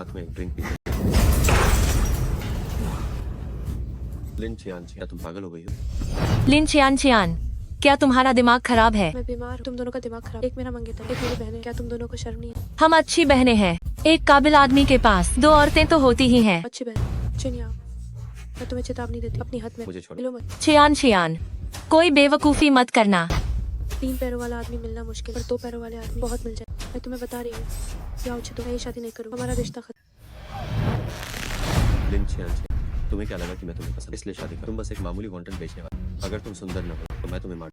साथ में एक ड्रिंक पीते। लिन चियान, क्या तुम पागल हो गई हो? लिन चियान चियान, क्या तुम्हारा दिमाग खराब है? मैं बीमार हूँ, तुम दोनों का दिमाग खराब। एक मेरा मंगेतर, एक मेरी बहन है। क्या तुम दोनों को शर्म नहीं है? हम अच्छी बहनें हैं। एक काबिल आदमी के पास दो औरतें तो होती ही हैं। अच्छी बहन चिनिया, मैं तुम्हें चेतावनी देती हूँ, अपनी हद में मुझे छोड़ो। मिलो मत। चियान चियान, कोई बेवकूफी मत करना। 3 पैरों वाला आदमी मिलना मुश्किल, पर 2 पैरों वाले आदमी बहुत मिल जाए। मैं तुम्हें बता रही हूँ, या उचित तो मैं ये शादी नहीं करूँ, हमारा रिश्ता खत्म। लिन चियान, तुम्हें क्या लगा कि मैं तुम्हें पसंद इसलिए शादी करूं? तुम बस एक मामूली कंटेंट बेचने वाला। अगर तुम सुंदर न हो तो मैं तुम्हें मार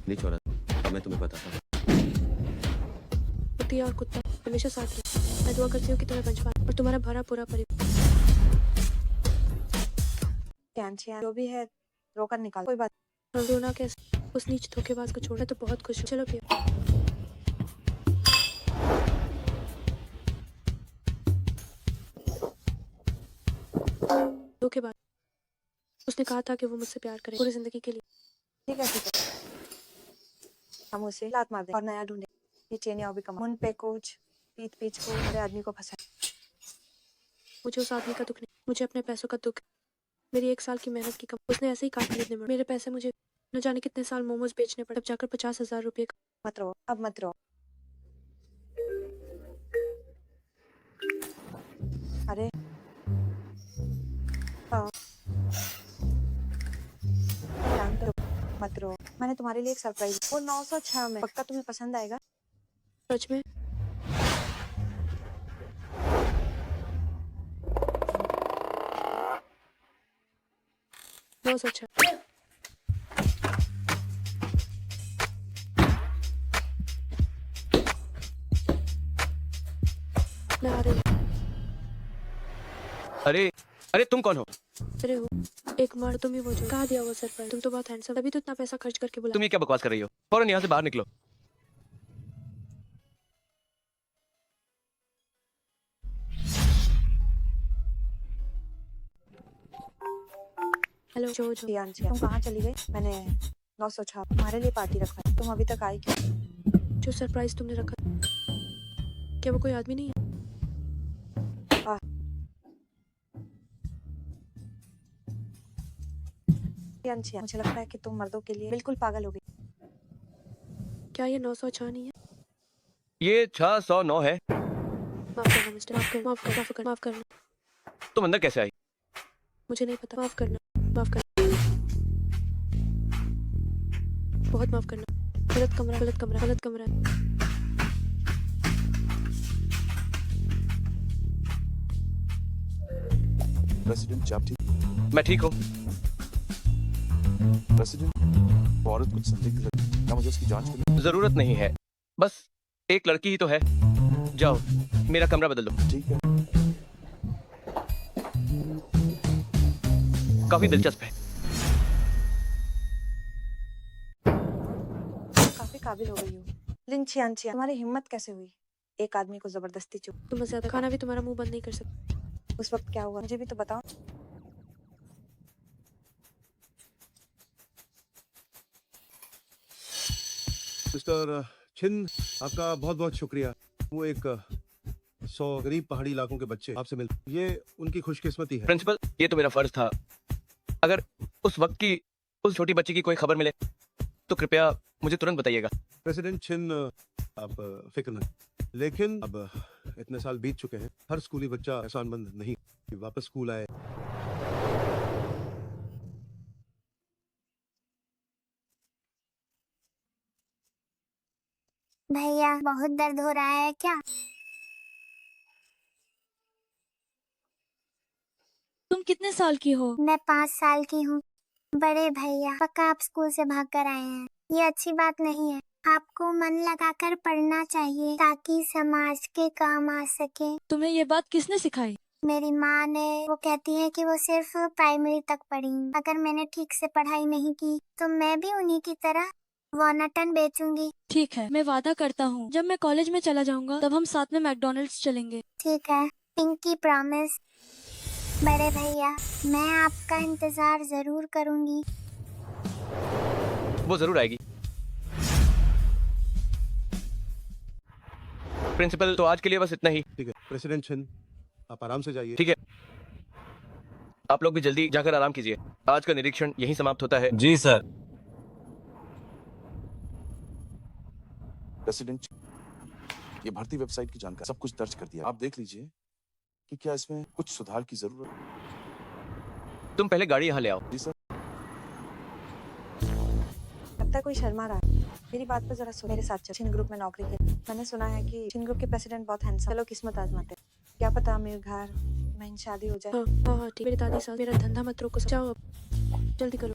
नहीं छोड़ा। अब मैं तुम्हें बताता हूँ। कुत्ती और कुत्ता हमेशा साथ रहे। मैं दुआ करती हूँ कि तुम्हें बच पाए और तुम्हारा भरा पूरा परिवार। जो भी है रोकर निकाल, कोई बात। और रोना कैसे? उस नीच धोखेबाज को छोड़ा तो बहुत खुश हूँ। चलो पिया। धोखेबाज, उसने कहा था कि वो मुझसे प्यार करे पूरी जिंदगी के लिए। ठीक है, हम उसे लात मार दें और नया ढूंढे। ये चेनिया और भी कमा मुन पे कोच पीठ पीछ को बड़े आदमी को फंसा। मुझे उस आदमी का दुख नहीं, मुझे अपने पैसों का दुख। मेरी 1 साल की मेहनत की कम उसने ऐसे ही काट लिए। मेरे पैसे मुझे न जाने कितने साल मोमोज बेचने पड़े, तब जाकर 50,000 रुपये। मत रो, अब मत रो। अरे शांत रहो, मत रो। मैंने तुम्हारे लिए एक सरप्राइज, वो 906 में, पक्का तुम्हें पसंद आएगा। सच में? बहुत अच्छा। मैं आ रही हूँ। अरे अरे, तुम कौन हो? अरे हो एक मर्द, तुम ही वो जो कहा दिया वो सरप्राइज। तुम तो बहुत हैंडसम, तभी तो इतना पैसा खर्च करके बुला। तुम ये क्या बकवास कर रही हो? फौरन यहाँ से बाहर निकलो। हेलो जो जियान, तुम कहाँ चली गई? मैंने 906 तुम्हारे लिए पार्टी रखा है, तुम अभी तक आई क्यों? जो सरप्राइज तुमने रखा, क्या वो कोई आदमी नहीं है? जियान, मुझे लगता है कि तुम मर्दों के लिए बिल्कुल पागल हो गई। क्या ये 906 नहीं है? ये 609 है। माफ करना मिस्टर, माफ करना। तुम अंदर कैसे आई? मुझे नहीं पता, माफ करना। बहुत माफ करना। गलत कमरा। प्रेसिडेंट चाप्टी, मैं ठीक हूँ। प्रेसिडेंट, वो औरत कुछ संदिग्ध लगी, क्या मुझे उसकी जांच करनी? जरूरत नहीं है, बस एक लड़की ही तो है। जाओ, मेरा कमरा बदल लो। ठीक है। काफी दिलचस्प है। काफी काबिल हो गई हो। लिन चियान, तुम्हारी हिम्मत कैसे हुई एक आदमी को जबरदस्ती चुप? तुम ज्यादा खाना भी तुम्हारा मुंह बंद नहीं कर सकते। उस वक्त क्या हुआ मुझे भी तो बताओ। मिस्टर छिन, आपका बहुत बहुत शुक्रिया। वो एक 100 गरीब पहाड़ी इलाकों के बच्चे आपसे मिल, ये उनकी खुशकिस्मती है। प्रिंसिपल, ये तो मेरा फर्ज था। अगर उस वक्त की उस छोटी बच्ची की कोई खबर मिले तो कृपया मुझे तुरंत बताइएगा। प्रेसिडेंट छिन, आप फिक्र न, लेकिन अब इतने साल बीत चुके हैं, हर स्कूली बच्चा एहसानमंद नहीं कि वापस स्कूल आए। भैया बहुत दर्द हो रहा है क्या? तुम कितने साल की हो? मैं 5 साल की हूँ। बड़े भैया, पक्का आप स्कूल से भाग कर आए हैं। ये अच्छी बात नहीं है। आपको मन लगाकर पढ़ना चाहिए ताकि समाज के काम आ सके। तुम्हें ये बात किसने सिखाई? मेरी माँ ने। वो कहती है कि वो सिर्फ प्राइमरी तक पढ़ी। अगर मैंने ठीक से पढ़ाई नहीं की तो मैं भी उन्हीं की तरह वॉनटन बेचूंगी। ठीक है, मैं वादा करता हूँ जब मैं कॉलेज में चला जाऊंगा तब हम साथ में मैकडॉनल्ड्स चलेंगे। ठीक है, पिंकी प्रॉमिस। बड़े भैया, मैं आपका इंतजार जरूर करूंगी। वो जरूर आएगी। प्रिंसिपल तो आज के लिए बस इतना ही। ठीक है प्रेसिडेंट छिन, आप आराम से जाइए। ठीक है, आप लोग भी जल्दी जाकर आराम कीजिए। आज का निरीक्षण यहीं समाप्त होता है। जी सर। प्रेसिडेंट, ये भर्ती वेबसाइट की जानकारी सब कुछ दर्ज कर दिया। आप देख लीजिए कि क्या इसमें कुछ सुधार की जरूरत है। तुम पहले गाड़ी यहाँ ले आओ। जी सर। लगता है कोई शर्मा रहा है। मेरी बात पर जरा सुन, मेरे साथ चल। छिन ग्रुप में नौकरी के मैंने सुना है कि छिन ग्रुप के प्रेसिडेंट बहुत हैंडसम। चलो किस्मत आजमाते हैं। क्या पता मेरे घर में शादी हो जाए। हाँ हाँ हाँ ठीक। मेरी दादी सास, मेरा धंधा मत रोको, जाओ अब जल्दी करो।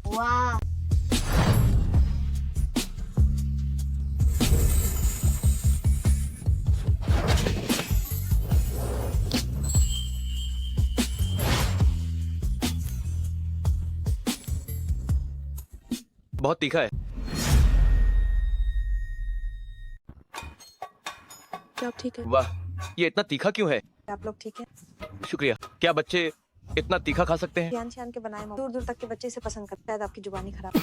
वाह, बहुत तीखा है। क्या आप ठीक है? वाह, ये इतना तीखा क्यों है? आप लोग ठीक है? शुक्रिया। क्या बच्चे इतना तीखा खा सकते हैं? छियान छियान के बनाए दूर दूर तक के बच्चे इसे पसंद करते हैं। आपकी जुबानी खराब है।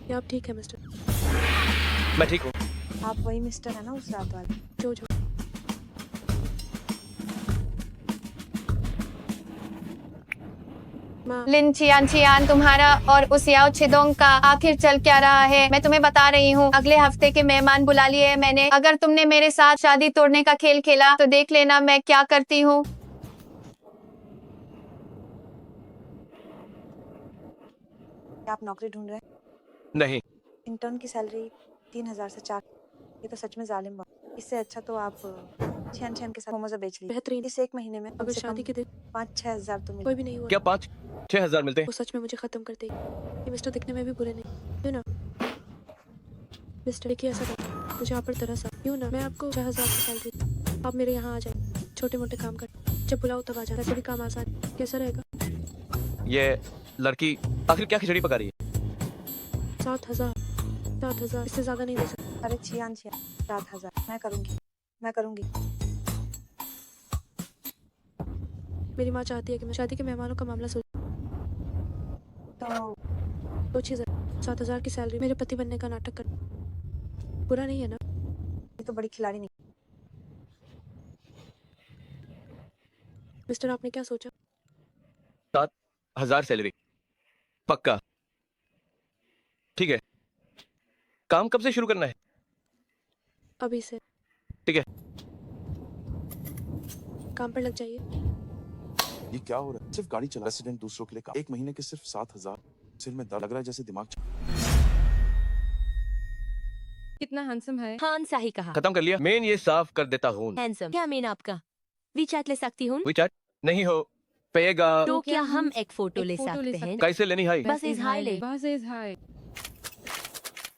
क्या आप ठीक है मिस्टर? मैं ठीक हूँ। आप वही मिस्टर है ना उस रात वाले? जो जो माँ, लिन चियान चियान, तुम्हारा और उस याओ छिदोंग का आखिर चल क्या रहा है? मैं तुम्हें बता रही हूँ, अगले हफ्ते के मेहमान बुला लिए हैं मैंने। अगर तुमने मेरे साथ शादी तोड़ने का खेल खेला तो देख लेना मैं क्या करती हूँ। क्या आप नौकरी ढूंढ रहे हैं? नहीं, इंटर्न की सैलरी 3000 से 4। ये तो सच में जालिम बात। इससे अच्छा तो आप छियान छियान के साथ मोमोज बेच लीजिए। बेहतरीन। इस एक महीने में कम अगर से शादी कम के दिन 5-6 हजार तो मिले। कोई भी नहीं हुआ, क्या 5-6 हजार मिलते हैं? वो सच में मुझे खत्म कर देगी। ये मिस्टर दिखने में भी बुरे नहीं, यू ना मिस्टर। देखिए ऐसा करना, मुझे आप पर तरस आ, यूँ ना। मैं आपको 6000 की सैलरी दूँ, आप मेरे यहाँ आ जाए, छोटे मोटे काम कर, जब बुलाओ तब आ जाए। वैसे भी काम आसान है। कैसा रहेगा? ये लड़की आखिर क्या खिचड़ी पका रही है? 7000, 7000 इससे ज्यादा नहीं दे सकता। अरे छियान छियान, 7000 मैं करूँगी, मैं करूँगी। मेरी माँ चाहती है कि मैं शादी के मेहमानों का मामला सोचिए जरा। 7000 की सैलरी, मेरे पति बनने का नाटक कर, बुरा नहीं है ना? ये तो बड़ी खिलाड़ी नहीं। मिस्टर आपने क्या सोचा? 7000 सैलरी पक्का? ठीक है। काम कब से शुरू करना है? अभी से। ठीक है। काम पर लग जाइए। ये क्या हो रहा है? सिर्फ गाड़ी चला, प्रेसिडेंट दूसरों के लिए काम। एक महीने के सिर्फ 7000। सिर में दर्द लग रहा है, जैसे दिमाग कितना हैंडसम है। हाँ सही कहा। खत्म कर लिया। मेन ये साफ कर देता हूँ। हैंडसम। क्या मेन आपका? वीचैट ले सकती हूँ? विचार नहीं हो पेगा तो क्या हम एक फोटो ले सकते हैं? कैसे लेनी है? बस इस हाई ले। बस इज हाई।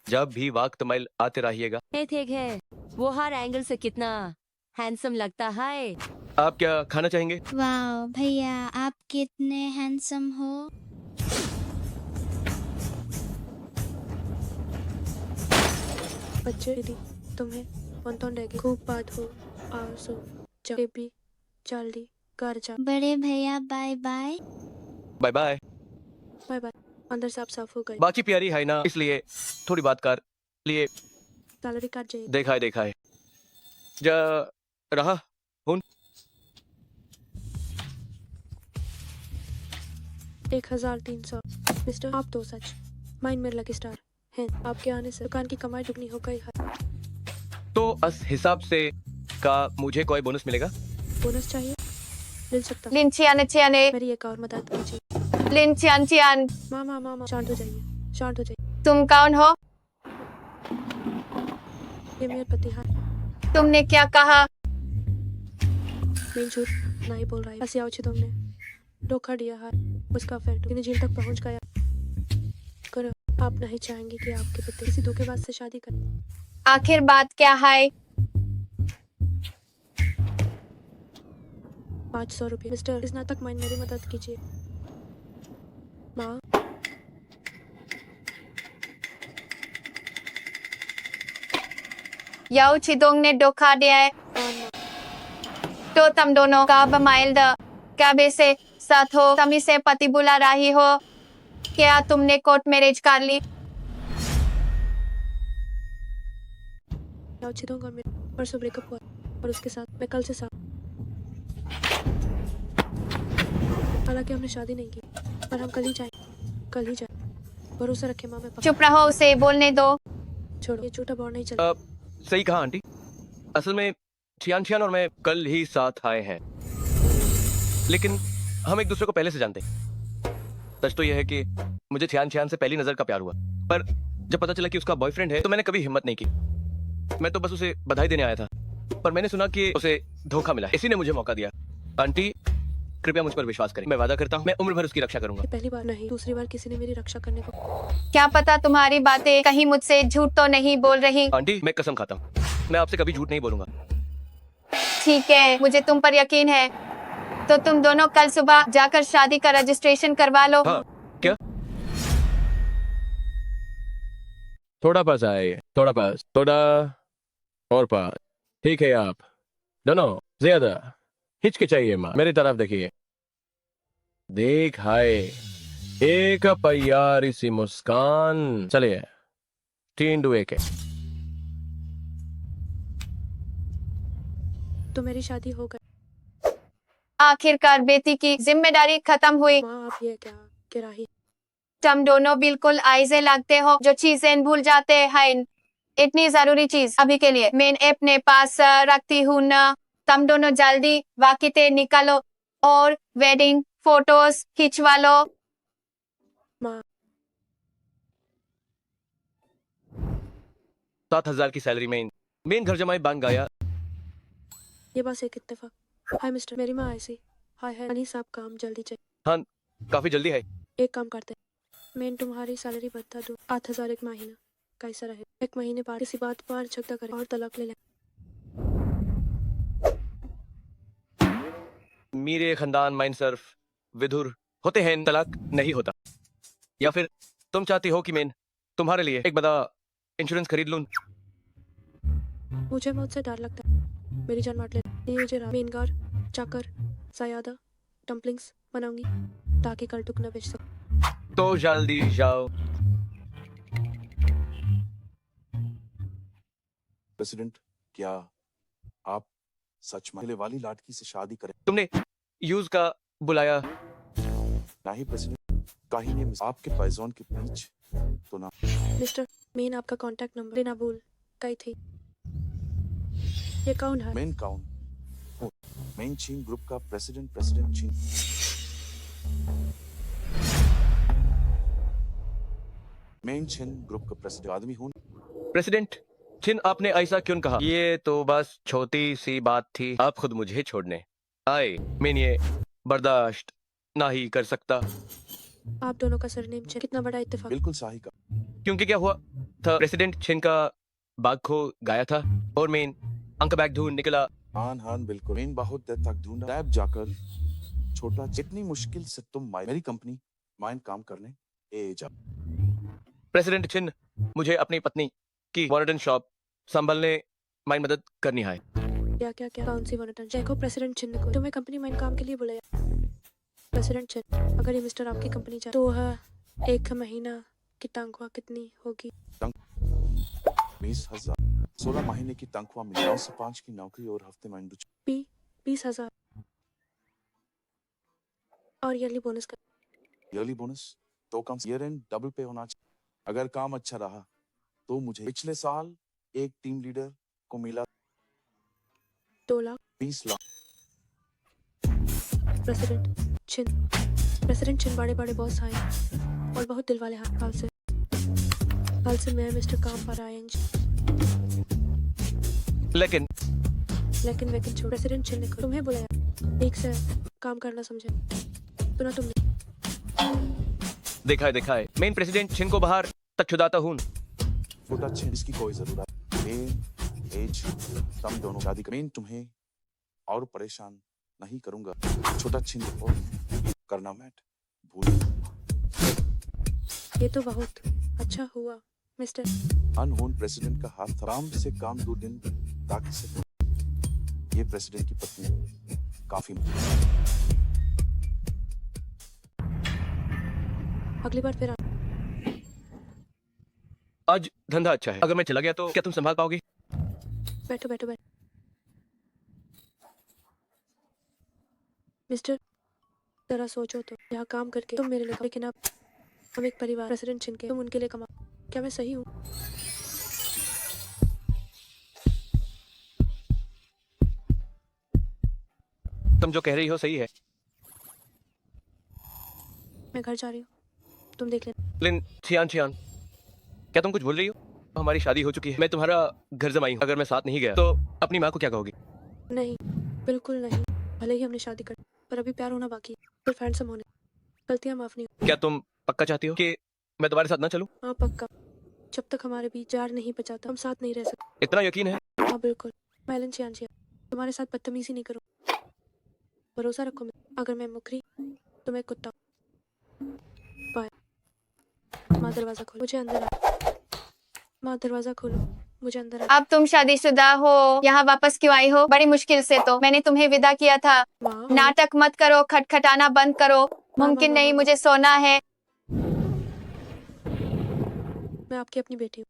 जब भी वक्त मैल आते रहिएगा। ठीक है, वो हर एंगल से कितना हैंडसम लगता है। आप क्या खाना चाहेंगे? वाह भैया, आप कितने हैंडसम हो। बच्चे दीदी तुम्हें वंतों डेगे खूब बात हो और सो जबी जल्दी घर जा। बड़े भैया bye bye. Bye bye. Bye bye. अंदर से आप साफ हो गए। बाकी प्यारी है ना, इसलिए थोड़ी बात कर लिए। सैलरी काट जाइए। देखा है जा रहा हूँ। 1300। मिस्टर आप तो सच माइंड में लकी स्टार हैं। आपके आने से दुकान की कमाई दुगनी हो गई है। तो इस हिसाब से का मुझे कोई बोनस मिलेगा? बोनस चाहिए? मिल सकता। लिन चियान चियान, मेरी एक और मदद कीजिए। लिन चियान चियान, मामा मामा शांत हो जाइए, शांत हो जाइए। तुम कौन हो? ये मेरे पति है। तुमने क्या कहा? मैं झूठ नहीं बोल रही। ऐसे आओ तुमने धोखा दिया है। उसका फ्रेंड इन्हें जेल तक पहुंच गया। करो, आप नहीं चाहेंगे कि आपके पति किसी धोखेबाज से शादी करें? आखिर बात क्या है? 500 रुपये। मिस्टर स्नातक माइन मेरी मदद कीजिए। माँ याओ छिदोंग ने धोखा दिया है। तो तुम दोनों का माइल्ड कबे से साथ हो, तुम इसे पति बुला रही हो, क्या तुमने कोर्ट मैरिज कर ली? याओ चिदोंग और मेरा परसों ब्रेकअप हुआ और उसके साथ मैं कल से साथ। हालांकि हमने शादी नहीं की, पर हम कल ही जाएं। भरोसा रखे माँ, मैं पक्का। चुप रहो, उसे बोलने दो। छोड़ो, ये झूठा बोल नहीं चलता। सही कहा आंटी। असल में छियान और मैं कल ही साथ आए हैं, लेकिन हम एक दूसरे को पहले से जानते हैं। सच तो यह है कि मुझे छियान से पहली नजर का प्यार हुआ, पर जब पता चला कि उसका बॉयफ्रेंड है तो मैंने कभी हिम्मत नहीं की। मैं तो बस उसे बधाई देने आया था, पर मैंने सुना कि उसे धोखा मिला, इसी ने मुझे मौका दिया। आंटी कृपया मुझ पर विश्वास करें, मैं वादा करता हूँ मैं उम्र भर उसकी रक्षा करूंगा। ये पहली बार नहीं, दूसरी बार किसी ने मेरी रक्षा करने को। क्या पता तुम्हारी बातें कहीं मुझसे झूठ तो नहीं बोल रही। आंटी मैं कसम खाता हूँ, मैं आपसे कभी झूठ नहीं बोलूंगा। ठीक है, मुझे तुम पर यकीन है, तो तुम दोनों कल सुबह जाकर शादी का रजिस्ट्रेशन करवा लो। हाँ, क्या? थोड़ा पास आए, थोड़ा पास, थोड़ा और पास। ठीक है, आप दोनों ज्यादा हिचकिचाइए माँ, मेरी तरफ देखिए। देख हाय, एक प्यारी सी मुस्कान। चलिए 3 2 1 तो मेरी शादी हो गई। आखिरकार बेटी की जिम्मेदारी खत्म हुई। माँ आप ये क्या कह रही? तुम दोनों बिल्कुल आइजे लगते हो, जो चीजें भूल जाते हैं। इतनी जरूरी चीज अभी के लिए मैं अपने पास रखती हूँ ना। तुम दोनों जल्दी वाकिते निकालो और वेडिंग फोटोज खिंचवा लो। माँ 7,000 की सैलरी में मेन घर जमाई बांग गाया। ये बस एक इत्तेफाक। हाय मिस्टर, मेरी माँ ऐसी। हाय है अनी साहब, काम जल्दी चाहिए। हाँ काफी जल्दी है। एक काम करते हैं, मैं तुम्हारी सैलरी बता दूँ 8,000 एक महीना। कैसा रहे? एक महीने बाद किसी बात पर झगड़ा करें और तलाक ले लें। मेरे खानदान माइन सर्फ विधुर होते हैं, तलाक नहीं होता। या फिर तुम चाहती हो कि मैं तुम्हारे लिए एक बड़ा इंश्योरेंस खरीद लूं? मुझे मुझसे डर लगता है मेरी जान मार ले। ये मुझे मेनगार चाकर सयादा डम्पलिंग्स बनाऊंगी ताकि कल टुकना बेच सकूं। तो जल्दी जाओ। प्रेसिडेंट, क्या आप सच में पहले वाली लाटकी से शादी करें? तुमने यूज का बुलाया? नहीं प्रेसिडेंट, कहीं ने आपके पैजोन के बीच तो ना। मिस्टर, मेन आपका कांटेक्ट नंबर लेना भूल गई थी। ये कौन है? मेन काउन हूँ, मेन चीन ग्रुप का प्रेसिडेंट चीन। मेन चीन ग्रुप का प्रेसिडेंट आदमी हूँ। प्रेसिडेंट छिन, आपने ऐसा क्यों कहा? ये तो बस छोटी सी बात थी, आप खुद मुझे छोड़ने आए। मैं ये बर्दाश्त नहीं कर सकता। आप दोनों का सरनेम छिन, कितना बड़ा इत्तेफाक। बिल्कुल सही का। क्योंकि क्या हुआ था, प्रेसिडेंट छिन का बाग खो गाया था और मैं अंक बैग ढूंढ निकला। हान बिल्कुल। मेन बहुत देर तक ढूंढा, लैब जाकर छोटा। इतनी मुश्किल से तुम मेरी कंपनी माइन काम करने ए जा। प्रेसिडेंट छिन, मुझे अपनी पत्नी की मॉडर्न शॉप संभालने माइन मदद करनी है। क्या क्या क्या कौन सी वनटन? देखो प्रेसिडेंट छिन को तुम्हें कंपनी में काम के लिए बुलाया। प्रेसिडेंट छिन, अगर ये मिस्टर आपकी कंपनी चाहे तो एक महीना की तनख्वाह कितनी होगी? 20,000। 16 महीने की तनख्वाह मिली, 9 से 5 की नौकरी और हफ्ते में 20,000 और ईयरली बोनस का। ईयरली बोनस तो कम ईयर एंड डबल पे होना चाहिए। अगर काम अच्छा रहा तो मुझे पिछले साल एक टीम लीडर को मिला 2 लाख। 20 लाख। प्रेसिडेंट छिन बड़े बड़े बॉस आए और बहुत दिल वाले हाल से मैं मिस्टर काम पर आएंगे। लेकिन छोड़। प्रेसिडेंट छिन ने तुम्हें बुलाया, ठीक से काम करना समझे तो ना तुमने। देखा है मैं प्रेसिडेंट छिन को बाहर तक छुड़ाता हूँ। छोटा छिन, इसकी कोई जरूरत नहीं। एज तुम दोनों शादी करें, तुम्हें और परेशान नहीं करूंगा। छोटा छिन और करना मैट भूल। ये तो बहुत अच्छा हुआ मिस्टर। अनहोन प्रेसिडेंट का हाथ आराम से काम 2 दिन ताकि से ये प्रेसिडेंट की पत्नी काफी अगली बार फिर आज धंधा अच्छा है, अगर मैं चला गया तो क्या तुम संभाल पाओगी? बैठो बैठो बैठो। मिस्टर, जरा सोचो तो, यहाँ काम करके तुम मेरे लिए लेकिन अब हम एक परिवार, प्रेसिडेंट चुन के तुम उनके लिए कमा, क्या मैं सही हूँ? तुम जो कह रही हो सही है, मैं घर जा रही हूँ, तुम देख लेना। लेकिन छियान छियान, क्या तुम कुछ भूल रही हो? हमारी शादी हो चुकी है, मैं तुम्हारा घर जमाई हूँ। अगर मैं साथ नहीं गया तो अपनी माँ को क्या कहोगी? नहीं, बिल्कुल नहीं। भले ही हमने शादी कर, पर अभी प्यार होना बाकी है, सिर्फ हैंडसम होने। गलतियाँ माफ नहीं। क्या तुम पक्का चाहती हो कि मैं तुम्हारे साथ ना चलूं? हाँ पक्का, जब तक हमारे बीच प्यार नहीं बचाता हम साथ नहीं रह सकते। इतना यकीन है? हाँ बिल्कुल, मैं एलन चियान, तुम्हारे साथ बदतमीजी नहीं करूँ, भरोसा रखो। अगर मैं मुकरी तो मैं कुत्ता। बाय। माँ दरवाजा खोलो, मुझे अंदर आ। माँ दरवाजा खोलो, मुझे अंदर आ। अब तुम शादीशुदा हो, यहाँ वापस क्यों आई हो? बड़ी मुश्किल से तो मैंने तुम्हें विदा किया था। माँ, नाटक मत करो, खटखटाना बंद करो। मुमकिन माँ, नहीं, माँ, मुझे सोना है। मैं आपकी अपनी बेटी हूँ।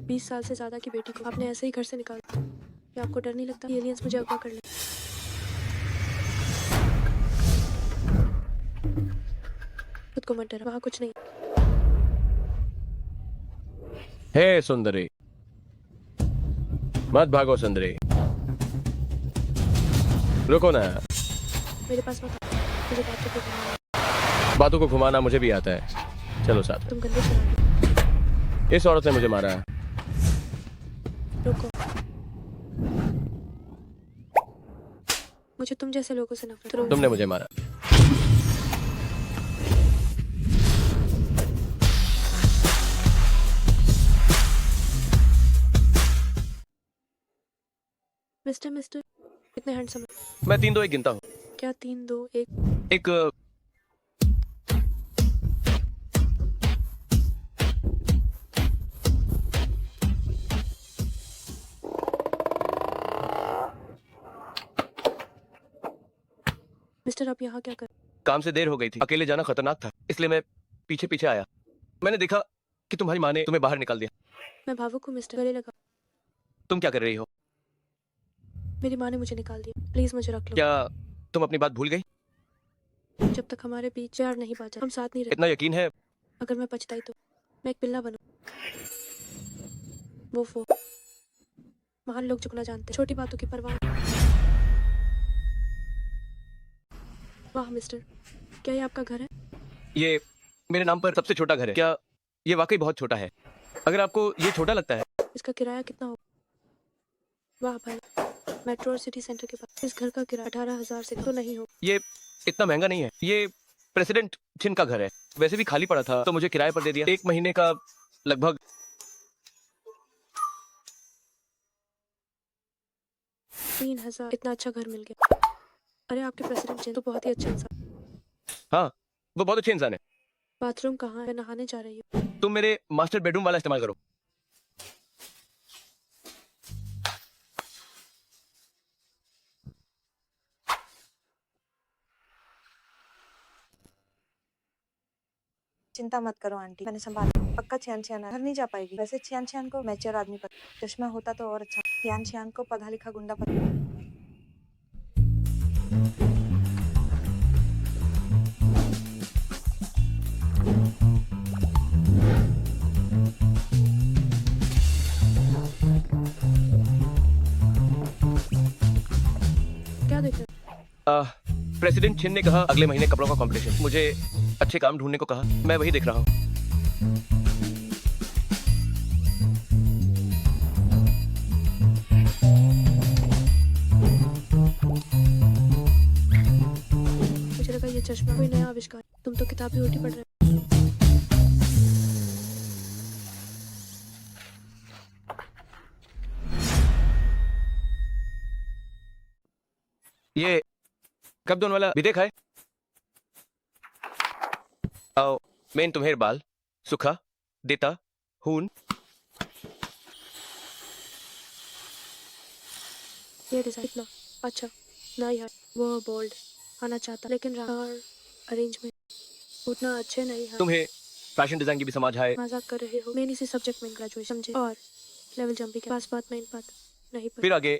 20 साल से ज्यादा की बेटी को आपने ऐसे ही घर से निकाल दिया। क्या आपको डर नहीं लगता एलियंस मुझे अगवा कर ले? खुद को मत डरा, वहाँ कुछ नहीं। हे सुंदरी, मत भागो सुंदरी, रुको ना। मेरे पास मत आओ, मुझे बातों को घुमाना है। बातों को घुमाना मुझे भी आता है, चलो साथ तुम गंदे शराबी। में। इस औरत ने मुझे मारा है। रुको, मुझे तुम जैसे लोगों से नफरत है। तुमने मुझे मारा। मिस्टर कितने हैंडसम है। मैं 3 2 1 गिनता हूँ। क्या 3 2 1? एक मिस्टर आप यहाँ क्या कर? काम से देर हो गई थी, अकेले जाना खतरनाक था, इसलिए मैं पीछे पीछे आया। मैंने देखा कि तुम्हारी माँ ने तुम्हें बाहर निकाल दिया। मैं भावुक हूँ मिस्टर, गले लगा। तुम क्या कर रही हो? मेरी माँ ने मुझे निकाल दिया, प्लीज मुझे रख लो। क्या तुम अपनी बात भूल गई? जब तक हमारे बीच प्यार नहीं बाजा हम साथ नहीं रहे। इतना यकीन है? अगर मैं पछताई तो मैं एक पिल्ला बनूं। वो महान लोग झुकना जानते, छोटी बातों की परवाह नहीं। वाह मिस्टर, क्या ये आपका घर है? ये मेरे नाम पर सबसे छोटा घर है। क्या ये वाकई बहुत छोटा है? अगर आपको ये छोटा लगता है, इसका किराया कितना होगा? वाह भाई, मेट्रो और सिटी सेंटर के पास इस घर का किराया 18,000 से तो नहीं हो। ये इतना महंगा नहीं है। ये प्रेसिडेंट चिन का घर है, वैसे भी खाली पड़ा था तो मुझे किराए पर दे दिया। 1 महीने का लगभग 3,000। इतना अच्छा घर मिल गया। अरे आपके प्रेसिडेंट चिन तो बहुत ही अच्छा इंसान। हाँ, वो बहुत अच्छे इंसान है। बाथरूम कहाँ है? मैं नहाने जा रही हूँ। तुम मेरे मास्टर बेडरूम वाला इस्तेमाल करो। चिंता मत करो आंटी, मैंने संभाल। पक्का छियान छियान घर नहीं जा पाएगी। वैसे छियान छियान को मैच्योर आदमी पर चश्मा होता तो और अच्छा। छियान छियान को पढ़ा लिखा गुंडा पर। क्या देख रहे हो? प्रेसिडेंट छिन ने कहा अगले महीने कपड़ों का कंपटीशन, मुझे अच्छे काम ढूंढने को कहा, मैं वही देख रहा हूँ। मुझे लगा ये चश्मा कोई नया आविष्कार। तुम तो किताबी उल्टी पढ़ रहे हो। ये कब दोनों वाला भी देखा है? आओ, मैं तुम्हें बाल सुखा देता हूँ। ये डिजाइन इतना अच्छा नहीं है। वो बोल्ड आना चाहता लेकिन अरेंजमेंट उतना अच्छे नहीं है। तुम्हें फैशन डिजाइन की भी समझ है। मजाक कर रहे हो? मैंने इसी सब्जेक्ट में ग्रेजुएशन समझे और लेवल जंपिंग के पास बात नहीं पढ़ी। फिर आगे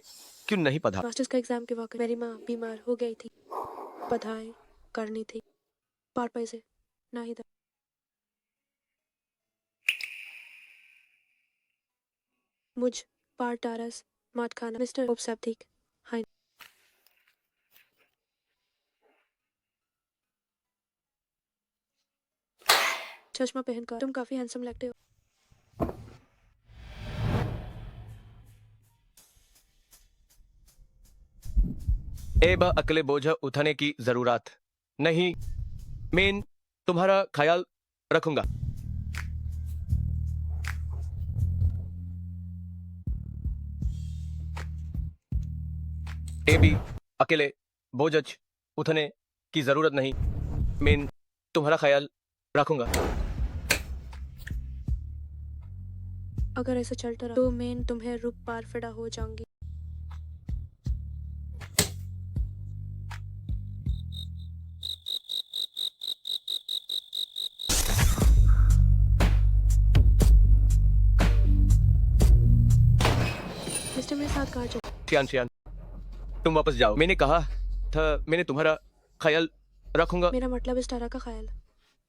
क्यों नहीं पढ़ा? मास्टर्स का एग्जाम के वक्त मेरी माँ बीमार हो गई थी, पढ़ाई करनी थी, पार पैसे नहीं था। मुझ पार टारस मात खाना मिस्टर उपसब ठीक हाय। चश्मा पहनकर तुम काफी हैंडसम लगते हो। एब अकेले बोझ उठाने की जरूरत नहीं, मैं तुम्हारा ख्याल रखूंगा। ए भी अकेले बोझ उठाने की जरूरत नहीं, मैं तुम्हारा ख्याल रखूंगा। अगर ऐसा चलता रहा तो मैं तुम्हें रुक पार फिदा हो जाऊंगी। मिस्टर मेरे साथ कार चलो। शियान तुम वापस जाओ। मैंने कहा था मैंने तुम्हारा ख्याल रखूंगा। मेरा मतलब इस तरह का ख्याल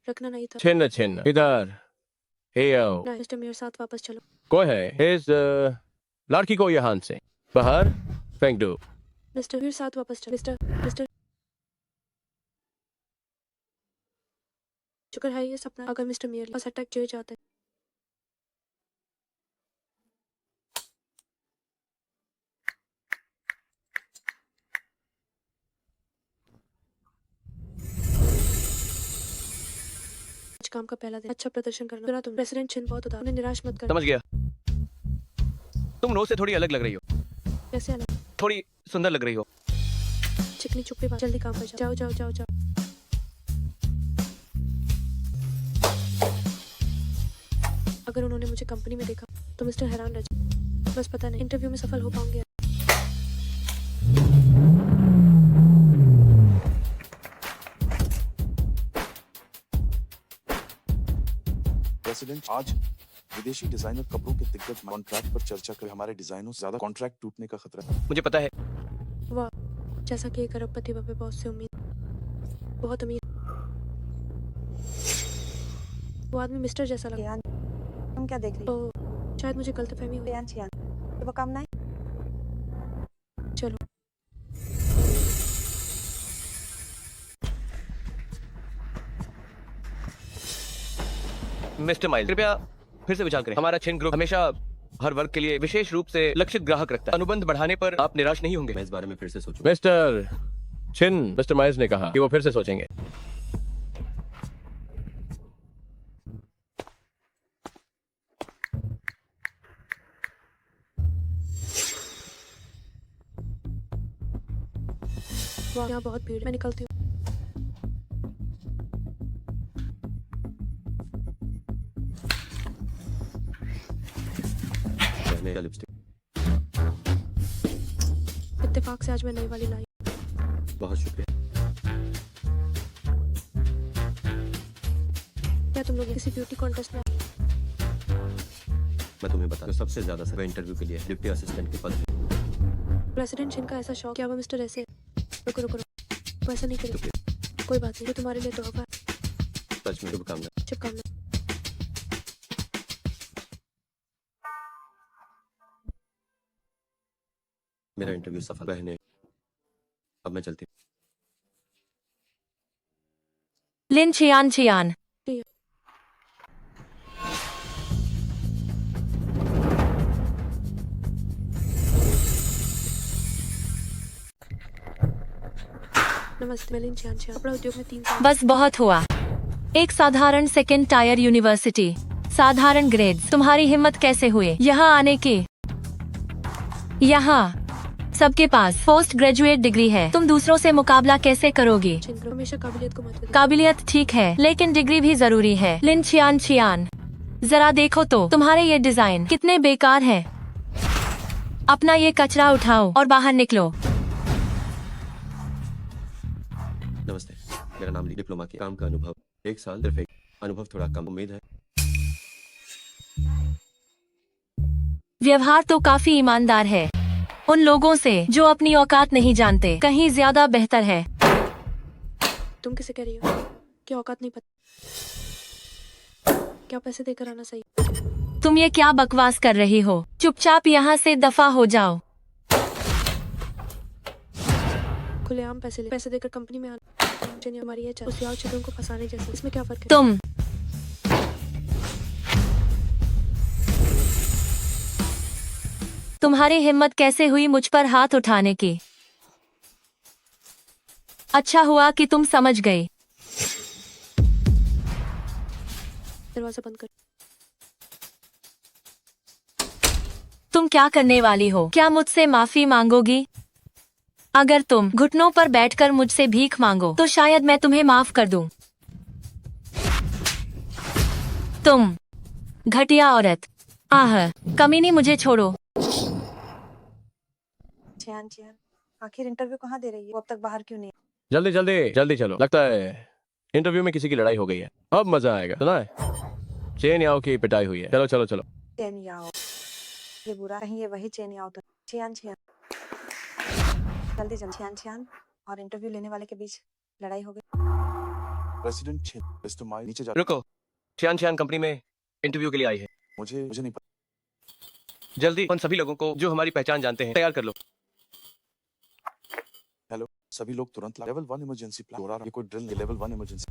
रखना नहीं था। छिन्न इधर हे आओ। नहीं मिस्टर मेरे साथ वापस चलो। कोई है इस लड़की को यहाँ से बाहर फेंक दो। मिस्टर मेरे साथ वापस चलो। मिस्टर शुक्र है ये सपना। अगर मिस्टर मेरे पास अटैक जो जाते काम का पहला दिन अच्छा प्रदर्शन करना। सुना तुम प्रेसिडेंट छिन बहुत उदार, उन्हें निराश मत करना। समझ गया। तुम रोज से थोड़ी अलग लग रही हो। कैसे अलग? थोड़ी सुंदर लग रही हो। चिकनी चुपड़ी बात। जल्दी काम पर जाओ। अगर उन्होंने मुझे कंपनी में देखा तो मिस्टर हैरान रह जाए। बस पता नहीं इंटरव्यू में सफल हो पाऊंगे। प्रेसिडेंट आज विदेशी डिजाइनर कपड़ों के दिग्गज कॉन्ट्रैक्ट पर चर्चा कर हमारे डिजाइनों से ज्यादा कॉन्ट्रैक्ट टूटने का खतरा है। मुझे पता है। वाह, जैसा कि एक अरबपति बाबे बॉस से उम्मीद, बहुत अमीर। वो आदमी मिस्टर जैसा लगा। यान, तुम क्या देख रही हो? ओह, शायद मुझे गलतफहमी हुई। यान छियान, वो काम नहीं। चलो मिस्टर माइल्स कृपया फिर से विचार करें। हमारा छिन ग्रुप हमेशा हर वर्ग के लिए विशेष रूप से लक्षित ग्राहक रखता है। अनुबंध बढ़ाने पर आप निराश नहीं होंगे। मैं इस बारे में फिर से सोचूं। मिस्टर छिन मिस्टर माइल्स ने कहा कि वो फिर से सोचेंगे। वाह, यहाँ बहुत भीड़ है। मैं निकलती हूँ। मेरा लिपस्टिक इत्तेफाक से आज मैं नई वाली लाई। बहुत शुक्रिया। क्या तुम लोग किसी ब्यूटी कॉन्टेस्ट में? मैं तुम्हें बता दूं, सबसे ज्यादा समय इंटरव्यू के लिए डिप्टी असिस्टेंट के पद पे। प्रेसिडेंट छिन का ऐसा शौक। क्या वो मिस्टर ऐसे? रुको वो ऐसा नहीं करेगा। कोई बात नहीं, वो तुम्हारे लिए तोहफा। सच में शुभकामनाएं। शुभकामनाएं। मेरा इंटरव्यू सफल। बहने अब मैं चलती हूँ। लिन छियान नमस्ते, मैं लिन छियान कपड़ा उद्योग में 3 साल। बस बहुत हुआ। एक साधारण सेकेंड टायर यूनिवर्सिटी, साधारण ग्रेड्स। तुम्हारी हिम्मत कैसे हुई यहाँ आने की? यहाँ सबके पास पोस्ट ग्रेजुएट डिग्री है, तुम दूसरों से मुकाबला कैसे करोगी? हमेशा काबिलियत को महत्व दो। काबिलियत ठीक है, लेकिन डिग्री भी जरूरी है। लिन छियान जरा देखो तो तुम्हारे ये डिजाइन कितने बेकार हैं। अपना ये कचरा उठाओ और बाहर निकलो। नमस्ते, मेरा नाम डिप्लोमा किया, काम का अनुभव 1 साल, सिर्फ एक अनुभव थोड़ा कम, उम्मीद है व्यवहार तो काफी ईमानदार है। उन लोगों से जो अपनी औकात नहीं जानते कहीं ज्यादा बेहतर है। तुम किसे कह रही हो कि औकात नहीं पता? क्या पैसे देकर आना सही? तुम ये क्या बकवास कर रही हो? चुपचाप यहाँ से दफा हो जाओ। खुलेआम पैसे देकर कंपनी में आना हमारी है, उस याव चित्रों को फंसाने जैसे। इसमें क्या फर्क है? तुम्हारी हिम्मत कैसे हुई मुझ पर हाथ उठाने की? अच्छा हुआ कि तुम समझ गई। दरवाजा बंद कर। तुम क्या करने वाली हो? क्या मुझसे माफी मांगोगी? अगर तुम घुटनों पर बैठकर मुझसे भीख मांगो तो शायद मैं तुम्हें माफ कर दूं। तुम घटिया औरत। आह, कमीनी, मुझे छोड़ो। चियान चियान, आखिर इंटरव्यू कहाँ दे रही है? वो अब तक बाहर क्यों नहीं? जल्दी जल्दी जल्दी चलो, लगता है इंटरव्यू में किसी की लड़ाई हो गई है। अब मजा आएगा। सुना है चेन याओ की पिटाई हुई है। चलो चलो चलो। चेन याओ, ये बुरा, कहीं ये वही चेन याओ तो। चियान चियान, जल्दी जल्दी। चियान चियान और इंटरव्यू लेने वाले के बीच लड़ाई हो गई। प्रेसिडेंट छिन, मिस्टर माई नीचे जा। रुको, छियान छियान कंपनी में इंटरव्यू के लिए आई है। मुझे नहीं पता। जल्दी उन सभी लोगों को जो हमारी पहचान जानते हैं तैयार कर लो। हेलो, सभी लोग तुरंत लेवल 1 इमरजेंसी प्लान हो रहा है। ये कोई ड्रिल नहीं, लेवल 1 इमरजेंसी।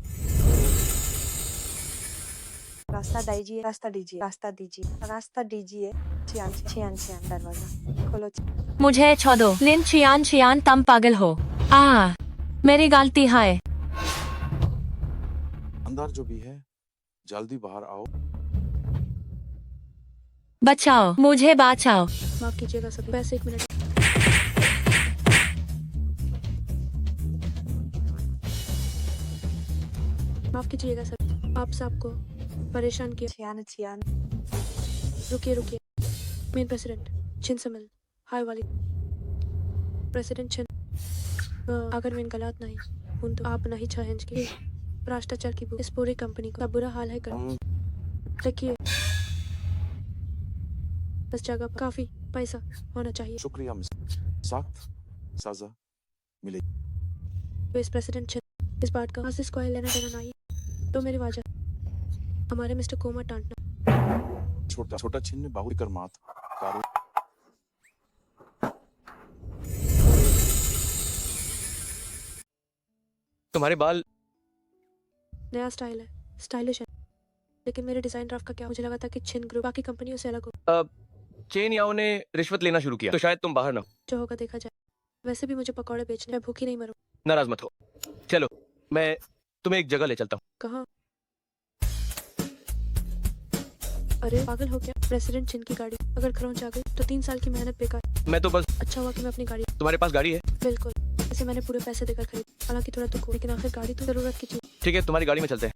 रास्ता दीजिए, रास्ता दीजिए, रास्ता दीजिए, रास्ता दीजिए। चियान चियान चियान, दरवाजा खोलो। मुझे छोड़ो। लिन छियान छियान, तुम पागल हो। मेरी गलती है। अंदर जो भी है जल्दी बाहर आओ। बचाओ, मुझे बचाओ। माफ कीजिएगा सभी, बस 1 मिनट। माफ कीजिएगा सर, आप सबको परेशान किया। चियान चियान, रुकिए। मेन प्रेसिडेंट छिन समल, हाय वाली प्रेसिडेंट छिन। अगर मैं गलत नहीं हूं तो आप नहीं चाहेंगे कि भ्रष्टाचार की इस पूरी कंपनी का बुरा हाल है कर। देखिए, इस जगह पर काफी पैसा होना चाहिए। शुक्रिया मिस, सख्त सजा मिलेगी। वेस प्रेसिडेंट छिन इस बात का आशीष को लेना देना नहीं तो मेरी वजह हमारे मिस्टर कोमा टांटना। छोटा छिन ने बाहु कर मात कारो। तुम्हारे बाल नया स्टाइल है, स्टाइलिश है, लेकिन मेरे डिजाइन ड्राफ्ट का क्या? मुझे लगा था कि छिन ग्रुप बाकी कंपनियों से अलग हो। चेन याओ ने रिश्वत लेना शुरू किया तो शायद तुम बाहर ना हो। जो होगा देखा जाए। वैसे भी मुझे पकौड़े बेचने, मैं भूखी नहीं मरूं। नाराज मत हो। चलो, मैं तुम्हें एक जगह ले चलता हूँ। कहाँ? अरे पागल हो क्या? प्रेसिडेंट छिन की गाड़ी अगर खरोंच आ गई तो 3 साल की मेहनत बेकार। मैं तो बस। अच्छा हुआ कि मैं अपनी गाड़ी। तुम्हारे पास गाड़ी है? बिल्कुल, इसे मैंने पूरे पैसे देकर खरीदी। हालांकि थोड़ा दुख हो, लेकिन आखिर गाड़ी तो जरूरत की चीज। ठीक है, तुम्हारी गाड़ी में चलते हैं।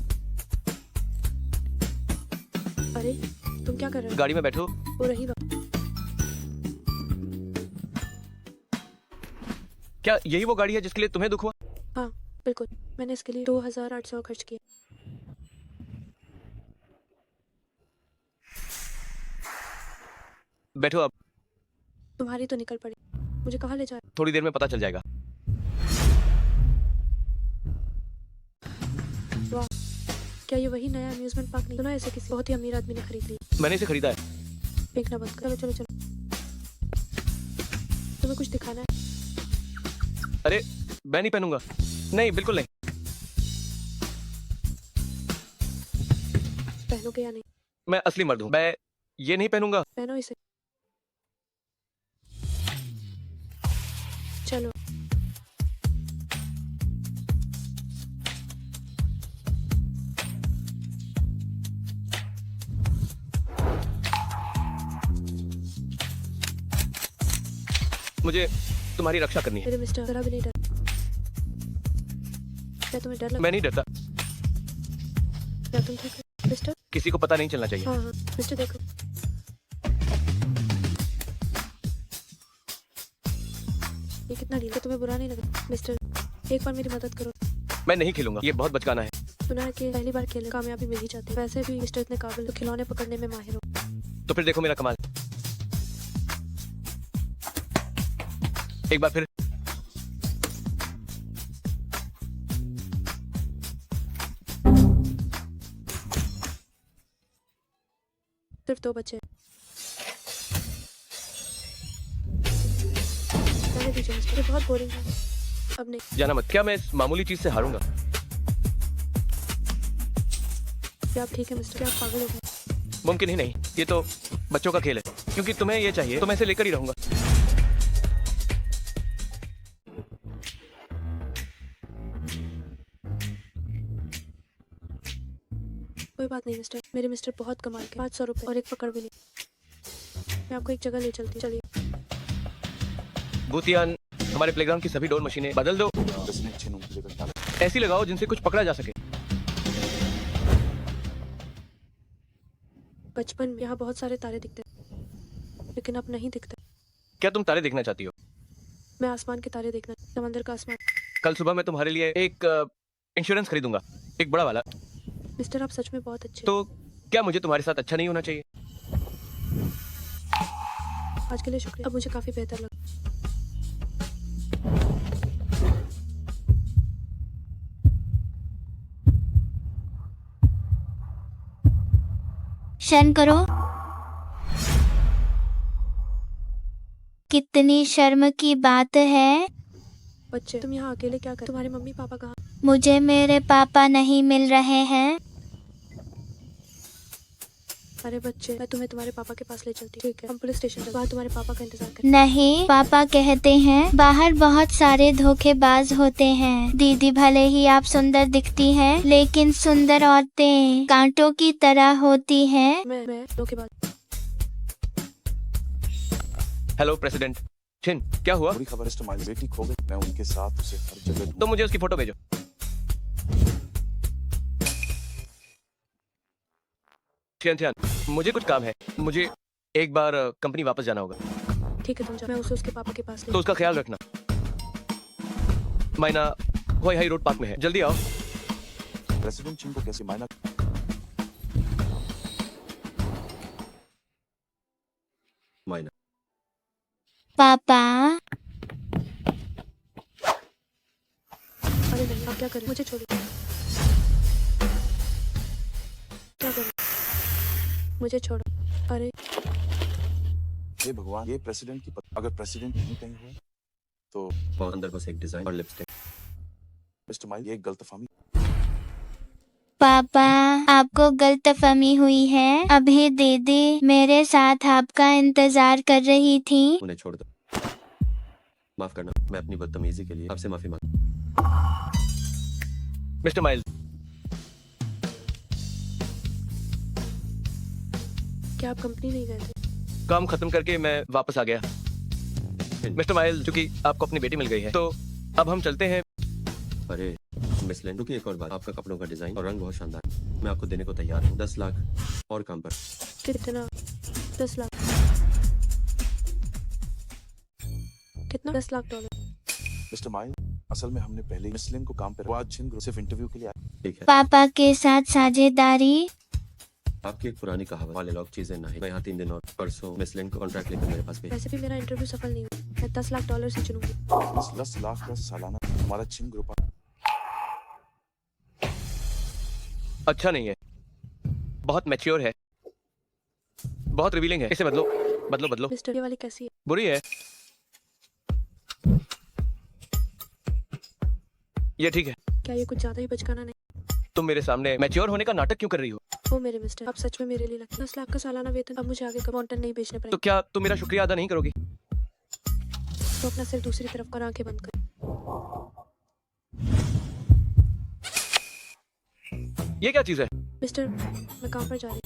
अरे तुम क्या कर रहे हो? गाड़ी में बैठो। वो रही बात। क्या यही वो गाड़ी है जिसके लिए तुम्हें दुख हुआ? हाँ बिल्कुल, मैंने इसके लिए 2800 खर्च किए। बैठो अब। तुम्हारी तो निकल पड़ी, मुझे कहाँ ले जाए? थोड़ी देर में पता चल जाएगा। वाह, क्या ये वही नया अम्यूजमेंट पार्क नहीं? सुना है इसे किसी बहुत ही अमीर आदमी ने खरीद ली। मैंने इसे खरीदा है। फेंकना बंद करो। चलो तुम्हें कुछ दिखाना है? अरे मैं नहीं पहनूंगा। नहीं, बिल्कुल नहीं। पहनोगे या नहीं? मैं असली मर्द हूँ, मैं ये नहीं पहनूंगा। पहनो इसे। चलो मुझे तुम्हारी रक्षा करनी है। मेरे मिस्टर, जरा भी नहीं डर। क्या तुम्हें डर लगा? मैं नहीं डरता। क्या तुम ठीक हो मिस्टर? किसी को पता नहीं चलना चाहिए। हाँ मिस्टर देखो, ना लीला, तुम्हें बुरा नहीं लगा? मिस्टर, एक बार मेरी मदद करो। मैं नहीं खेलूंगा, ये बहुत बचकाना है। सुना है कि पहली बार खेलने कामयाबी मिल ही जाती है। वैसे भी मिस्टर इतने काबिल, तो खिलौने पकड़ने में माहिर हो। तो फिर देखो मेरा कमाल। एक बार फिर। सिर्फ 2 बच्चे। रहने दीजिए मिस्टर, ये बहुत बोरिंग है। अब नहीं। जाना मत। क्या मैं इस मामूली चीज से हारूंगा? क्या आप ठीक है मिस्टर? क्या आप पागल हो गए? मुमकिन ही नहीं, ये तो बच्चों का खेल है। क्योंकि तुम्हें ये चाहिए तो मैं इसे लेकर ही रहूंगा। कोई बात नहीं मिस्टर, मेरे मिस्टर बहुत कमाल के। 500 रुपए और एक पकड़ भी नहीं। मैं आपको एक जगह ले चलती हूँ, चलिए। भूतियान, हमारे प्लेग्राउंड की सभी डोर मशीनें बदल दो। प्रेसिडेंट छिन उनके लेकर डाला। ऐसी लगाओ जिनसे कुछ पकड़ा जा सके। बचपन में यहाँ बहुत सारे तारे दिखते, लेकिन अब नहीं दिखते। क्या तुम तारे देखना चाहती हो? मैं आसमान के तारे देखना, समंदर का आसमान। कल सुबह मैं तुम्हारे लिए एक इंश्योरेंस खरीदूंगा, एक बड़ा वाला। मिस्टर, आप सच में बहुत अच्छे। तो क्या मुझे तुम्हारे साथ अच्छा नहीं होना चाहिए? आज के लिए शुक्रिया, अब मुझे काफी बेहतर लगा। शर्म करो। कितनी शर्म की बात है। बच्चे, तुम यहाँ अकेले क्या कर? तुम्हारे मम्मी पापा कहाँ? मुझे मेरे पापा नहीं मिल रहे हैं। अरे बच्चे, मैं तुम्हें तुम्हारे पापा के पास ले चलती हूँ। ठीक है, हम पुलिस स्टेशन चलते हैं। वहाँ तुम्हारे पापा का इंतजार करें। नहीं, पापा कहते हैं बाहर बहुत सारे धोखेबाज होते हैं। दीदी, भले ही आप सुंदर दिखती हैं, लेकिन सुंदर औरतें कांटों की तरह होती हैं। मैं धोखेबाज। हेलो प्रेसिडेंट छिन, क्या हुआ? बुरी खबर, मिस्टर माइल्स बेटी खो गई। मैं उनके साथ उसे हर जगह तो मुझे उसकी फोटो भेजो। छिन, मुझे कुछ काम है। मुझे एक बार कंपनी वापस जाना होगा। ठीक है, तुम जाओ। मैं उसे उसके पापा के पास ले। तो उसका ख्याल रखना। मायना हुआई हाई रोड पार्क में है, जल्दी आओ। प्रेसिडेंट छिन को कैसे मायना मायना। पापा, अरे नहीं, आप क्या करें? मुझे छोड़िए। क्या करें? मुझे छोड़ो। अरे हे भगवान, ये प्रेसिडेंट की अगर प्रेसिडेंट नहीं कहीं हुए तो अंदर बस एक डिजाइन और लिपस्टिक। मिस्टर माइल्स, ये एक गलतफहमी। पापा, आपको गलतफहमी हुई है। अभी दीदी मेरे साथ आपका इंतजार कर रही थी। उन्हें छोड़ दो। माफ करना, मैं अपनी बदतमीजी के लिए आपसे माफी मांगता मिस्टर माइल्स, क्या आप कंपनी नहीं गए थे? काम खत्म करके मैं वापस आ गया। मिस्टर माइल्स, चूंकि आपको अपनी बेटी मिल गई है तो अब हम चलते हैं। हूँ। अरे मिस लेन, रुकिए एक और बात। आपका कपड़ों का डिजाइन और रंग बहुत शानदार है। मैं आपको देने को तैयार हूँ 10 लाख और काम पर। कितना? 10 लाख? कितना? 10 लाख डॉलर। मिस्टर माइल्स, असल में हमने पहले मिस लिन को काम पर, वो आज छिन ग्रुप सिर्फ इंटरव्यू के लिए आया। ठीक है, पापा के साथ साझेदारी। आपकी एक पुरानी कहावत वाले लोग चीजें नहीं। मैं यहाँ 3 दिन और परसों मिस लेन को कॉन्ट्रैक्ट लेकर मेरे पास भेज। वैसे भी मेरा इंटरव्यू सफल नहीं हुआ। मैं 10 लाख डॉलर से चुनूंगी। मिस 10 लाख का सालाना हमारा छिन ग्रुप अच्छा नहीं है, बहुत मैच्योर है, बहुत रिवीलिंग है। इसे बदलो बदलो बदलो। मिस्टर, ये वाली कैसी है? बुरी है। ये ठीक है। क्या ये कुछ ज्यादा ही बचकाना नहीं? तुम मेरे सामने मैच्योर होने का नाटक क्यों कर रही हो? ओ मेरे मिस्टर, आप सच में मेरे लिए लगते। 10 लाख का सालाना वेतन। अब मुझे आगे कंटेंट नहीं बेचने तो पड़ेंगे। क्या तुम मेरा शुक्रिया अदा नहीं करोगी? तो अपना सिर दूसरी तरफ कर, आंखें बंद कर। ये क्या चीज है? मिस्टर, मैं काम पर जा रही हूँ।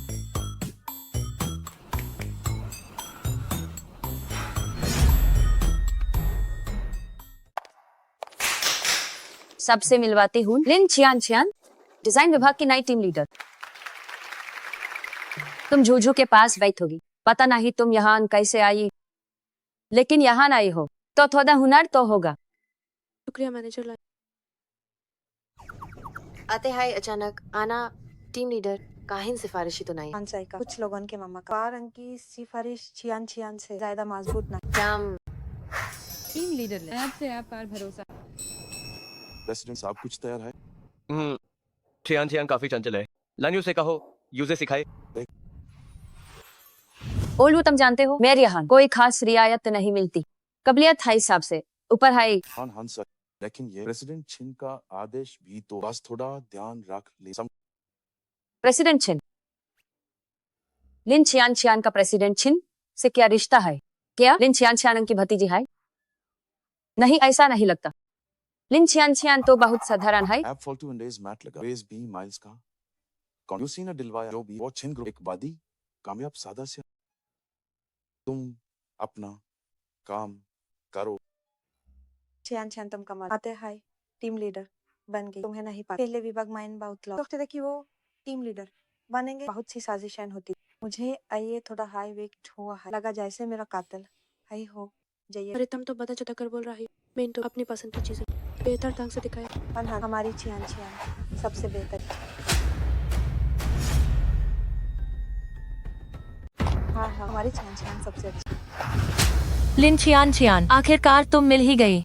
सबसे मिलवाती हूँ लिन छियान, डिजाइन विभाग की नई टीम लीडर। तुम जूझू के पास बैठोगी। पता नहीं तुम यहाँ कैसे आई, लेकिन यहाँ आई हो तो थोड़ा हुनर तो होगा। शुक्रिया मैनेजर लाइन। आते हाय अचानक आना टीम लीडर काहिन सिफारिशी तो नहीं आंसाई का कुछ लोगों के मामा का पार की सिफारिश छियान छियान से ज्यादा मजबूत ना नाम टीम लीडर ने आपसे आप पर भरोसा प्रेसिडेंट साहब कुछ तैयार है छियान छियान काफी चंचल है। लानियो से कहो यूजे सिखाए। ओल्ड तुम जानते हो मेरे यहाँ कोई खास रियायत नहीं मिलती। कबलियत हाई साहब से ऊपर हाई हाँ सर, लेकिन ये प्रेसिडेंट छिन का आदेश भी तो बस थोड़ा ध्यान रख ले। प्रेसिडेंट छिन लिन छियान छियान का प्रेसिडेंट छिन से क्या रिश्ता है? क्या लिन छियान छियान की भतीजी है? नहीं, ऐसा नहीं लगता। लिन छियान छियान तो बहुत साधारण है। ऐप फॉल्टू इंडेज मैट लगा वेज बी माइल्स का कॉन्यूसी ने दिलवाया जो भी वो छिन ग्रुप एक वादी कामयाब सादा से तुम अपना काम करो। छियान छियान तुम कमाल आते हाय टीम लीडर बन गई। तुम्हें नहीं पता पहले विभाग माइन बहुत लोग सोचते थे कि वो टीम लीडर बनेंगे। बहुत सी साजिशें होती। मुझे आइए थोड़ा हाई वेट हुआ है लगा जैसे मेरा कातिल हाई हो जाइए। अरे तुम तो बता चटा कर बोल रहा है। मैं तो अपनी पसंद की चीजें बेहतर ढंग से दिखाया। हाँ हमारी छियान छियान सबसे बेहतर। हाँ हमारी छियान छियान सबसे अच्छी। लिन छियान छियान आखिरकार तुम मिल ही गई।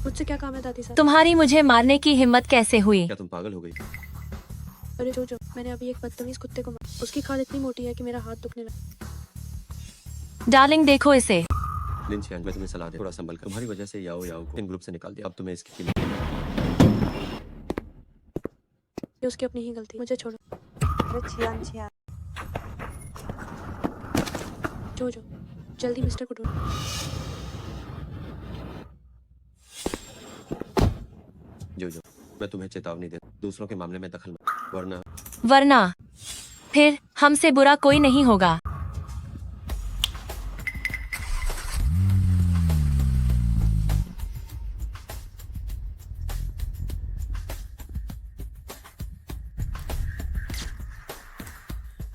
मुझसे क्या काम है दादी साहब? तुम्हारी मुझे मारने की हिम्मत कैसे हुई? क्या तुम पागल हो गई? अरे जो मैंने अभी एक बदतमीज कुत्ते को मारा। उसकी खाल इतनी मोटी है कि मेरा हाथ दुखने लगा। डार्लिंग देखो इसे। लिन छियान मैं तुम्हें सलाह दे थोड़ा संभल कर। तुम्हारी वजह से याओ याओ को इन ग्रुप से निकाल दिया। अब तुम्हें इसकी कीमत ये उसकी अपनी ही गलती। मुझे छोड़ो। अरे छियान छियान जो जल्दी मिस्टर को ढूंढो। जो मैं तुम्हें चेतावनी दे दूसरों के मामले में दखल मत, वरना फिर हमसे बुरा कोई नहीं होगा।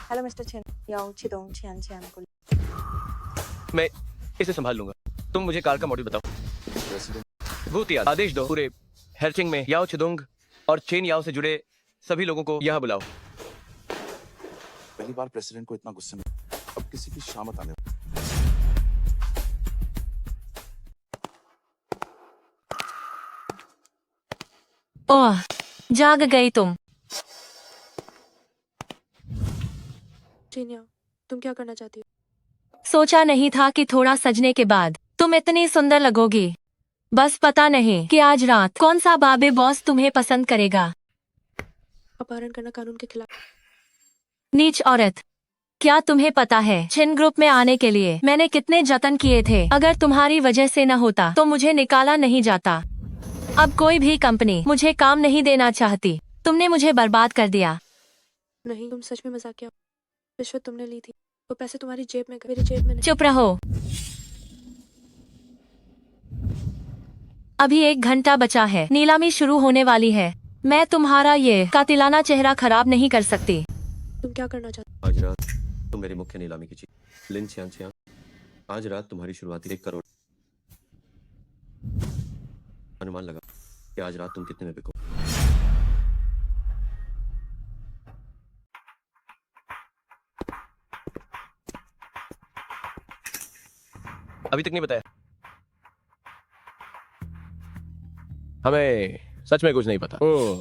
हेलो मिस्टर छिन याओ छिदोंग छियान छियान को मैं इसे संभाल लूंगा। तुम मुझे कार का मॉडल बताओ। प्रेसिडेंट भूतिया आदेश दो पूरे हेरचिंग में याओ छिदोंग और चेन याओ से जुड़े सभी लोगों को यहाँ बुलाओ। पहली बार प्रेसिडेंट को इतना गुस्से में अब किसी की शामत आने। ओह जाग गई तुम। चीनिया तुम क्या करना चाहती हो? सोचा नहीं था कि थोड़ा सजने के बाद तुम इतनी सुंदर लगोगी। बस पता नहीं कि आज रात कौन सा बाबे बॉस तुम्हें पसंद करेगा। अपहरण करना कानून के खिलाफ। नीच औरत, क्या तुम्हें पता है छिन ग्रुप में आने के लिए मैंने कितने जतन किए थे। अगर तुम्हारी वजह से न होता तो मुझे निकाला नहीं जाता। अब कोई भी कंपनी मुझे काम नहीं देना चाहती। तुमने मुझे बर्बाद कर दिया। नहीं तुम सच में मजाकिया। रिश्वत तुमने ली थी। वो पैसे तुम्हारी जेब में गए, मेरी जेब में नहीं। चुप रहो। अभी 1 घंटा बचा है। नीलामी शुरू होने वाली है। मैं तुम्हारा ये कातिलाना चेहरा खराब नहीं कर सकती। तुम क्या करना चाहते? आज रात तुम मेरी मुख्य नीलामी की चीज लिन छियान छियान। आज रात तुम्हारी शुरुआती 1 करोड़। अनुमान लगा कि आज रात तुम कितने में बिको। अभी तक नहीं बताया। हमें सच में कुछ नहीं पता। ओह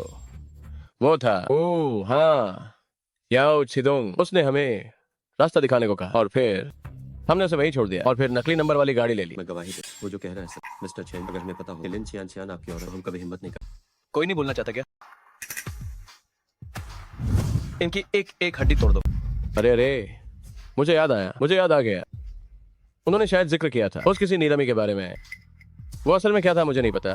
वो था। ओह हाँ याओ छिदोंग। उसने हमें रास्ता दिखाने को कहा और फिर हमने उसे वहीं छोड़ दिया और फिर नकली नंबर वाली गाड़ी ले ली। मैं गवाही दे वो जो कह रहा है सर। मिस्टर चेन अगर हमें पता हो कि लिन छियान छियान आपकी और हम कभी हिम्मत नहीं कर। कोई नहीं बोलना चाहता क्या? इनकी एक हड्डी तोड़ दो। अरे मुझे याद आ गया। उन्होंने शायद जिक्र किया था उस किसी नीलामी के बारे में। वो असल में क्या था मुझे नहीं पता।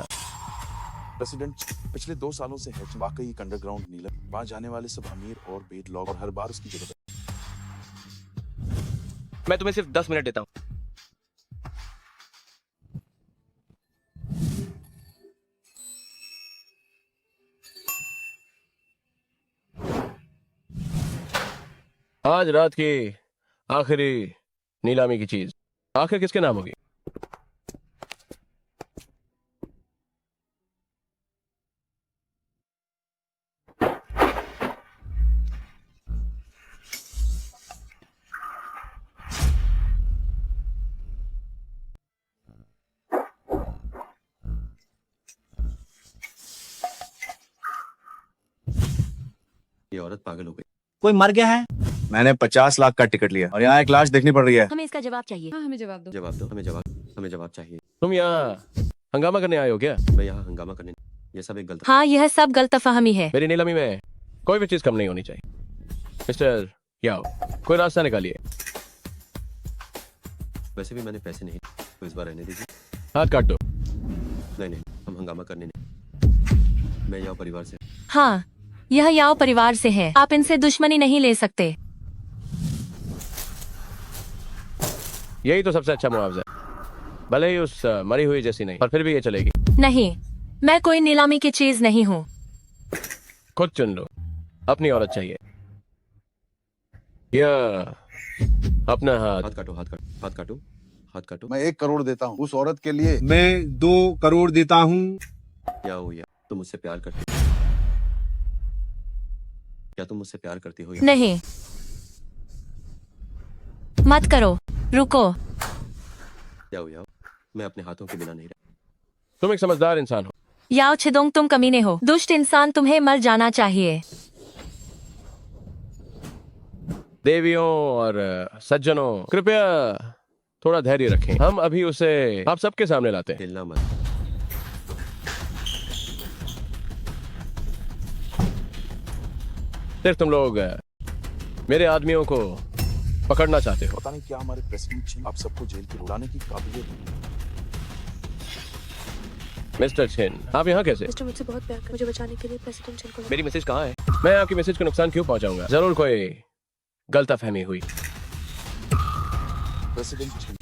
प्रेसिडेंट पिछले 2 सालों से है वाकई एक अंडरग्राउंड नीलम। वहां जाने वाले सब अमीर और बेड लोग और हर बार उसकी जरूरत है। मैं तुम्हें सिर्फ 10 मिनट देता हूँ। आज रात की आखिरी नीलामी की चीज आखिर किसके नाम होगी? ये औरत पागल हो गई। कोई मर गया है? मैंने 50 लाख का टिकट लिया और यहाँ एक लाश देखनी पड़ रही है। हमें इसका जवाब चाहिए। हाँ हमें जवाब दो। जवाब दो, हमें जवाब चाहिए। तुम यहाँ हंगामा करने आए हो क्या? मैं यहाँ हंगामा करने, ये सब एक गलत। हाँ, यह सब गलतफहमी है। मेरी नीलामी में कोई भी चीज कम नहीं होनी चाहिए। मिस्टर याओ, कोई रास्ता निकालिए। वैसे भी मैंने पैसे नहीं, तो इस बार रहने दीजिए। हाथ काट दो। नहीं, हम हंगामा करने नहीं। मैं यहाँ परिवार से। हाँ, यह याओ परिवार से है। आप इनसे दुश्मनी नहीं ले सकते। यही तो सबसे अच्छा मुआवजा है, भले ही उस मरी हुई जैसी नहीं, पर फिर भी ये चलेगी। नहीं, मैं कोई नीलामी की चीज नहीं हूँ। खुद चुन लो, अपनी औरत चाहिए या अपना हाथ। हाथ काटो, हाथ काटो, हाथ काटो, हाथ काटो। मैं 1 करोड़ देता हूँ उस औरत के लिए। मैं 2 करोड़ देता हूँ। क्या हो या तुम मुझसे प्यार करती? क्या तुम मुझसे प्यार करती हो? नहीं, मत करो, रुको। क्या हो याओ, मैं अपने हाथों के बिना नहीं रह। तुम एक समझदार इंसान हो। याओ छिदोंग, तुम कमीने हो, दुष्ट इंसान, तुम्हें मर जाना चाहिए। देवियों और सज्जनों, कृपया थोड़ा धैर्य रखें। हम अभी उसे आप सबके सामने लाते हैं। हिलना मत। सिर्फ तुम लोग मेरे आदमियों को पकड़ना चाहते हो। पता नहीं क्या हमारे प्रेसिडेंट छिन आप सबको जेल की उड़ाने की काबिलियत है। मिस्टर छिन, आप यहाँ कैसे? मिस्टर मुझसे बहुत प्यार कर, मुझे बचाने के लिए प्रेसिडेंट छिन को मेरी मैसेज कहाँ है? मैं आपकी मैसेज को नुकसान क्यों पहुंचाऊंगा? जरूर कोई गलतफहमी हुई। प्रेसिडेंट छिन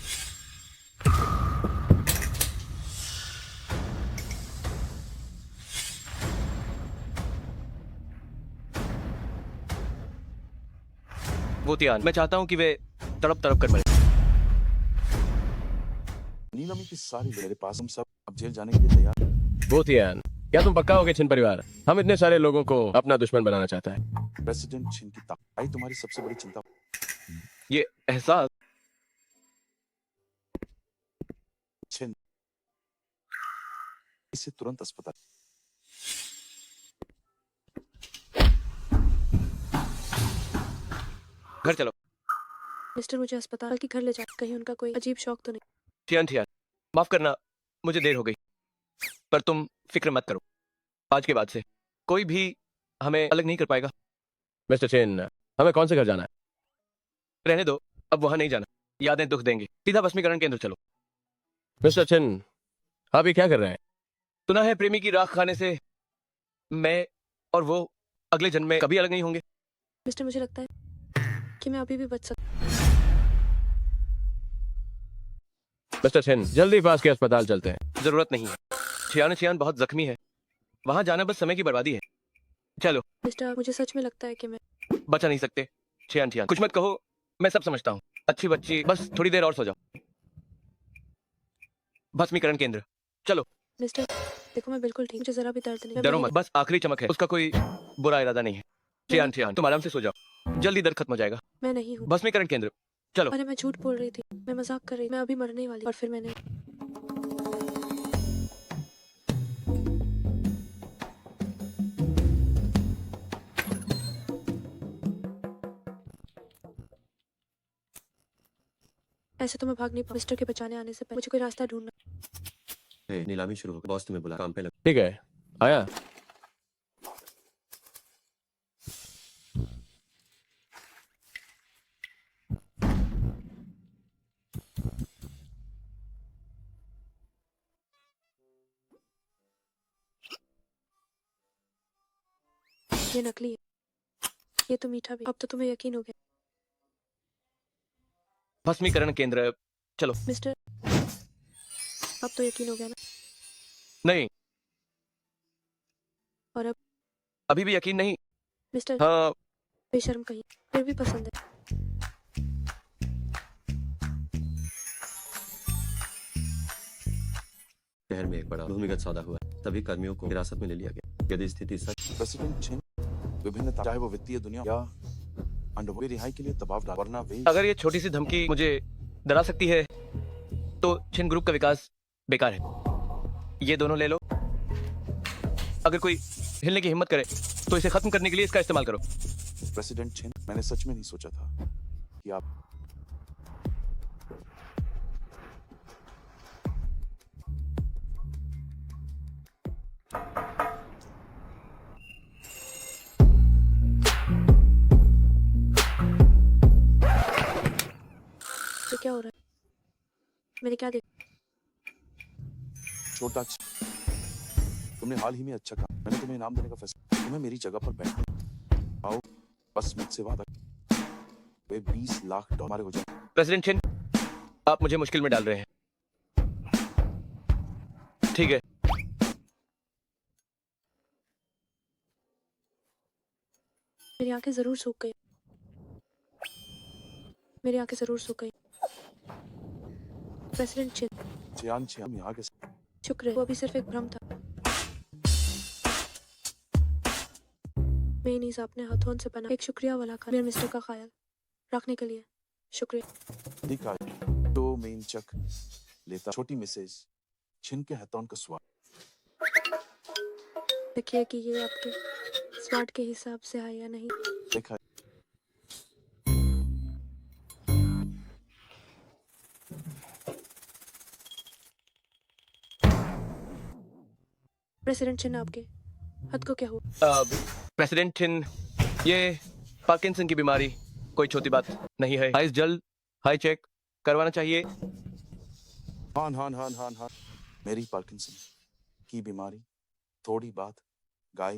वो तियान, मैं चाहता हूँ कि वे तड़प तड़प कर मरे। नीलामी की सारी मेरे पास, हम सब अब जेल जाने के लिए तैयार। वो तियान, क्या तुम पक्का होगे छिन परिवार? हम इतने सारे लोगों को अपना दुश्मन बनाना चाहता है। प्रेसिडेंट छिन की ताकत तुम्हारी सबसे बड़ी चिंता। ये एहसास छिन इसे तुरंत अस्पताल। घर चलो। मिस्टर, मुझे अस्पताल की घर ले जाओ, कहीं उनका कोई अजीब शौक तो नहीं। थियान थियान, माफ करना, मुझे देर हो गई, पर तुम फिक्र मत करो। आज के बाद से कोई भी हमें अलग नहीं कर पाएगा। मिस्टर चेन, हमें कौन से घर जाना है? रहने दो, अब वहां नहीं जाना, यादें दुख देंगी। सीधा भस्मीकरण केंद्र चलो। मिस्टर चेन, आप ये क्या कर रहे हैं? सुना है प्रेमी की राख खाने से मैं और वो अगले जन्म में कभी अलग नहीं होंगे। मिस्टर, मुझे लगता है कि मैं अभी भी बच सकता। मिस्टर चेन, जल्दी पास के अस्पताल चलते हैं। जरूरत नहीं है, छियान बहुत जख्मी है, वहां जाना बस समय की बर्बादी है। चलो। मिस्टर, मुझे सच में लगता है कि मैं बचा नहीं सकते। छियान कुछ मत कहो, मैं सब समझता हूँ। अच्छी बच्ची, बस थोड़ी देर और सो जाओ। भस्मीकरण केंद्र चलो। मिस्टर, देखो मैं बिल्कुल ठीक, मुझे जरा भी दर्द नहीं। डरो मत, बस आखिरी चमक है, उसका कोई बुरा इरादा नहीं है। छियान तुम आराम से सो जाओ, जल्दी दर्द खत्म हो जाएगा। मैं नहीं हूँ। भस्मीकरण केंद्र चलो। अरे मैं झूठ बोल रही थी, मैं मजाक कर रही, मैं अभी मरने वाली। और फिर मैंने ऐसे तो मैं भाग नहीं पाऊँ। मिस्टर के बचाने आने से पहले मुझे कोई रास्ता ढूंढना। नीलामी शुरू हो गई, बॉस तुम्हें बुला, काम पे लग। ठीक है, आया। ये नकली है, ये तो मीठा भी। अब तो तुम्हें यकीन हो गया। भस्मीकरण केंद्र चलो। मिस्टर, अब तो यकीन हो गया ना? नहीं, और अब अभी भी यकीन नहीं। मिस्टर, हाँ, बेशर्म कहीं, फिर भी पसंद है। शहर में एक बड़ा भूमिगत सौदा हुआ, तभी कर्मियों को हिरासत में ले लिया गया। यदि स्थिति सच। प्रेसिडेंट छिन विभिन्न, चाहे वो वित्तीय दुनिया या अंडरवर्ल्ड, रिहाई के लिए दबाव डाल, वरना वे। अगर ये छोटी सी धमकी मुझे डरा सकती है तो छिन ग्रुप का विकास बेकार है। ये दोनों ले लो। अगर कोई हिलने की हिम्मत करे तो इसे खत्म करने के लिए इसका इस्तेमाल करो। प्रेसिडेंट छिन, मैंने सच में नहीं सोचा था कि आप ये क्या हो रहा है? मैंने क्या देखा? छोटा तुमने हाल ही में अच्छा काम, मैंने तुम्हें इनाम देने का फैसला, तुम्हें मेरी जगह पर बैठना, आओ बस मुझसे वादा, वे 20 लाख डॉलर हो जाए। प्रेसिडेंट छिन, आप मुझे मुश्किल में डाल रहे हैं। ठीक है, मेरी आंखें जरूर सूख गई। मेरी आंखें जरूर सूख गई। प्रेसिडेंट चिन, चियान चियान यहाँ के शुक्र है, वो अभी सिर्फ एक भ्रम था। मेनीज अपने हाथों से बना एक शुक्रिया वाला खाना मेरे मिस्टर का ख्याल रखने के लिए शुक्रिया। दिखा तो मेन चक लेता छोटी मिसेज छिन के हाथों का स्वाद। देखिए कि ये आपके स्वाद के हिसाब से है या नहीं। देखा प्रेसिडेंट चिन, आपके हाथ को क्या हुआ? प्रेसिडेंट छिन, ये पार्किंसन की बीमारी कोई छोटी बात नहीं है। आइस जल्द हाई चेक करवाना चाहिए। हान हान हान हान हान मेरी पार्किंसन की बीमारी थोड़ी बात गाय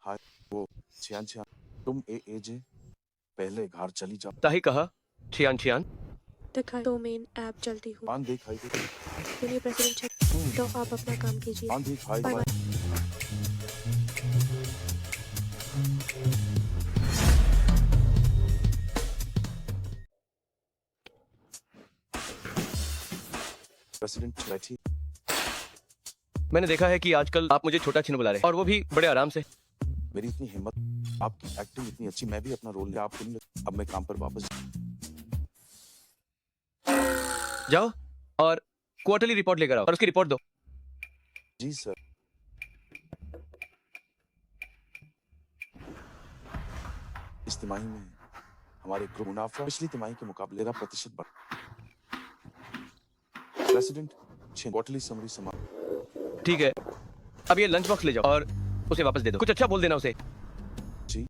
हाय वो छियान छियान तुम एजे पहले घर चली जाओ। ताही कहा छियान छियान। देखा तो मेन ऐप चलती हूँ। आन देख हाई देख सुनिए प्रेसिडेंट चिन, तो आप अपना काम कीजिए। आन देख hi bye bye. Bye. President बैठी। मैंने देखा है कि आजकल आप मुझे छोटा छिन बुला रहे हैं, और वो भी बड़े आराम से। मेरी इतनी हिम्मत, आपकी एक्टिंग इतनी अच्छी, मैं भी अपना रोल ले आप अब मैं काम पर वापस जाओ और क्वार्टरली रिपोर्ट लेकर आओ और उसकी रिपोर्ट दो। जी सर। इस तिमाही में हमारे ग्रुप मुनाफा पिछली तिमाही के मुकाबले 13% बढ़ा। प्रेसिडेंट छिन क्वार्टरली समरी समा। ठीक है, अब ये लंच बॉक्स ले जाओ और उसे वापस दे दो। कुछ अच्छा बोल देना उसे। जी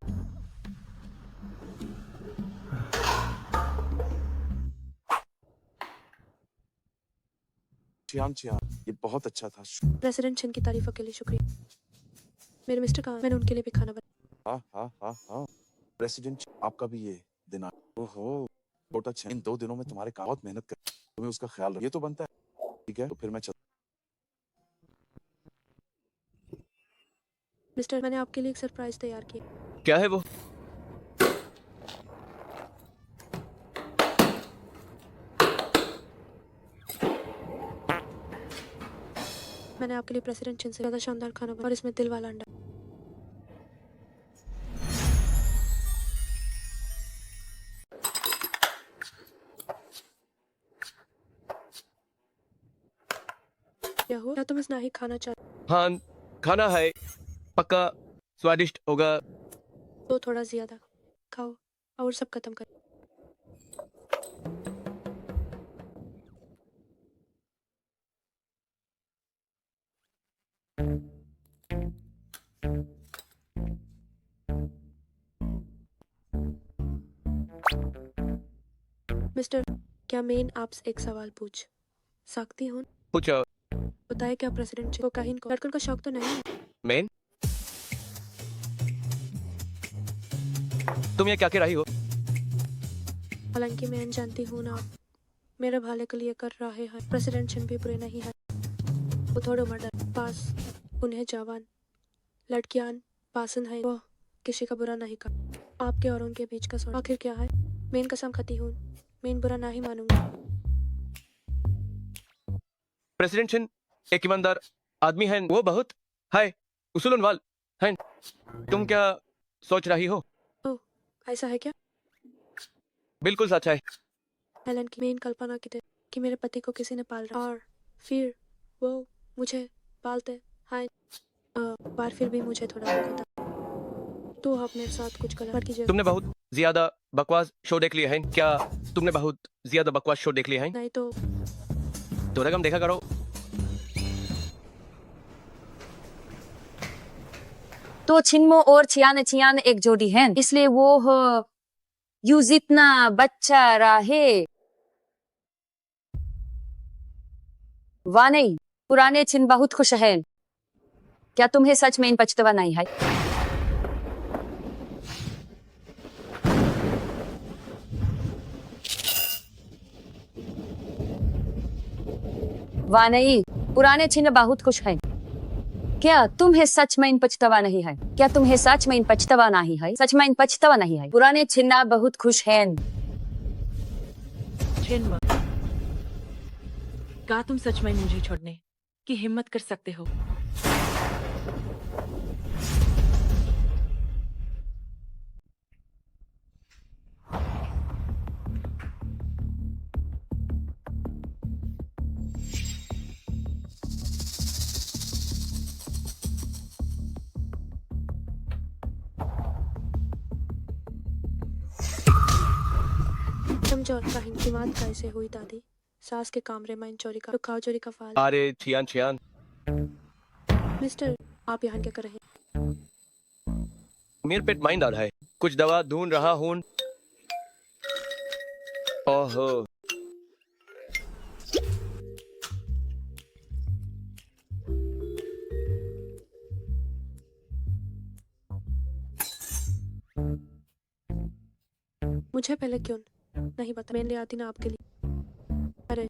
चियान चियान ये बहुत अच्छा था। प्रेसिडेंट चिन की तारीफों के लिए शुक्रिया। मेरे मिस्टर का मैंने उनके लिए भी खाना बनाया। हाँ हाँ हाँ हाँ प्रेसिडेंट आपका भी ये दिन आ ओहो छोटा छिन इन 2 दिनों में तुम्हारे काम बहुत मेहनत कर तुम्हें उसका ख्याल रख ये तो बनता है। ठीक है तो फिर मैं चल मिस्टर, मैंने आपके लिए एक सरप्राइज तैयार किया। क्या है वो? मैंने आपके लिए प्रेसिडेंट चिन से ज्यादा शानदार खाना बनाया और इसमें दिल वाला अंडा। क्या हो? क्या तुम इस नहीं खाना चाहते? हाँ, खाना है, पक्का स्वादिष्ट होगा। तो थोड़ा ज्यादा खाओ और सब खत्म कर। मिस्टर, क्या मैं आपसे एक सवाल पूछ सकती हूँ? पूछो। बताए क्या प्रेसिडेंट को काहिन को लड़कों का शौक तो नहीं है? मेन, तुम ये क्या कह रही हो? हालांकि मैं जानती हूँ ना, आप मेरे भले के लिए कर रहे हैं। प्रेसिडेंट चिन भी बुरे नहीं है। वो थोड़े मर्डर पास उन्हें जवान लड़कियां पसंद है। वो किसी का बुरा नहीं कर। आपके और उनके बीच का सवाल आखिर क्या है? मैं कसम खाती हूँ, मैं बुरा नहीं मानूंगा। प्रेसिडेंट छिन एक ईमानदार आदमी है, वो बहुत है उसूलवान है। तुम क्या सोच रही हो? ओह, ऐसा है क्या? बिल्कुल सच है। हेलन की मेन कल्पना की थी कि मेरे पति को किसी ने पाल रहा और फिर वो मुझे पालते हैं। बार फिर भी मुझे थोड़ा दुख होता। तो आप मेरे साथ कुछ गलत मत कीजिए। तुमने बहुत ज्यादा बकवास शो देख लिए हैं क्या? तुमने बहुत ज्यादा बकवास शो देख लिए हैं? नहीं तो रकम देखा करो। तो छिनमो और छियान छियान एक जोड़ी है, इसलिए वो यू जितना बच्चा रहे वाह नहीं, पुराने छिन बहुत खुश हैं। क्या तुम्हें सच में इन पछतावा नहीं है? वाह नहीं, पुराने छिन बहुत खुश हैं। क्या तुम्हें सच में इन पछतावा नहीं है? क्या तुम्हें सच में इन पछतावा नहीं है? सच में इन पछतावा नहीं है। पुराने छिन्ना बहुत खुश हैं। छिन्न, क्या तुम सच में मुझे छोड़ने की हिम्मत कर सकते हो? समझो काहिन की बात कैसे हुई दादी? सास के कमरे में चोरी का लुकाओ चोरी का फाल। अरे छियान छियान, मिस्टर आप यहाँ क्या कर रहे हैं? मेरे पेट माइंड आ रहा है, कुछ दवा ढूंढ रहा हूँ। ओहो, मुझे पहले क्यों नहीं बता? मैं ले आती ना आपके लिए। अरे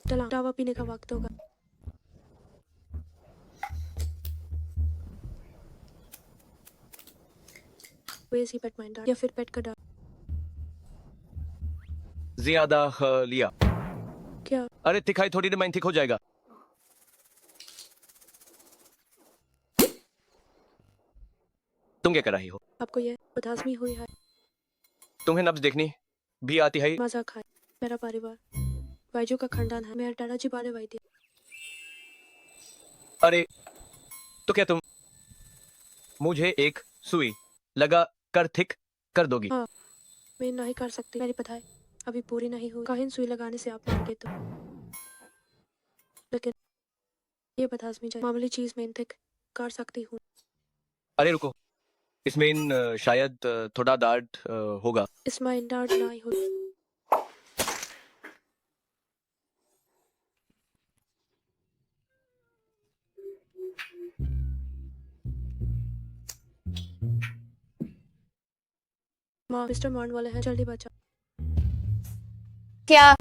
चला, दवा पीने का वक्त होगा। वैसी पेट माइंड या फिर पेट का डर? ज्यादा लिया। क्या? अरे दिखाई थोड़ी देर में ठीक हो जाएगा। तुम क्या कर रही हो? आपको ये बदहजमी हुई है? तुम्हें नब्ज देखनी भी आती है? मजाक है। मेरा परिवार वाइजू का खानदान है। मेरा दादाजी बाले वैद्य। अरे तो क्या तुम मुझे एक सुई लगा कर ठीक कर दोगी? हाँ, मैं नहीं कर सकती। मेरी पढ़ाई अभी पूरी नहीं हुई। काहिन सुई लगाने से आप मर गए तो, लेकिन ये बदहजमी जाए मामूली चीज में ठीक कर सकती हूँ। अरे रुको, इसमें शायद थोड़ा दर्द होगा। इसमें दर्द नहीं हो। माँ मिस्टर मारने वाले हैं, जल्दी बचा। क्या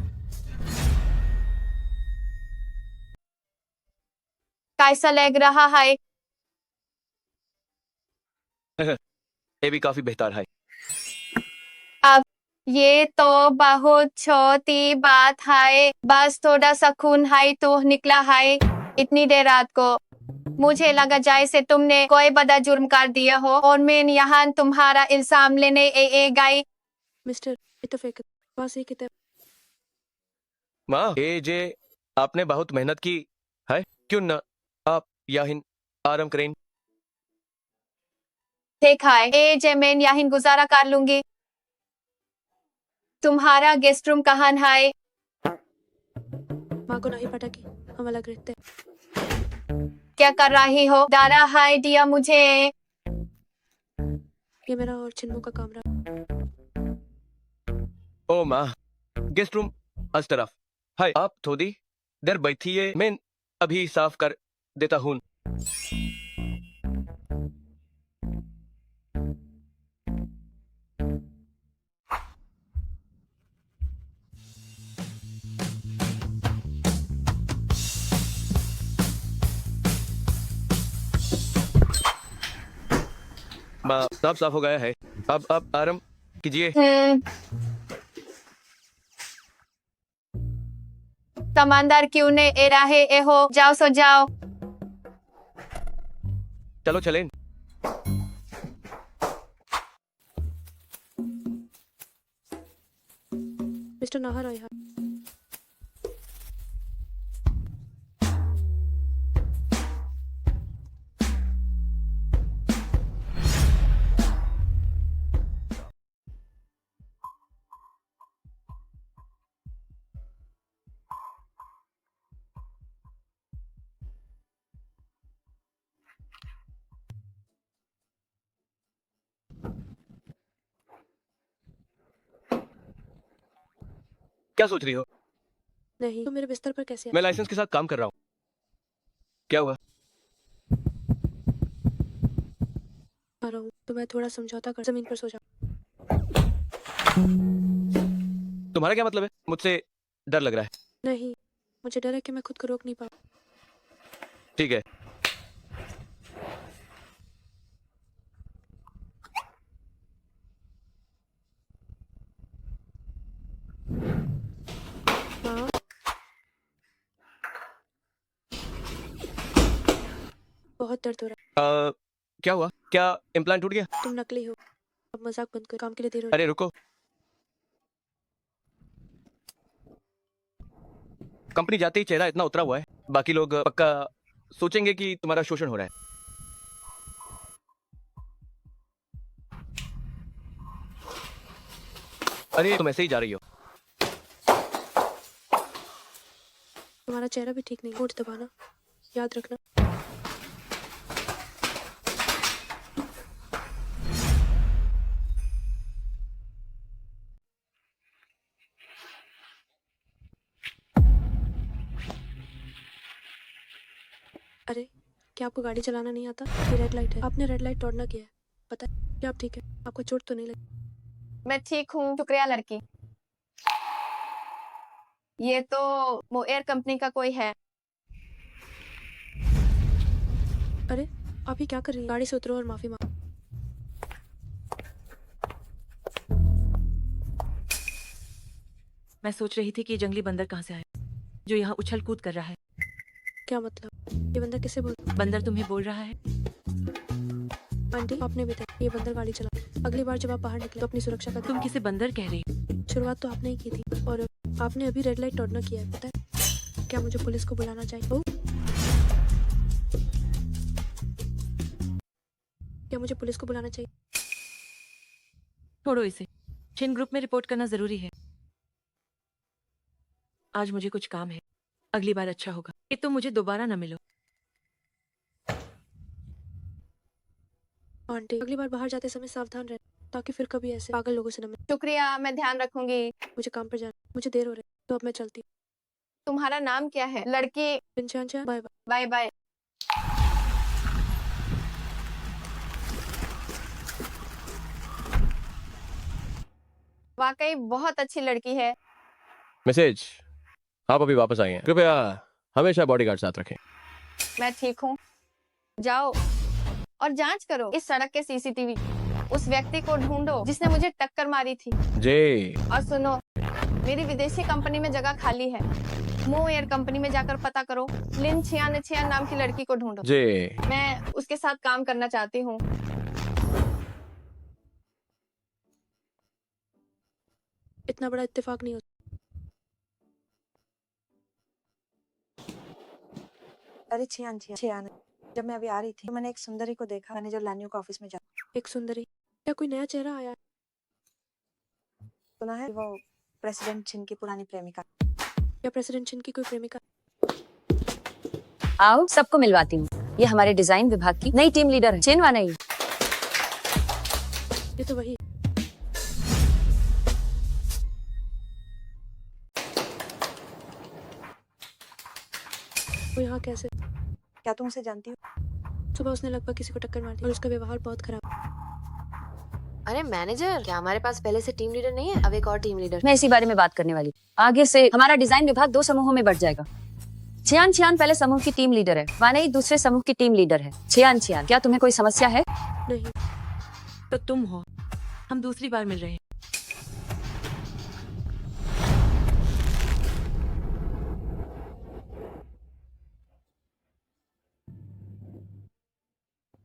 कैसा लग रहा है? ये भी काफी बेहतर है। अब ये तो बहुत छोटी बात है, बस थोड़ा सा खून है तो निकला है। इतनी देर रात को मुझे लगा जैसे तुमने कोई बड़ा जुर्म कर दिया हो और मैं यहाँ तुम्हारा इल्जाम लेने गई। मिस्टर इतफाक बस ये किताब। माँ ये जे आपने बहुत मेहनत की है, क्यों न आप यहीं आराम करें? ठीक है, ए जे मैं यहीं गुजारा कर लूंगी। तुम्हारा गेस्ट रूम कहाँ है? माँ को नहीं पता कि हम अलग रहते हैं। क्या कर रही हो? डरा है दिया मुझे। ये मेरा और चिन्मू का कमरा। ओ माँ, गेस्ट रूम उस तरफ है। आप थोड़ी देर बैठिए, मैं अभी साफ कर देता हूँ। माँ सब साफ हो गया है, अब आप आराम कीजिए। समंदर क्यों ने ए रहे ए हो? जाओ सो जाओ। चलो चलें। मिस्टर नाहर आया। क्या सोच रही हो? नहीं, तुम मेरे बिस्तर पर कैसे मैं लाइसेंस के साथ काम कर रहा हूँ। क्या हुआ? आ रहा हूँ तो मैं थोड़ा समझौता कर जमीन पर सो जाऊँ। तुम्हारा क्या मतलब है? मुझसे डर लग रहा है। नहीं, मुझे डर है कि मैं खुद को रोक नहीं पाऊँ। ठीक है। हाँ, बहुत दर्द हो रहा क्या हुआ? क्या इम्प्लांट टूट गया? है। तुम नकली हो। अब मजाक बंद कर, काम के लिए देर हो रही अरे रुको, कंपनी जाते ही चेहरा इतना उतरा हुआ है, बाकी लोग पक्का सोचेंगे कि तुम्हारा शोषण हो रहा है। अरे तुम ऐसे ही जा रही हो। तुम्हारा चेहरा भी ठीक नहीं। होठ दबाना, याद रखना। अरे, क्या आपको गाड़ी चलाना नहीं आता? ये रेड लाइट है। आपने रेड लाइट तोड़ना किया है। पता है? क्या आप ठीक है? आपको चोट तो नहीं लगी? मैं ठीक हूँ, शुक्रिया लड़की। ये तो वो एयर कंपनी का कोई है। अरे, आप ये क्या कर रही हैं? गाड़ी से उतरो और माफी मांगो। मैं सोच रही थी कि ये जंगली बंदर कहाँ से आया, जो यहाँ उछल कूद कर रहा है। क्या मतलब? ये बंदर किसे बोलता? बंदर तुम्हें बोल रहा है? आंटी, आपने भी देखा, ये बंदर गाड़ी चला। अगली बार जब आप बाहर निकले तो अपनी सुरक्षा का तुम किसे बंदर कह रही हो? शुरुआत तो आपने ही की थी और आपने अभी रेड लाइट तोड़ना किया है। पता है? क्या मुझे पुलिस को बुलाना चाहिए? ओ? क्या मुझे पुलिस को बुलाना चाहिए? छोड़ो इसे। छिन ग्रुप में रिपोर्ट करना जरूरी है। आज मुझे कुछ काम है, अगली बार अच्छा होगा कि तुम मुझे दोबारा न मिलो। आंटी, अगली बार बाहर जाते समय सावधान रहना, ताकि फिर कभी ऐसे पागल लोगों से न मिले। शुक्रिया, मैं ध्यान रखूंगी। मुझे काम पर जाना, मुझे देर हो रही है, तो अब मैं चलती हूँ। तुम्हारा नाम क्या है? लड़की, बाय बाय। Bye bye. वाकई बहुत अच्छी लड़की है। मैसेज, आप अभी वापस आई हैं। कृपया हमेशा बॉडीगार्ड साथ रखें। मैं ठीक हूँ। जाओ और जांच करो इस सड़क के सीसीटीवी। उस व्यक्ति को ढूंढो जिसने मुझे टक्कर मारी थी। जी। और सुनो, मेरी विदेशी कंपनी में जगह खाली है। मो एयर कंपनी में जाकर पता करो। लिन छियान छियान नाम की लड़की को ढूंढो। जी। मैं उसके साथ काम करना चाहती हूँ। इतना बड़ा इत्तेफाक नहीं होता। अरे छियान छियान छियान, जब मैं अभी आ रही थी तो मैंने एक सुंदरी को देखा। मैंने जो लान्यू का ऑफिस में जा एक सुंदरी? क्या कोई नया चेहरा आया है? सुना है वो प्रेसिडेंट छिन की पुरानी प्रेमिका। क्या प्रेसिडेंट छिन की कोई प्रेमिका? आओ सबको मिलवाती हूँ। ये हमारे डिजाइन विभाग की नई टीम लीडर है, चिनवा नहीं। ये तो वही। वो यहाँ कैसे? क्या तुम उसे जानती हो? सुबह उसने लगभग किसी को टक्कर मार दी और उसका व्यवहार बहुत खराब। अरे मैनेजर, क्या हमारे पास पहले से टीम लीडर नहीं है? अब एक और टीम लीडर। मैं इसी बारे में बात करने वाली थी। आगे से हमारा डिजाइन विभाग 2 समूहों में बढ़ जाएगा। छियान छियान पहले समूह की टीम लीडर है, वानई दूसरे समूह की टीम लीडर है। छियान छियान, क्या तुम्हें कोई समस्या है? नहीं। तो तुम हो। हम दूसरी बार मिल रहे हैं।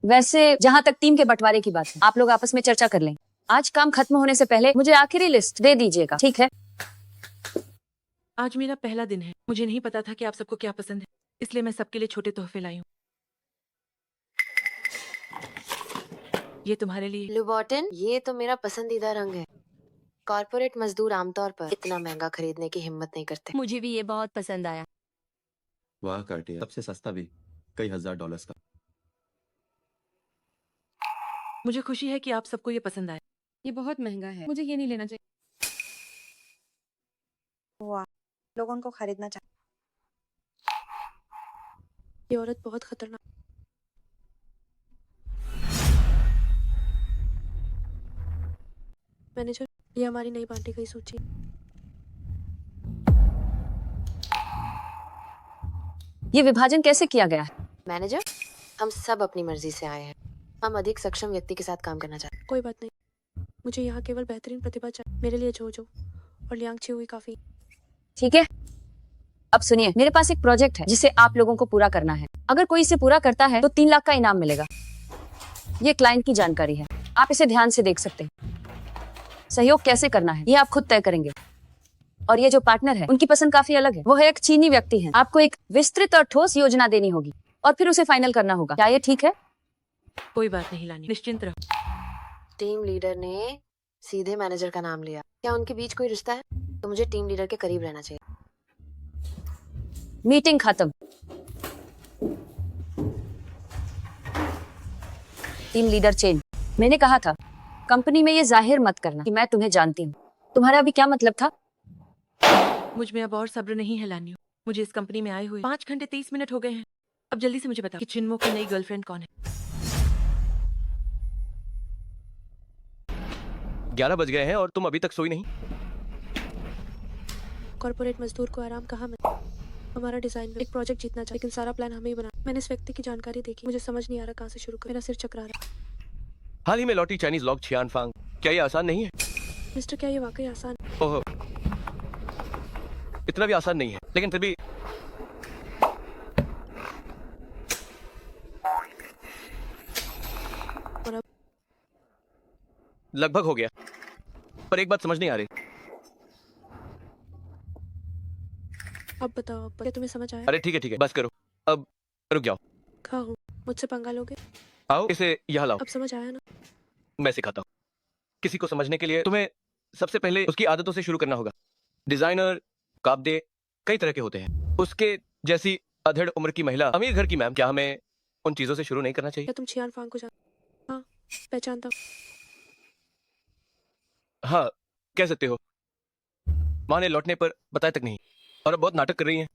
वैसे जहाँ तक टीम के बंटवारे की बात है, आप लोग आपस में चर्चा कर लें। आज काम खत्म होने से पहले मुझे आखिरी लिस्ट दे दीजिएगा, ठीक है? आज मेरा पहला दिन है। मुझे नहीं पता था कि आप सबको क्या पसंद है, इसलिए मैं सबके लिए छोटे तोहफे लाई हूँ। ये तुम्हारे लिए। लुबॉटन, ये तो मेरा पसंदीदा रंग है। कॉर्पोरेट मजदूर आमतौर पर इतना महंगा खरीदने की हिम्मत नहीं करते। मुझे भी ये बहुत पसंद आया। वाह कार्टियर, सबसे सस्ता भी कई $1000 का। मुझे खुशी है कि आप सबको ये पसंद आया। ये बहुत महंगा है, मुझे ये नहीं लेना चाहिए। लोगों को खरीदना चाहिए। ये औरत बहुत खतरनाक। मैनेजर, ये हमारी नई बांटी गई सूची। ये विभाजन कैसे किया गया है? मैनेजर, हम सब अपनी मर्जी से आए हैं। हम अधिक सक्षम व्यक्ति के साथ काम करना चाहते कोई बात नहीं, मुझे यहाँ केवल बेहतरीन प्रतिभा चाहिए। मेरे लिए जोजो और लियांग छी हुई काफी। ठीक है, अब सुनिए, मेरे पास एक प्रोजेक्ट है जिसे आप लोगों को पूरा करना है। अगर कोई इसे पूरा करता है तो 3 लाख का इनाम मिलेगा। ये क्लाइंट की जानकारी है, आप इसे ध्यान से देख सकते हैं। सहयोग कैसे करना है ये आप खुद तय करेंगे। और ये जो पार्टनर है उनकी पसंद काफी अलग है। वो है एक चीनी व्यक्ति है। आपको एक विस्तृत और ठोस योजना देनी होगी और फिर उसे फाइनल करना होगा। क्या ये ठीक है? कोई बात नहीं लानी, निश्चिंत रहो। टीम लीडर ने सीधे मैनेजर का नाम लिया। क्या उनके बीच कोई रिश्ता है? तो मुझे टीम लीडर के करीब रहना चाहिए। मीटिंग खत्म। Team leader change. मैंने कहा था कंपनी में ये जाहिर मत करना कि मैं तुम्हें जानती हूँ। तुम्हारा अभी क्या मतलब था? मुझ में अब और सब्र नहीं है लानी। मुझे इस कंपनी में आए हुए 5 घंटे 30 मिनट हो गए हैं। अब जल्दी से मुझे बता कि चिन्मो की नई गर्लफ्रेंड कौन है। 11 बज गए हैं और तुम अभी तक सोई नहीं। कॉर्पोरेट मजदूर को आराम कहाँ मिले। हमारा डिजाइन एक प्रोजेक्ट जीतना चाहिए, लेकिन सारा प्लान हमें ही बना। मैंने इस व्यक्ति की जानकारी देखी, मुझे समझ नहीं आ रहा कहाँ से शुरू कर। मेरा सिर चकरा रहा है। हाल ही में लौटी चाइनीज लॉग छियान फांग, क्या ये आसान नहीं है? मिस्टर, क्या ये वाकई आसान? ओह, इतना भी आसान नहीं है, लेकिन फिर भी और अब लगभग हो गया। पर एक बात समझ नहीं आ रही। अब बताओ, अब क्या तुम्हें समझ आया? अरे ठीक है, बस करो। अब रुक जाओ। कहाँ हूँ? मुझसे पंगा लोगे? आओ इसे यहाँ लाओ, अब समझ आया ना? मैं सिखाता हूँ। किसी को समझने के लिए तुम्हें सबसे पहले उसकी आदतों से शुरू करना होगा। डिजाइनर, काबदे कई तरह के होते हैं। उसके जैसी अधेड़ उम्र की महिला, अमीर घर की मैम, क्या हमें उन चीजों से शुरू नहीं करना चाहिए? क्या तुम छियान फांग को जानते? हाँ, पहचानता हूँ। हाँ, कह सकते हो। माँ ने लौटने पर बताया तक नहीं, और अब बहुत नाटक कर रही हैं।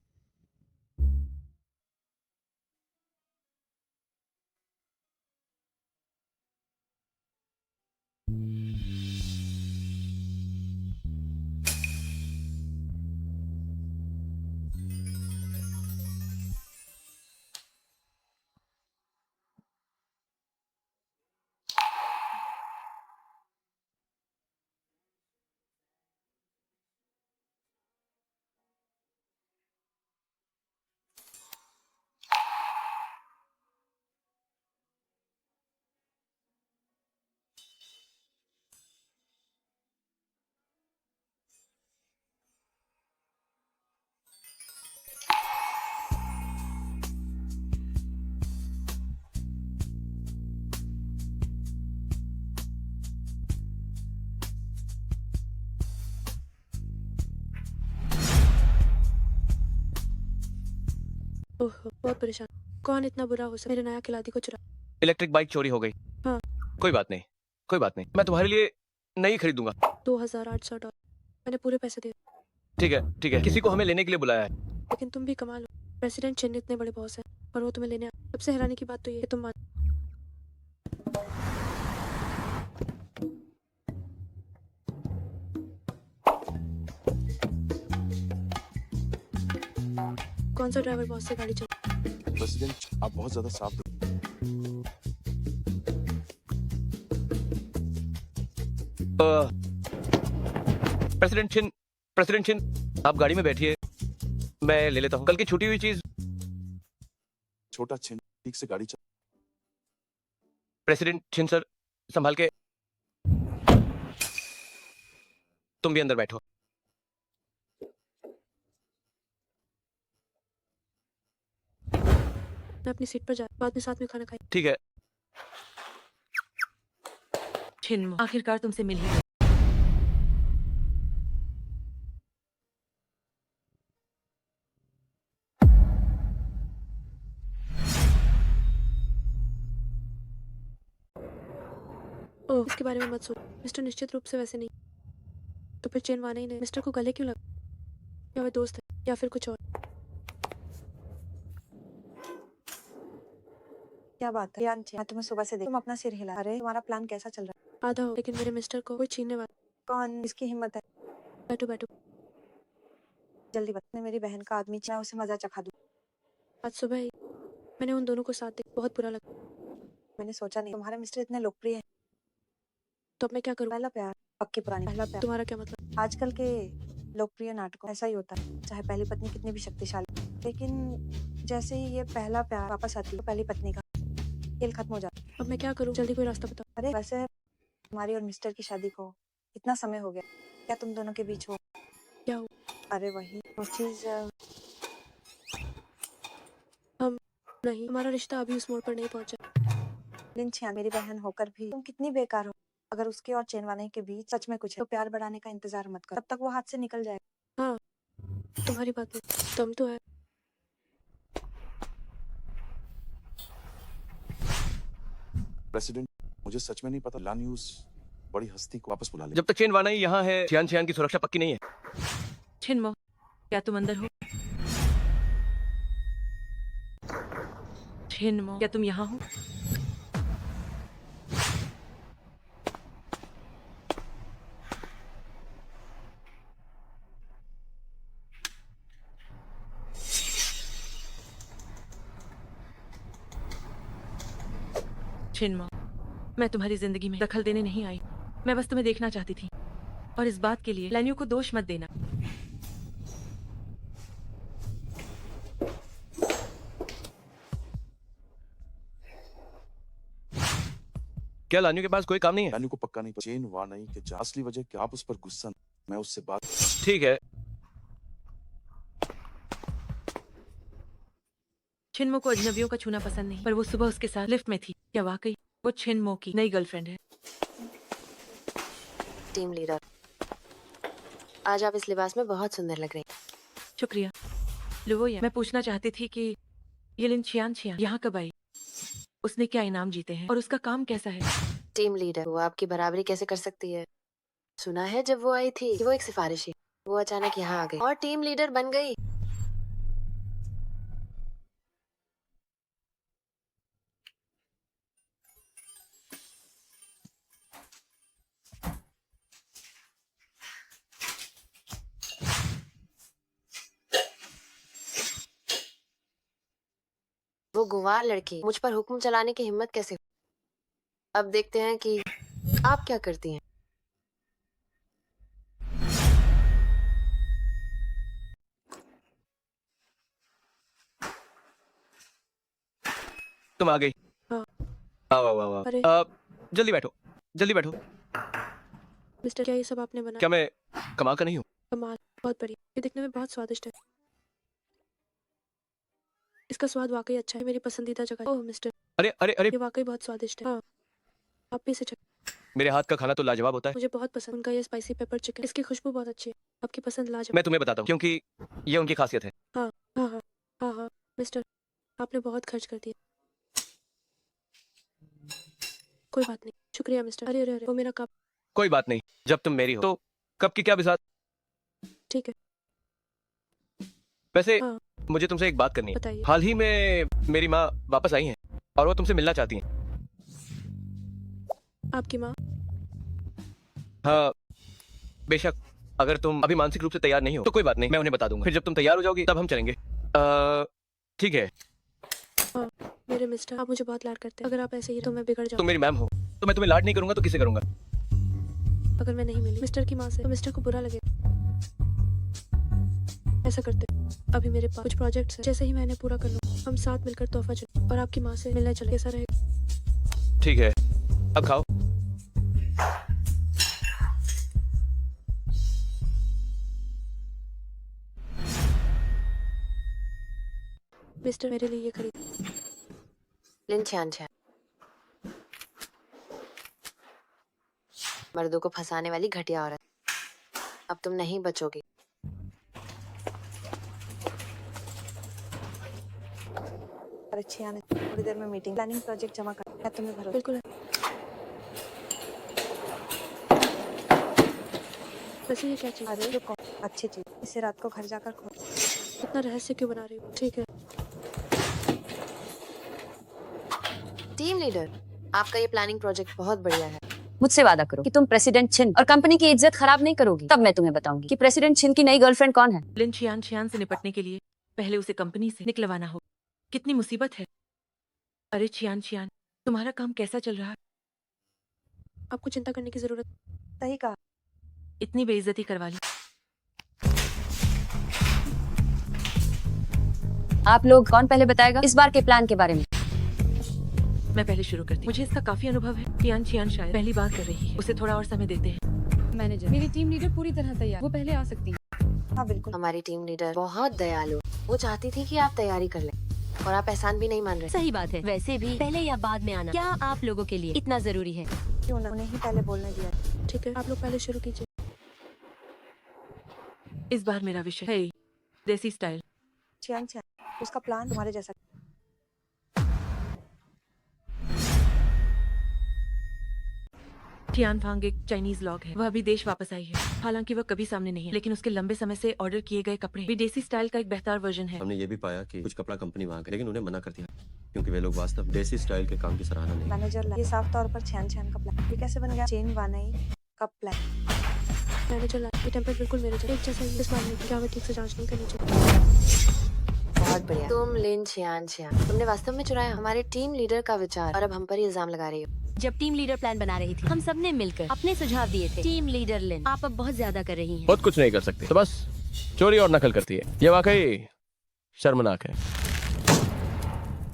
ओह, बहुत परेशान। कौन इतना बुरा हो सकता? मेरे नया खिलाड़ी को चुरा। इलेक्ट्रिक बाइक चोरी हो गई। हाँ। कोई बात नहीं, कोई बात नहीं, मैं तुम्हारे लिए नई खरीदूंगा। $2,800। मैंने पूरे पैसे दे दिए। ठीक है, किसी को हमें लेने के लिए बुलाया है। लेकिन तुम भी कमाल हो। प्रेसिडेंट चिन इतने बड़े बॉस हैं और वो तुम्हें लेने आए। सबसे हैरानी की बात तो ये है कि तुम मान। कौन सा ड्राइवर बॉस से गाड़ी चला? प्रेसिडेंट, आप बहुत ज्यादा साफ प्रेसिडेंट चिन, आप गाड़ी में बैठिए, मैं ले लेता हूँ कल की छूटी हुई चीज। छोटा छिन ठीक से गाड़ी चला। प्रेसिडेंट चिन सर, संभाल के। तुम भी अंदर बैठो। मैं अपनी सीट पर जा, बाद में साथ में खाना खाएं। ठीक है। चिन्मो, आखिरकार तुमसे मिल ही गई। ओह, इसके बारे में मत सोच। मिस्टर निश्चित रूप से वैसे नहीं। तो फिर चेन वाना ही नहीं। मिस्टर को गले क्यों लगा? क्या वे दोस्त है? या फिर कुछ और? क्या बात है यान, मैं तुम्हें सुबह से देख, तुम अपना सिर हिला रहे, तुम्हारा प्लान कैसा चल रहा है? आधा हो, लेकिन मेरे मिस्टर को कोई छीनने वाला। कौन, इसकी हिम्मत है? बैठो बैठो। जल्दी बता, मेरी बहन का आदमी, मैं उसे मजा चखा दूं। आज सुबह ही मैंने उन दोनों को साथ देख, बहुत बुरा लगा। मैंने सोचा नहीं तुम्हारे मिस्टर इतने लोकप्रिय हैं। तो अब मैं क्या करूँ? पहला प्यार, पक्की पुरानी, पहला प्यार। तुम्हारा क्या मतलब? आजकल के लोकप्रिय नाटकों ऐसा ही होता है, चाहे पहली पत्नी कितनी भी शक्तिशाली, लेकिन जैसे ही ये पहला प्यार वापस आती है तो पहली पत्नी का खेल खत्म हो जाता है। अब मैं क्या करूँ? जल्दी कोई रास्ता बताओ। अरे वैसे तुम्हारी और मिस्टर की शादी को इतना समय हो गया, क्या तुम दोनों के बीच हो? क्या हो? अरे वही वो चीज, नहीं, हमारा रिश्ता अभी उस मोड़ पर नहीं पहुंचा। लिन छियान मेरी बहन होकर भी तुम कितनी बेकार हो। अगर उसके और चेनवाने के बीच सच में कुछ है तो प्यार बढ़ाने का इंतजार मत करो, तब तक वो हाथ से निकल जाएगा। हाँ, तुम्हारी बात में दम तो है। प्रेसिडेंट, मुझे सच में नहीं पता ला न्यूज बड़ी हस्ती को वापस बुला ले। जब तक चेन वानाई यहाँ है, छियान छियान की सुरक्षा पक्की नहीं है। छिनमो, क्या तुम अंदर हो? छिनमो, क्या तुम यहाँ हो? छिनमो, मैं तुम्हारी जिंदगी में दखल देने नहीं आई। मैं बस तुम्हें देखना चाहती थी, और इस बात के लिए लैन्यू को दोष मत देना। क्या लान्यू के पास कोई काम नहीं है? लान्यू को पक्का नहीं पता चेन वानई के असली वजह क्या, आप उस पर गुस्सा न- मैं उससे बात। ठीक है। छिनमो को अजनबियों का छूना पसंद नहीं, पर वो सुबह उसके साथ लिफ्ट में थी। क्या वाकई वो छिनमो की नई गर्लफ्रेंड है? टीम लीडर, आज आप इस लिबास में बहुत सुंदर लग रही हैं। शुक्रिया लुवोया। मैं पूछना चाहती थी कि ये लिन छियान छियान यहाँ कब आई? उसने क्या इनाम जीते हैं और उसका काम कैसा है? टीम लीडर, वो आपकी बराबरी कैसे कर सकती है? सुना है जब वो आई थी कि वो एक सिफारिशी, वो अचानक यहाँ आ गई और टीम लीडर बन गई। वो गुंवार लड़की मुझ पर हुक्म चलाने की हिम्मत कैसे? अब देखते हैं कि आप क्या करती हैं। तुम आ गई। हाँ। आओ आओ आओ अरे। जल्दी बैठो, जल्दी बैठो। मिस्टर, क्या ये सब आपने बनाया? क्या मैं कमाल का नहीं हूँ? कमाल, बहुत बढ़िया। ये दिखने में बहुत स्वादिष्ट है। इसका स्वाद वाकई अच्छा है, मेरी पसंदीदा जगह। ओह मिस्टर, अरे अरे अरे, ये वाकई बहुत स्वादिष्ट है। हाँ, आप भी इसे चखें। मेरे हाथ का खाना तो लाजवाब होता है। मुझे बहुत पसंद उनका ये स्पाइसी पेपर चिकन। इसकी खुशबू बहुत अच्छी है। आपकी पसंद लाजवाब। मैं तुम्हें बताता हूँ, क्योंकि ये उनकी खासियत है। हाँ हाँ हाँ हाँ हाँ मिस्टर, आपने बहुत खर्च कर दिया। कोई बात नहीं, शुक्रिया मिस्टर। अरे अरे अरे, वो मेरा कप। कोई बात नहीं, जब तुम मेरी हो तो कब की क्या बिसात। ठीक है, वैसे हाँ। मुझे तुमसे एक बात करनी है। बताइए। हाल ही में मेरी माँ वापस आई हैं और वो तुमसे मिलना चाहती हैं। आपकी माँ? हाँ, बेशक अगर तुम अभी मानसिक रूप से तैयार नहीं हो तो कोई बात नहीं, मैं उन्हें बता दूंगा। फिर जब तुम तैयार हो जाओगी तब हम चलेंगे। ठीक है। हाँ, मेरे मिस्टर, आप मुझे बहुत लाड करते हैं। अगर आप ऐसे ही तो मैं बिगड़ तुम जाऊँ। मेरी मैम हो तो मैं तुम्हें लाड नहीं करूंगा तो किसे करूंगा? अगर मैं नहीं मिली मिस्टर की माँ से तो मिस्टर को बुरा लगेगा। ऐसा करते, अभी मेरे पास कुछ प्रोजेक्ट्स हैं, जैसे ही मैं इन्हें पूरा कर लूँ हम साथ मिलकर तोहफा चुनें और आपकी माँ से मिलने चले। कैसा रहेगा? ठीक है, अब खाओ। मिस्टर, मेरे लिए ये खरीद। लिन छियान छियान, मर्दों को फंसाने वाली घटिया औरत, अब तुम नहीं बचोगी। अरे छियान, थोड़ी देर में मीटिंग, प्लानिंग प्रोजेक्ट जमा कर, मैं तुम्हें भरोसा। बिल्कुल। वैसे ये क्या चीज़? अरे रुको, अच्छी चीज, इसे रात को घर जाकर खो। इतना रहस्य क्यों बना रही हो? ठीक है, टीम लीडर, आपका ये प्लानिंग प्रोजेक्ट बहुत बढ़िया है। मुझसे वादा करो कि तुम प्रेसिडेंट छिन और कंपनी की इज्जत खराब नहीं करोगी, तब मैं तुम्हें बताऊंगी कि प्रेसिडेंट छिन की नई गर्लफ्रेंड कौन है। लिन छियान से निपटने के लिए पहले उसे कंपनी से निकलवाना होगा। कितनी मुसीबत है। अरे छियान, तुम्हारा काम कैसा चल रहा है? आपको चिंता करने की जरूरत। सही कहा। इतनी बेइज्जती करवा ली। आप लोग कौन पहले बताएगा इस बार के प्लान के बारे में? मैं पहले शुरू करती हूँ। मुझे इसका काफी अनुभव है। छियान शायद पहली बार कर रही है। उसे थोड़ा और समय देते हैं। मैनेजर, मेरी टीम लीडर पूरी तरह तैयार, वो पहले आ सकती है। हाँ बिल्कुल। हमारी टीम लीडर बहुत दयालु, वो चाहती थी कि आप तैयारी कर लें और आप एहसान भी नहीं मान रहे। सही बात है। वैसे भी पहले या बाद में आना क्या आप लोगों के लिए इतना जरूरी है? क्यों ना, उन्हें ही पहले बोलने दिया। ठीक है, आप लोग पहले शुरू कीजिए। इस बार मेरा विषय है देसी स्टाइल। छियान, उसका प्लान तुम्हारे जैसा। छियान फांग एक चाइनीज लॉग है। वह अभी देश वापस आई है। हालांकि वह कभी सामने नहीं है, लेकिन उसके लंबे समय से ऑर्डर किए गए कपड़े विदेशी स्टाइल का एक बेहतर वर्जन है। हमने ये भी पाया कि कुछ कपड़ा कंपनी वहाँ गई, लेकिन उन्हें मना कर दिया क्योंकि वे लोग वास्तव देसी स्टाइल के काम की सराहना नहीं। मैनेजर, ये साफ तौर पर छियान का प्लान। ये कैसे बन गया चेन वानई का प्लान? मैनेजर, ये टेम्पलेट बिल्कुल मेरे जैसा ही है। इस मामले की क्या हमें ठीक से जांच नहीं करनी चाहिए? बहुत बढ़िया। तुम लिन छियान, तुमने वास्तव में चुराया हमारे टीम लीडर का विचार और अब हम पर ही इल्जाम लगा रही हो। जब टीम लीडर प्लान बना रही थी, हम सबने मिलकर अपने सुझाव दिए थे। टीम लीडर लिन, आप अब बहुत ज्यादा कर रही हैं। बहुत कुछ नहीं कर सकती, तो बस चोरी और नकल करती है। ये वाकई शर्मनाक है।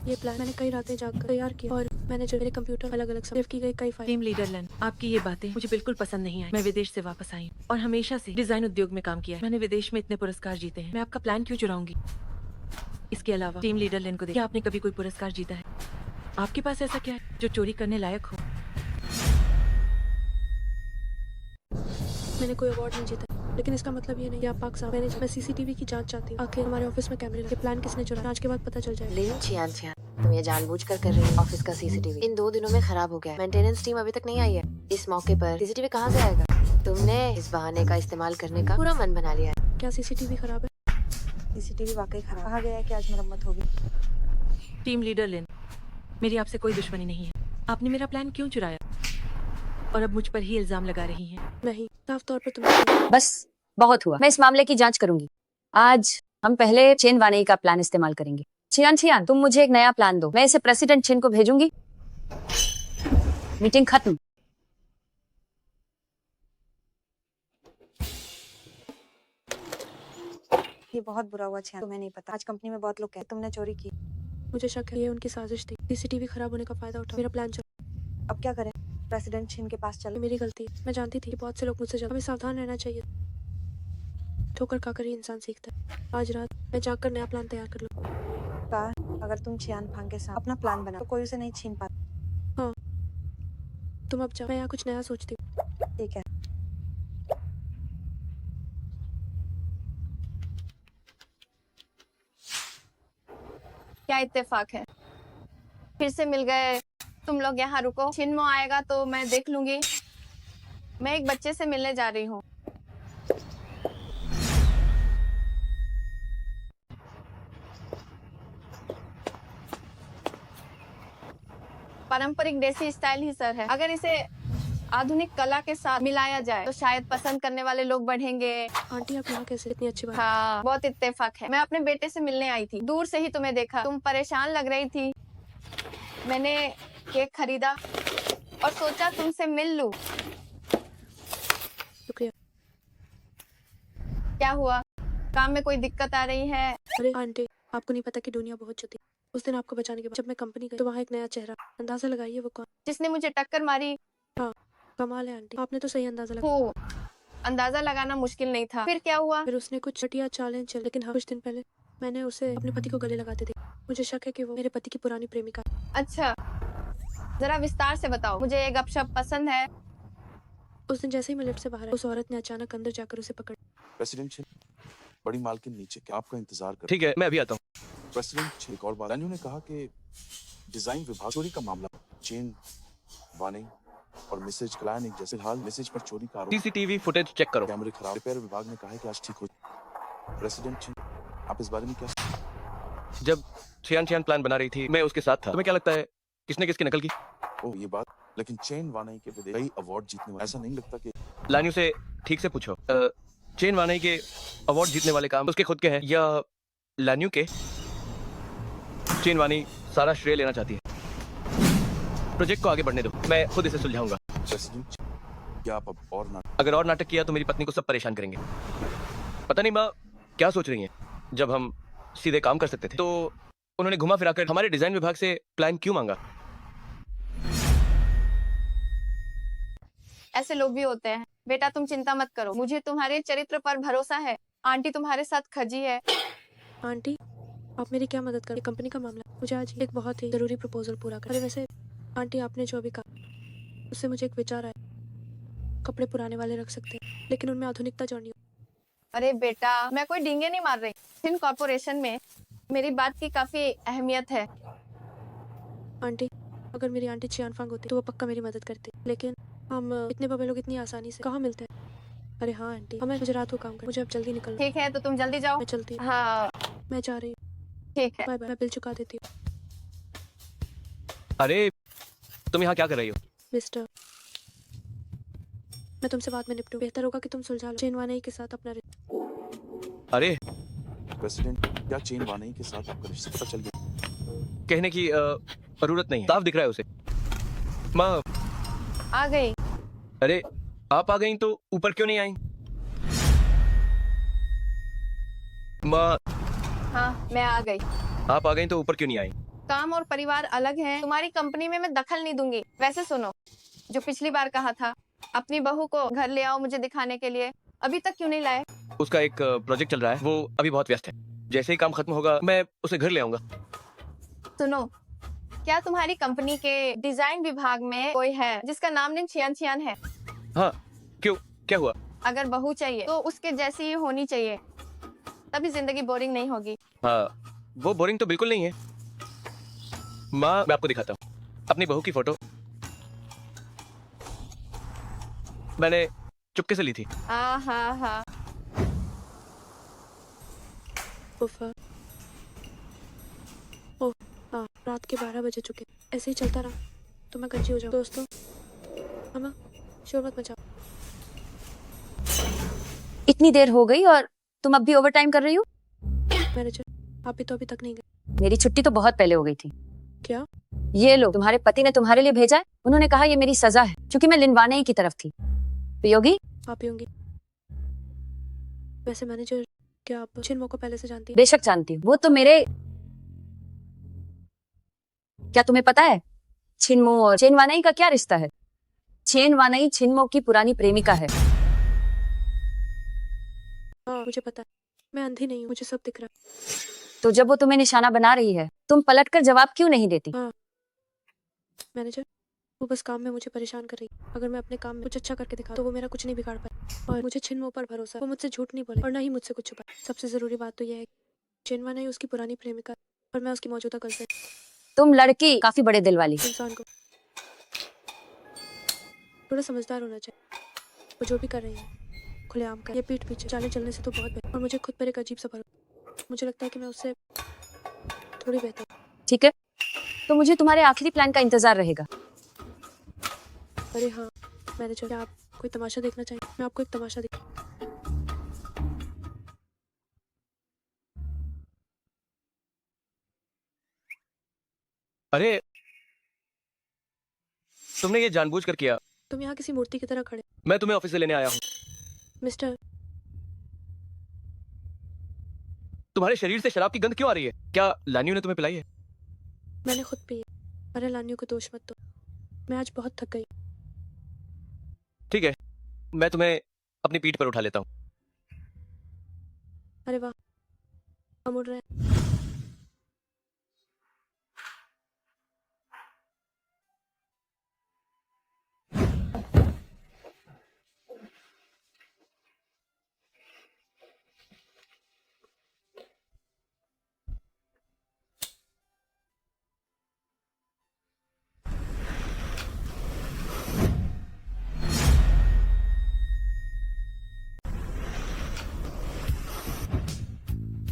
ये प्लान मैंने कई रातें जागकर तैयार किया और मैनेजर मेरे कंप्यूटर अलग अलग सेव की गई कई फाइल। टीम लीडर लिन, आपकी ये बातें मुझे बिल्कुल पसंद नहीं आई। मैं विदेश से वापस आई हूँ और हमेशा से डिजाइन उद्योग में काम किया है। मैंने विदेश में इतने पुरस्कार जीते हैं। मैं आपका प्लान क्यों चुराऊंगी? इसके अलावा टीम लीडर लिन को देखिए, आपने कभी कोई पुरस्कार जीता है? आपके पास ऐसा क्या है जो चोरी करने लायक हो? मैंने कोई अवार्ड नहीं जीता, लेकिन इसका मतलब ये नहीं कि आप पाक साहब। मैं सीसीटीवी की जांच चाहती हूँ। आखिर हमारे ऑफिस में कैमरे लगे। प्लान किसने चुराया, जांच के बाद पता चल जाएगा। लिन छियान, तुम ये जानबूझकर कर रही हो। ऑफिस का सीसीटीवी इन 2 दिनों में खराब हो गया है। मेंटेनेंस टीम अभी तक नहीं आई है। इस मौके पर सीसीटीवी कहाँ से आएगा? तुमने इस बहाने का इस्तेमाल करने का पूरा मन बना लिया है। क्या सीसीटीवी खराब है? सीसीटीवी वाकई खराब। कहा गया है कि आज मरम्मत होगी। टीम लीडर लिन, मेरी आपसे कोई दुश्मनी नहीं है। आपने मेरा प्लान क्यों चुराया और अब मुझ पर ही इल्जाम लगा रही हैं? नहीं, साफ तौर पर तुम। बस बहुत हुआ, मैं इस मामले की जांच करूंगी। आज हम पहले चेन वानई का प्लान इस्तेमाल करेंगे। छियान, तुम मुझे एक नया प्लान दो, मैं इसे प्रेसिडेंट छिन को भेजूंगी। मीटिंग खत्म। ये बहुत बुरा हुआ छियान, तुम्हें नहीं पता। आज कंपनी में बहुत लोग कहते तुमने चोरी की। मुझे शक है ये उनकी साजिश थी। सीसीटीवी खराब होने का फायदा उठा मेरा प्लान चल। अब क्या करें? प्रेसिडेंट छिन के पास चलो। मेरी गलती है। मैं जानती थी कि बहुत से लोग मुझसे ज्यादा। हमें सावधान रहना चाहिए। ठोकर खाकर ही इंसान सीखता है। आज रात मैं जाकर नया प्लान तैयार कर लूँ। अगर तुम छियान फांग के साथ अपना प्लान बना तो कोई उसे नहीं छीन पाता। हाँ, तुम अब जाओ, मैं यहाँ कुछ नया सोचती हूँ। ठीक है। क्या इत्तेफाक है, फिर से मिल गए। तुम लोग यहाँ रुको, छिनमो आएगा तो मैं देख लूंगी। मैं एक बच्चे से मिलने जा रही हूँ। पारंपरिक देसी स्टाइल ही सर है। अगर इसे आधुनिक कला के साथ मिलाया जाए तो शायद पसंद करने वाले लोग बढ़ेंगे। आंटी, आप यहाँ कैसे? इतनी अच्छी बात। हाँ, बहुत इत्तेफाक है। मैं अपने बेटे से मिलने आई थी, दूर से ही तुम्हें देखा। तुम परेशान लग रही थी। मैंने केक खरीदा और सोचा तुमसे मिल लूं। शुक्रिया। क्या हुआ, काम में कोई दिक्कत आ रही है? अरे आंटी, आपको नहीं पता कि दुनिया बहुत छोटी। उस दिन आपको बचाने के बाद जब मैं कंपनी गई तो वहाँ एक नया चेहरा। अंदाजा लगाइए वो कौन? जिसने मुझे टक्कर मारी। हाँ, कमाल है आंटी, आपने तो सही अंदाजा लगा। हो, अंदाजा लगाना मुश्किल नहीं था। फिर क्या हुआ? फिर उसने कुछ चटिया चालें चल, लेकिन हाँ, कुछ दिन पहले मैंने उसे अपने पति को गले लगाते देखा। मुझे शक है कि वो मेरे पति की पुरानी प्रेमिका। अच्छा, जरा विस्तार से बताओ, मुझे ये गपशप पसंद है। उस दिन जैसे ही मैं लिफ्ट से बाहर आई, उस औरत ने अचानक अंदर जाकर उसे पकड़। प्रेसिडेंट छिन, बड़ी मालकिन नीचे क्या आपका इंतजार कर। ठीक है, मैं अभी आता हूँ। प्रेसिडेंट छिन, एक और बात। दानियों ने कहा कि डिजाइन विभाग चोरी का मामला चेन वानई और मिसेज क्लाइन एक जैसे। हाल मिसेज पर चोरी का आरोप। सीसीटीवी फुटेज चेक करो। कैमरे खराब। रिपेयर विभाग ने कहा है कि आज ठीक हो। प्रेसिडेंट छिन, आप आप इस बारे में क्या? जब छियान छियान प्लान बना रही थी मैं उसके साथ था। तुम्हें क्या लगता है किसने किसकी नकल की? ओह ये बात, लेकिन चेन वानई के विदेश कई अवार्ड जीतने वाले, ऐसा नहीं लगता कि लान्यू से ठीक से पूछो। चेन वानई के अवार्ड जीतने वाले काम उसके खुद के हैं या लान्यू के? चेन वानी सारा श्रेय लेना चाहती है। प्रोजेक्ट को आगे बढ़ने दो, मैं खुद इसे सुलझाऊंगा। प्रेसिडेंट क्या आप अब और ना? अगर और नाटक किया तो मेरी पत्नी को सब परेशान करेंगे। पता नहीं माँ क्या सोच रही हैं। जब हम सीधे काम कर सकते थे तो उन्होंने घुमा फिराकर हमारे डिजाइन विभाग से प्लान क्यों मांगा? ऐसे लोग भी होते हैं। बेटा तुम चिंता मत करो, मुझे तुम्हारे चरित्र पर भरोसा है। आंटी तुम्हारे साथ खजी है। आंटी आप मेरी क्या मदद करें? कंपनी का मामला, मुझे आज एक बहुत ही जरूरी प्रपोजल पूरा कर। अरे वैसे आंटी आपने जो अभी कहा उससे मुझे एक विचार आया। कपड़े पुराने वाले रख सकते हैं लेकिन उनमें आधुनिकता जोड़नी। अरे बेटा मैं कोई डींगे नहीं मार रही। इन कॉर्पोरेशन में मेरी बात की काफी अहमियत है। आंटी अगर मेरी आंटी चियान फांग होती तो वो पक्का मेरी मदद करती, लेकिन हम इतने बड़े लोग इतनी आसानी से कहाँ मिलते हैं। अरे हाँ आंटी हमें मुझे रात को काम कर, मुझे अब जल्दी निकलना। ठीक है तो तुम जल्दी जाओ। मैं चलती हूँ। हाँ मैं जा रही हूँ। ठीक है। Bye bye. मैं बिल चुका देती हूँ। अरे तुम यहाँ क्या कर रही हो? मिस्टर मैं तुमसे बाद में निपटूं। बेहतर होगा कि तुम सुलझा लो चेन वानई के साथ अपना अरे प्रेसिडेंट क्या चेन वानई के साथ आपका रिश्ता पता चल गया? कहने की जरूरत नहीं है, साफ दिख रहा है उसे। माँ आ गई। अरे आप आ गई तो ऊपर क्यों नहीं आई? माँ हाँ मैं आ गई। आप आ गई तो ऊपर क्यों नहीं आई? काम और परिवार अलग है। तुम्हारी कंपनी में मैं दखल नहीं दूंगी। वैसे सुनो, जो पिछली बार कहा था अपनी बहू को घर ले आओ मुझे दिखाने के लिए, अभी तक क्यों नहीं लाए? उसका एक प्रोजेक्ट चल रहा है, वो अभी बहुत व्यस्त है। जैसे ही काम खत्म होगा मैं उसे घर ले आऊंगा। सुनो, क्या तुम्हारी कंपनी के डिजाइन विभाग में कोई है जिसका नाम लिन छियान छियान है? हाँ क्यों, क्या हुआ? अगर बहू चाहिए तो उसके जैसी ही होनी चाहिए, तभी जिंदगी बोरिंग नहीं होगी। हाँ वो बोरिंग तो बिल्कुल नहीं है। माँ मैं आपको दिखाता हूँ अपनी बहू की फोटो। मैंने चुपके से ली थी। हाँ हाँ हाँ। फूफा। ओह हाँ रात के 12 बजे चुके। ऐसे ही चलता रहा तो मैं कच्ची हो जाऊँ। दोस्तों अम्मा शोर मत मचाओ। इतनी देर हो गई और तुम अब भी ओवर टाइम कर रही हो? मैनेजर आप भी तो अभी तक नहीं गए। मेरी छुट्टी तो बहुत पहले हो गई थी। क्या? ये लो तुम्हारे पति ने तुम्हारे लिए भेजा है। उन्होंने कहा ये मेरी सजा है क्योंकि मैं लिनवाने की तरफ थी। पियोगी? आप पियोंगी? वैसे मैनेजर क्या आप छिनमो को पहले से जानती हैं? बेशक जानती हूँ। वो तो मेरे, क्या तुम्हें पता है छिनमो और चेन वानई का क्या रिश्ता है? चेन वानई छिनमो की पुरानी प्रेमिका है। हाँ मुझे पता है, मैं अंधी नहीं हूँ, मुझे सब दिख रहा है। तो जब वो तुम्हें निशाना बना रही है तुम पलटकर जवाब क्यों नहीं देती? हाँ मैनेजर वो बस काम में मुझे परेशान कर रही है। अगर मैं अपने काम में कुछ अच्छा करके दिखा तो वो मेरा कुछ नहीं बिगाड़ पाए। और मुझे छिनमो पर भरोसा है, वो मुझसे झूठ नहीं बोले और ना ही मुझसे कुछ छुपाए। सबसे जरूरी बात तो यह है चेन वानई उसकी पुरानी प्रेमिका और मैं उसकी मौजूदा गर्लफ्रेंड। तुम लड़की काफी बड़े दिल वाली। इंसान को थोड़ा समझदार होना चाहिए। वो जो भी कर रही है खुलेआम कर, ये पीठ पीछे चाले चलने से तो बहुत बेहतर। और मुझे खुद पर एक अजीब सा भरोसा, मुझे लगता है कि मैं उससे थोड़ी बेहतर। ठीक है तो मुझे तुम्हारे आखिरी प्लान का इंतजार रहेगा। अरे हाँ मैनेजर क्या आप कोई तमाशा देखना चाहिए? मैं आपको एक तमाशा दिखा। अरे तुमने ये जानबूझकर किया। तुम यहाँ किसी मूर्ति की तरह खड़े। मैं तुम्हें ऑफिस से लेने आया हूँ। मिस्टर तुम्हारे शरीर से शराब की गंध क्यों आ रही है? क्या लान्यू ने तुम्हें पिलाई है? मैंने खुद पी है। अरे लान्यू को दोष मत दो, मैं आज बहुत थक गई। ठीक है मैं तुम्हें अपनी पीठ पर उठा लेता हूँ। अरे वाह हम उड़ रहे हैं।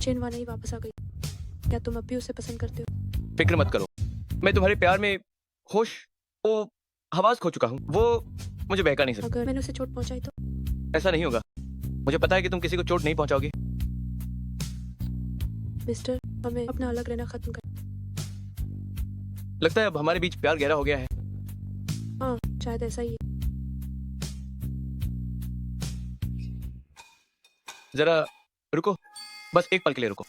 चेन वाला ही वापस आ गई। क्या तुम अब भी उसे पसंद करते हो? फिक्र मत करो, मैं तुम्हारे प्यार में होश वो हवास खो चुका हूँ। वो मुझे बहका नहीं सकता। अगर मैंने उसे चोट पहुंचाई तो? ऐसा नहीं होगा, मुझे पता है कि तुम किसी को चोट नहीं पहुंचाओगे। मिस्टर, हमें अपना अलग रहना खत्म कर। लगता है अब हमारे बीच प्यार गहरा हो गया है। हाँ, शायद ऐसा ही है। जरा रुको, बस एक पल के लिए रुको।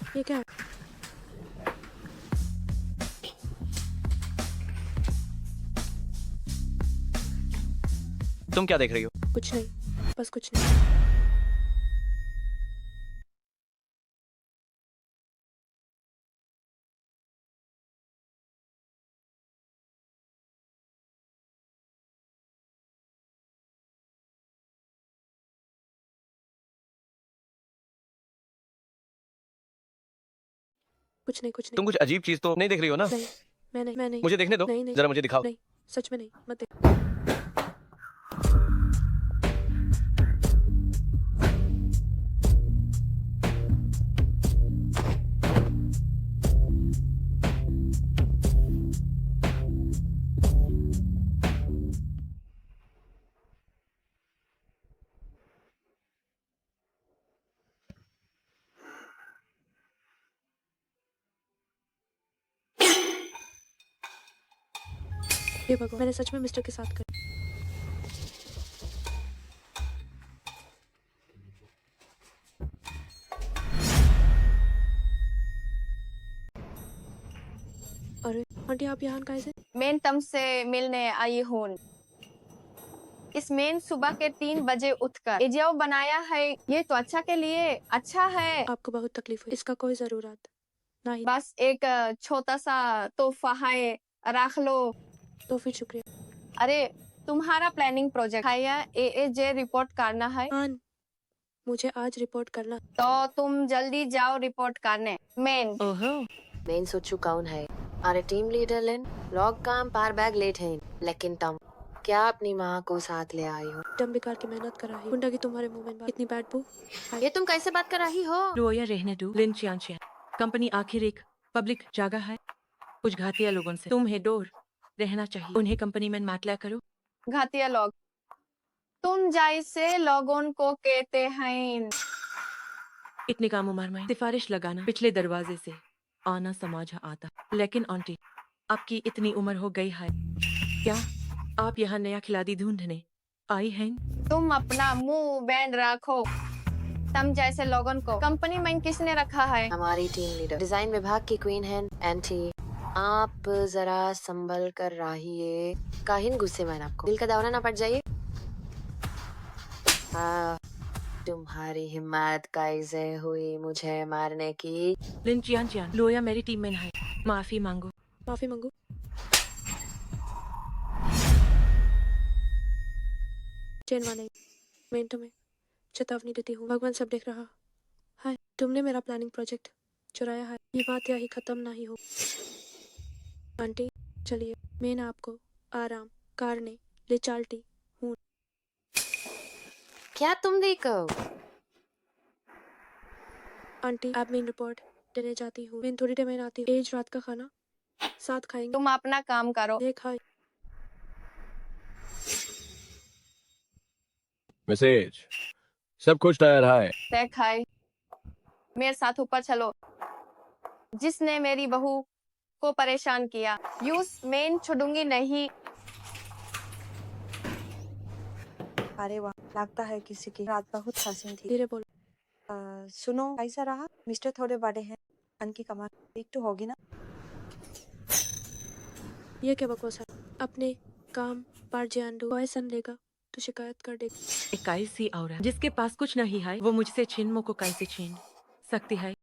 ये क्या है? तुम क्या देख रही हो? कुछ नहीं, बस कुछ नहीं। कुछ नहीं, कुछ नहीं। तुम कुछ अजीब चीज तो नहीं देख रही हो ना? नहीं, मैं नहीं। मुझे देखने दो, नहीं, नहीं। जरा मुझे दिखाओ। नहीं, सच में नहीं, मत देख। ये भगवान, मैंने सच में मिस्टर के साथ कर। अरे आंटी, आप यहाँ काहे से? मैं तुमसे मिलने आई हूँ। इस मेन सुबह के 3 बजे उठकर ये जो बनाया है ये तो अच्छा के लिए अच्छा है। आपको बहुत तकलीफ हुई, इसका कोई जरूरत नहीं। बस एक छोटा सा तोहफा है, रख लो। तो फिर शुक्रिया। अरे तुम्हारा प्लानिंग प्रोजेक्ट है या एएजे रिपोर्ट करना है? हाँ, मुझे आज रिपोर्ट करना। तो तुम जल्दी जाओ रिपोर्ट करने। मेन ओहो, मैं सोचू कौन है? अरे टीम लीडर लिन, लॉग काम पार बैग लेट है, लेकिन तुम क्या अपनी माँ को साथ ले आई हो? दम बेकार की मेहनत कर रही गुंडा की तुम्हारे मुंह में बात। इतनी बैड बू। ये तुम कैसे बात कर रही हो? रोया रहने दो। लिन चियान, कंपनी आखिर एक पब्लिक जगह है। कुछ घातिया लोगों से तुम्हें दूर रहना चाहिए। उन्हें कंपनी में मत लिया करो। घातिया लोग तुम जैसे लोगों को कहते हैं। इतनी कम उम्र में सिफारिश लगाना पिछले दरवाजे से आना समझ आता। लेकिन आंटी, आपकी इतनी उम्र हो गई है, क्या आप यहाँ नया खिलाड़ी ढूंढने आई हैं? तुम अपना मुंह बैंड रखो। तुम जैसे लोगों को कंपनी में किसने रखा है? हमारी टीम लीडर, डिजाइन विभाग की क्वीन है एंटी। आप जरा संभल कर रहिए। काहिन गुस्से में आपको दिल का दौरा ना पड़ जाइए। तुम्हारी हिम्मत कैसे हुई मुझे मारने की? लिन चियान, लोया मेरी टीम में है। माफी मांगो। माफी मांगू? चेनवा नहीं, मैं तुम्हें चेतावनी देती हूँ। भगवान सब देख रहा है। तुमने मेरा प्लानिंग प्रोजेक्ट चुराया है। ये बात यही खत्म नहीं हो। आंटी चलिए, मैं ना आपको आराम करने ले चलती हूँ। क्या तुम देखो? आंटी आप मेन रिपोर्ट देने जाती हूँ। मैं थोड़ी देर में आती हूँ। आज रात का खाना साथ खाएंगे। तुम अपना काम करो। देख हाय। मैसेज सब कुछ तैयार है। देख हाय, मेरे साथ ऊपर चलो। जिसने मेरी बहू को परेशान किया, यूज मेन छोड़ूंगी नहीं। अरे वाह, लगता है किसी की रात बहुत हसीन थी। धीरे बोलो। सुनो, कैसा रहा? मिस्टर थोड़े बड़े हैं, मन की कमाल एक तो होगी ना। ये क्या बकवास है? अपने काम पर ध्यान दो। कोई सन लेगा तो शिकायत कर देगा। एक ऐसी औरत जिसके पास कुछ नहीं है, वो मुझसे छीन को कैसे छीन सकती है?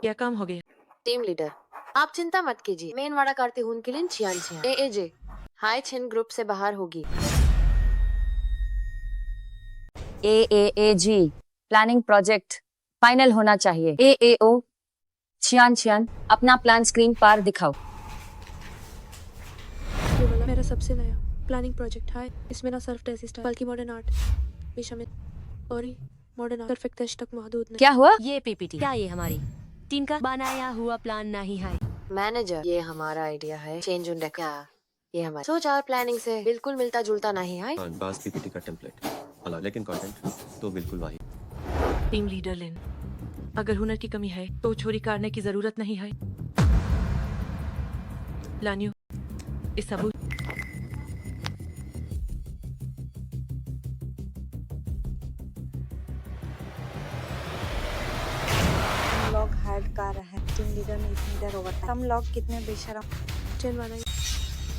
क्या काम हो गया? टीम लीडर, आप चिंता मत कीजिए। मेन वाड़ा करते हूँ उनके लिए छियान छियान। एजे हाई छिन ग्रुप से बाहर होगी। AAAG प्लानिंग प्रोजेक्ट फाइनल होना चाहिए। AAO छियान छियान अपना प्लान स्क्रीन पर दिखाओ। ये वाला मेरा सबसे नया प्लानिंग प्रोजेक्ट है। इसमें ना सिर्फ टेस्ट स्टाइल बल्कि मॉडर्न आर्ट भी शामिल और ही मॉडर्न आर्ट परफेक्ट टेस्ट तक महदूद नहीं। क्या हुआ? ये PPT क्या ये हमारी टीम का बनाया हुआ प्लान नहीं है? मैनेजर, ये हमारा आइडिया है। Change on deck. क्या ये हमारी सोच और प्लानिंग से बिल्कुल मिलता जुलता नहीं है। हाँ, बस पीपीटी का टेम्पलेट अलग, लेकिन कंटेंट तो बिल्कुल वही। टीम लीडर लिन, अगर हुनर की कमी है तो चोरी करने की जरूरत नहीं है। लानियो, इस सबूत हम लोग हाइड कर रहे हैं। टीम लीडर ने इतनी देर ओवर। हम लोग कितने बेशरम। चैन वाला ही।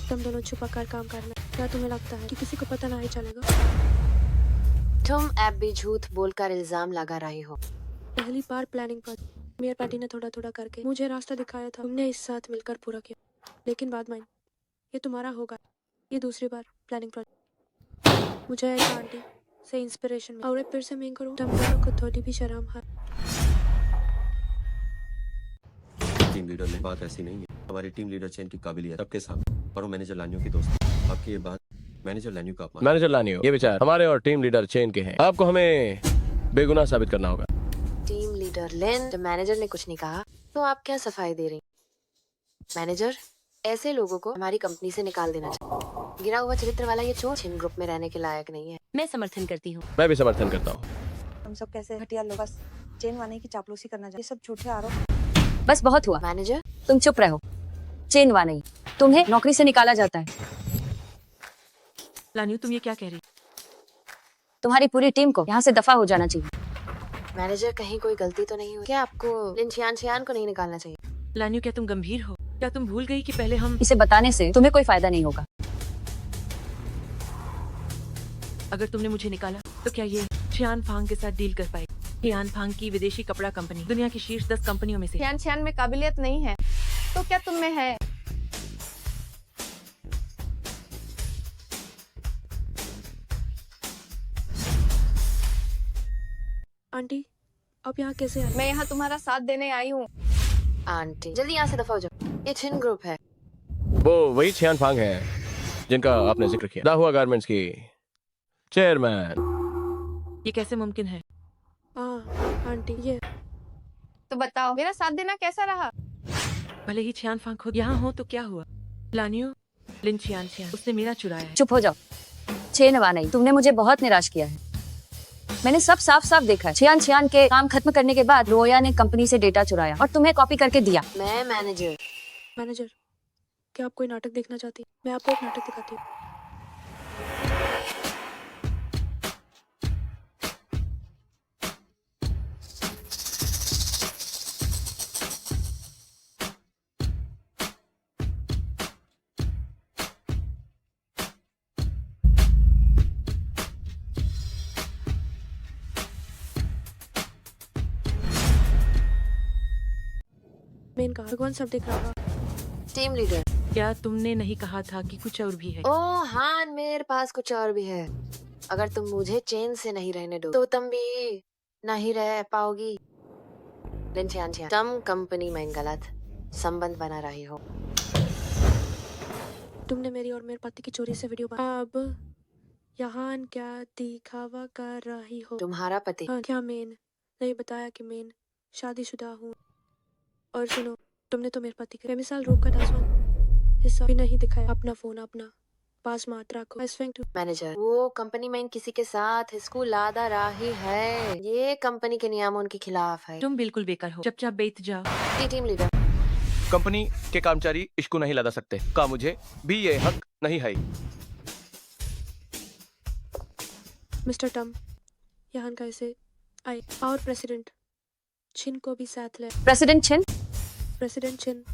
तुम दोनों छुपा कर काम करना। क्या तुम्हें लगता है कि किसी को पता नहीं चलेगा? तुम अब भी झूठ बोलकर इल्जाम लगा रही हो। पहली बार प्लानिंग पर मेयर पार्टी ने थोड़ा थोड़ा करके मुझे रास्ता दिखाया था। तुमने इस साथ मिलकर पूरा किया, लेकिन बाद में ये तुम्हारा होगा। ये दूसरी बार प्लानिंग प्रोजेक्ट। मुझे एक आंटी से इंस्पिरेशन मिला और फिर से मैं करूँ। तुम दोनों को थोड़ी भी शर्म है? टीम लीडर ने बात ऐसी नहीं है। हमारी टीम लीडर चेन की काबिलियत सबके सामने, और वो मैनेजर लानियो की दोस्त। आपकी ये बात मैनेजर लानियो का अपमान। मैनेजर लानियो, ये विचार हमारे और टीम लीडर चेन के हैं। आपको हमें बेगुनाह साबित करना होगा। टीम लीडर लिन, जब मैनेजर ने कुछ नहीं कहा तो आप क्या सफाई दे रही? मैनेजर, ऐसे लोगों को हमारी कंपनी से निकाल देना चाहिए। गिरा हुआ चरित्र वाला ये चोर छिन ग्रुप में रहने के लायक नहीं है। मैं समर्थन करती हूँ। मैं भी समर्थन करता हूँ। हम सब कैसे घटिया लोग, बस चेन वाने की चापलूसी करना चाहिए। ये सब झूठे आरोप। बस बहुत हुआ। मैनेजर, तुम चुप रहो। चेन वा नहीं, तुम्हें नौकरी से निकाला जाता है। लानियो, तुम ये क्या कह रही? तुम्हारी पूरी टीम को यहाँ से दफा हो जाना चाहिए। मैनेजर, कहीं कोई गलती तो नहीं हुई? क्या आपको लिन छियान छियान को नहीं निकालना चाहिए? लानियो, क्या तुम गंभीर हो? क्या तुम भूल गई कि पहले हम इसे बताने से तुम्हें कोई फायदा नहीं होगा। अगर तुमने मुझे निकाला तो क्या ये छियान फांग के साथ डील कर पाएगी? छियान फांग की विदेशी कपड़ा कंपनी दुनिया की शीर्ष 10 कंपनियों में से। छियान छियान में काबिलियत नहीं है तो क्या तुम में है? आंटी, आप यहाँ कैसे आए? मैं यहाँ तुम्हारा साथ देने आई हूँ। आंटी, जल्दी यहाँ से दफा हो जाओ। ये छिन ग्रुप है। वो वही छियान फांग है जिनका आपने जिक्र किया। दाहुआ गारमेंट्स की चेयरमैन। ये कैसे मुमकिन है? हाँ आंटी, ये तो बताओ, मेरा साथ देना कैसा रहा? भले ही छियान फांग खुद यहाँ हो तो क्या हुआ? लानियो, लिन छियान छियान उसने मेरा चुराया है। चुप हो जाओ। चेन वा नहीं, तुमने मुझे बहुत निराश किया है। मैंने सब साफ साफ देखा है। छियान छियान के काम खत्म करने के बाद रोया ने कंपनी से डेटा चुराया और तुम्हें कॉपी करके दिया। मैं मैनेजर। मैनेजर, क्या आप कोई नाटक देखना चाहती? मैं आपको एक नाटक दिखाती हूँ। मेन कहा भगवान सब देख रहा होगा। टीम लीडर, क्या तुमने नहीं कहा था कि कुछ और भी है? ओ हाँ, मेरे पास कुछ और भी है। अगर तुम मुझे चेन से नहीं रहने दो तो तुम भी नहीं रह पाओगी। लिन छियान छियान, तुम कंपनी में गलत संबंध बना रही हो। तुमने मेरी और मेरे पति की चोरी से वीडियो बना। अब यहाँ क्या दिखावा कर रही हो? तुम्हारा पति? हाँ, क्या मेन नहीं बताया कि मेन शादीशुदा हूँ? और सुनो, तुमने तो मेरे पति के बेमिसाल रूप का 10वां हिस्सा भी नहीं दिखाया। अपना फोन अपना पास मात्रा को एस्फेंट मैनेजर, वो कंपनी में किसी के साथ इसको लादा रही है। ये कंपनी के नियम उनके खिलाफ है। तुम बिल्कुल बेकार हो, चुपचाप बैठ जाओ। जी टीम लीडर। कंपनी के कर्मचारी इसको नहीं लदा सकते का मुझे भी ये हक नहीं है। मिस्टर टम यहाँ कैसे आए और प्रेसिडेंट छिन को भी साथ ले। प्रेसिडेंट छिन, प्रेसिडेंट छिन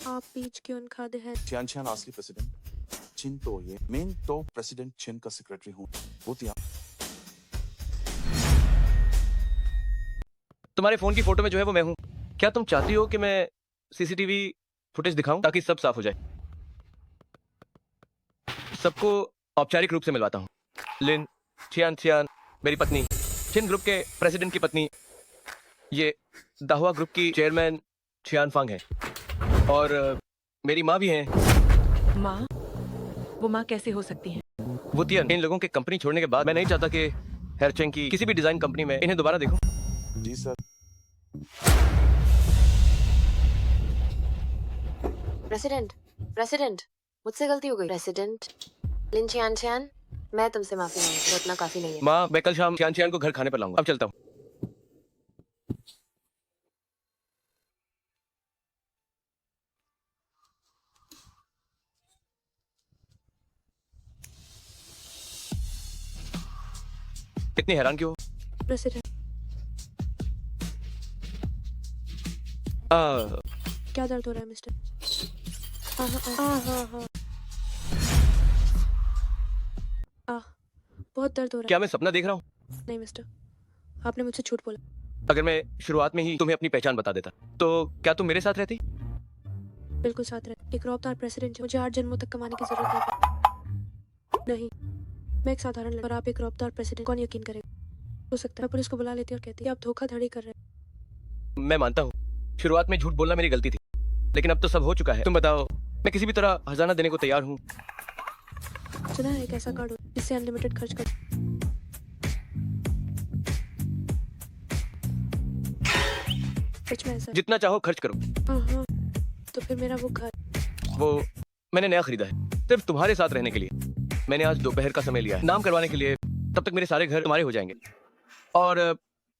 आप बीच क्यों खाते हैं? चियान चियान असली प्रेसिडेंट चिन तो ये मैं तो प्रेसिडेंट चिन का सेक्रेटरी हूँ। वो तुम्हारे फोन की फोटो में जो है वो मैं हूँ। क्या तुम चाहती हो कि मैं सीसीटीवी फुटेज दिखाऊं ताकि सब साफ हो जाए? सबको औपचारिक रूप से मिलवाता हूँ। लिन छियान छियान मेरी पत्नी, छिन ग्रुप के प्रेसिडेंट की पत्नी, ये दाहुआ ग्रुप की चेयरमैन छियान फांग है और मेरी माँ भी है। माँ? वो माँ कैसे हो सकती हैं? वो तियन इन लोगों के कंपनी छोड़ने के बाद मैं नहीं चाहता कि हेरचेंग की किसी भी डिजाइन कंपनी में इन्हें दोबारा देखूं। जी सर। प्रेसिडेंट, प्रेसिडेंट, मुझसे गलती हो गई। प्रेसिडेंट लिन छियान छियान, मैं तुमसे माफी मांगती हूँ, उतना काफी नहीं है। माँ, मैं कल शाम छियान छियान को घर खाने पर लाऊंगा। अब चलता हूँ। इतनी हैरान क्यों? प्रेसिडेंट आ, क्या दर्द हो रहा है मिस्टर? हाँ हाँ हाँ हाँ बहुत दर्द हो रहा क्या मैं सपना देख रहा हूँ? है। नहीं मिस्टर, आपने मुझसे झूठ बोला। अगर मैं शुरुआत में ही तुम्हें अपनी पहचान बता देता तो क्या तुम मेरे साथ रहती? बिल्कुल साथ रहे। एक रौबदार प्रेसिडेंट, मुझे 8 जन्मों तक कमाने की जरूरत नहीं। मैं एक साधारण लड़का और आप एक रौबदार प्रेसिडेंट, कौन यकीन करेगा? हो सकता है पुलिस को बुला लेती और कहती आप धोखाधड़ी कर रहे हैं। मैं मानता हूँ शुरुआत में झूठ बोलना मेरी गलती थी, लेकिन अब तो सब हो चुका है। तुम बताओ, मैं किसी भी तरह हर्जाना देने को तैयार हूँ। सुना है एक ऐसा कार्ड हो जिससे अनलिमिटेड खर्च कर। सच में ऐसा? जितना चाहो खर्च करो। हाँ, तो फिर मेरा वो घर, वो मैंने नया खरीदा है सिर्फ तुम्हारे साथ रहने के लिए। मैंने आज दोपहर का समय लिया है नाम करवाने के लिए। तब तक मेरे सारे घर तुम्हारे हो जाएंगे और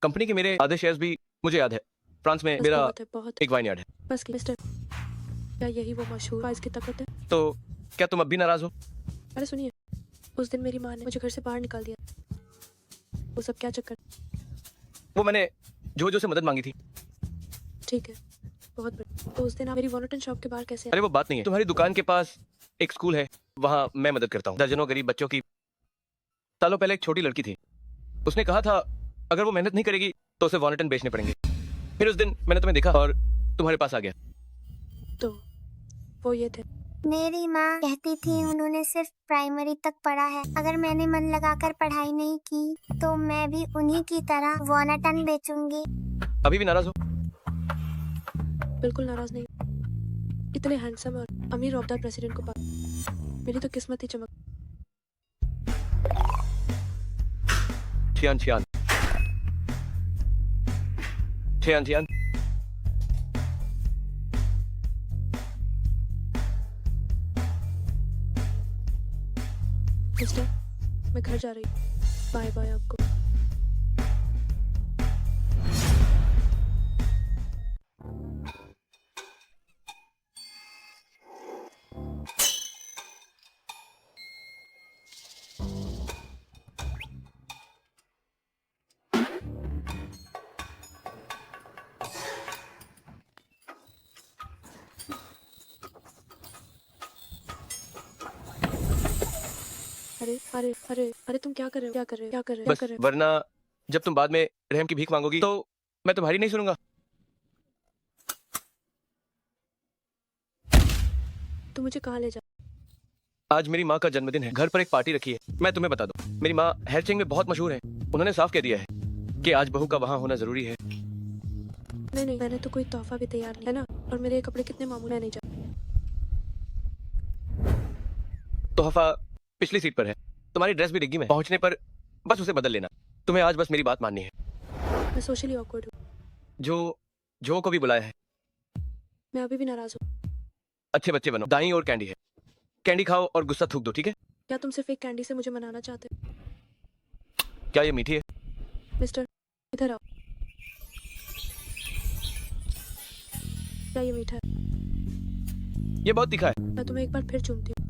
कंपनी के मेरे आधे शेयर्स भी मुझे याद है। फ्रांस में बस मेरा बहुत एक वाइन यार्ड है। बस की मिस्टर, क्या यही वो मशहूर फाइज की ताकत है? तो क्या तुम अब भी नाराज हो? अरे सुनिए, उस दिन मेरी माँ ने मुझे घर से बाहर निकाल दिया। वो सब क्या चक्कर? वो मैंने जो से मदद मांगी थी। ठीक है, बहुत बढ़िया। तो उस दिन आप मेरी वॉनटन शॉप के बाहर कैसे? अरे वो बात नहीं है। तुम्हारी दुकान के पास एक स्कूल है, वहाँ मैं मदद करता हूँ दर्जनों गरीब बच्चों की। सालों पहले एक छोटी लड़की थी, उसने कहा था अगर वो मेहनत नहीं करेगी तो उसे वॉनटन बेचने पड़ेंगे। फिर उस दिन मैंने तुम्हें देखा और तुम्हारे पास आ गया। तो वो ये थे। मेरी माँ कहती थी उन्होंने सिर्फ प्राइमरी तक पढ़ा है। अगर मैंने मन लगाकर पढ़ाई नहीं की तो मैं भी उन्हीं की तरह वॉनटन बेचूंगी। अभी भी नाराज हो? बिल्कुल नाराज नहीं। इतने हैंडसम और अमीर रौबदार प्रेसिडेंट को पा, मेरी तो किस्मत ही चमक। छियान छियान छियान छियान मिस्टर, मैं घर जा रही हूँ। बाय बाय आपको। अरे अरे अरे अरे तुम क्या कर रहे हो? क्या कर रहे हो? क्या कर रहे हो? क्या बस, कर रहे हो? वरना जब तुम बाद में रहम की भीख मांगोगी तो मैं तुम्हारी नहीं सुनूंगा। तुम मुझे कहाँ ले जा? आज मेरी माँ का जन्मदिन है, घर पर एक पार्टी रखी है। मैं तुम्हें बता दूं, मेरी माँ हेरचेंग में बहुत मशहूर है। उन्होंने साफ कह दिया है कि आज बहू का वहाँ होना जरूरी है। नहीं नहीं, मैंने तो कोई तोहफा भी तैयार नहीं है ना। और मेरे कपड़े कितने मामूली, मैं नहीं जा। तोहफा पिछली सीट पर है, तुम्हारी ड्रेस भी डिग्गी में। पहुंचने पर बस उसे बदल लेना। तुम्हें आज बस मेरी बात माननी है। मैं सोशली ऑकवर्ड हूँ। जो को भी बुलाया है। मैं अभी भी नाराज हूँ। अच्छे बच्चे बनो। दाई और कैंडी है, कैंडी खाओ और गुस्सा थूक दो, ठीक है? क्या तुम सिर्फ एक कैंडी से मुझे मनाना चाहते हो? क्या ये मीठी है? मिस्टर, इधर आओ। क्या ये मीठा है? ये बहुत तीखा है। मैं तुम्हें एक बार फिर चूमती हूँ।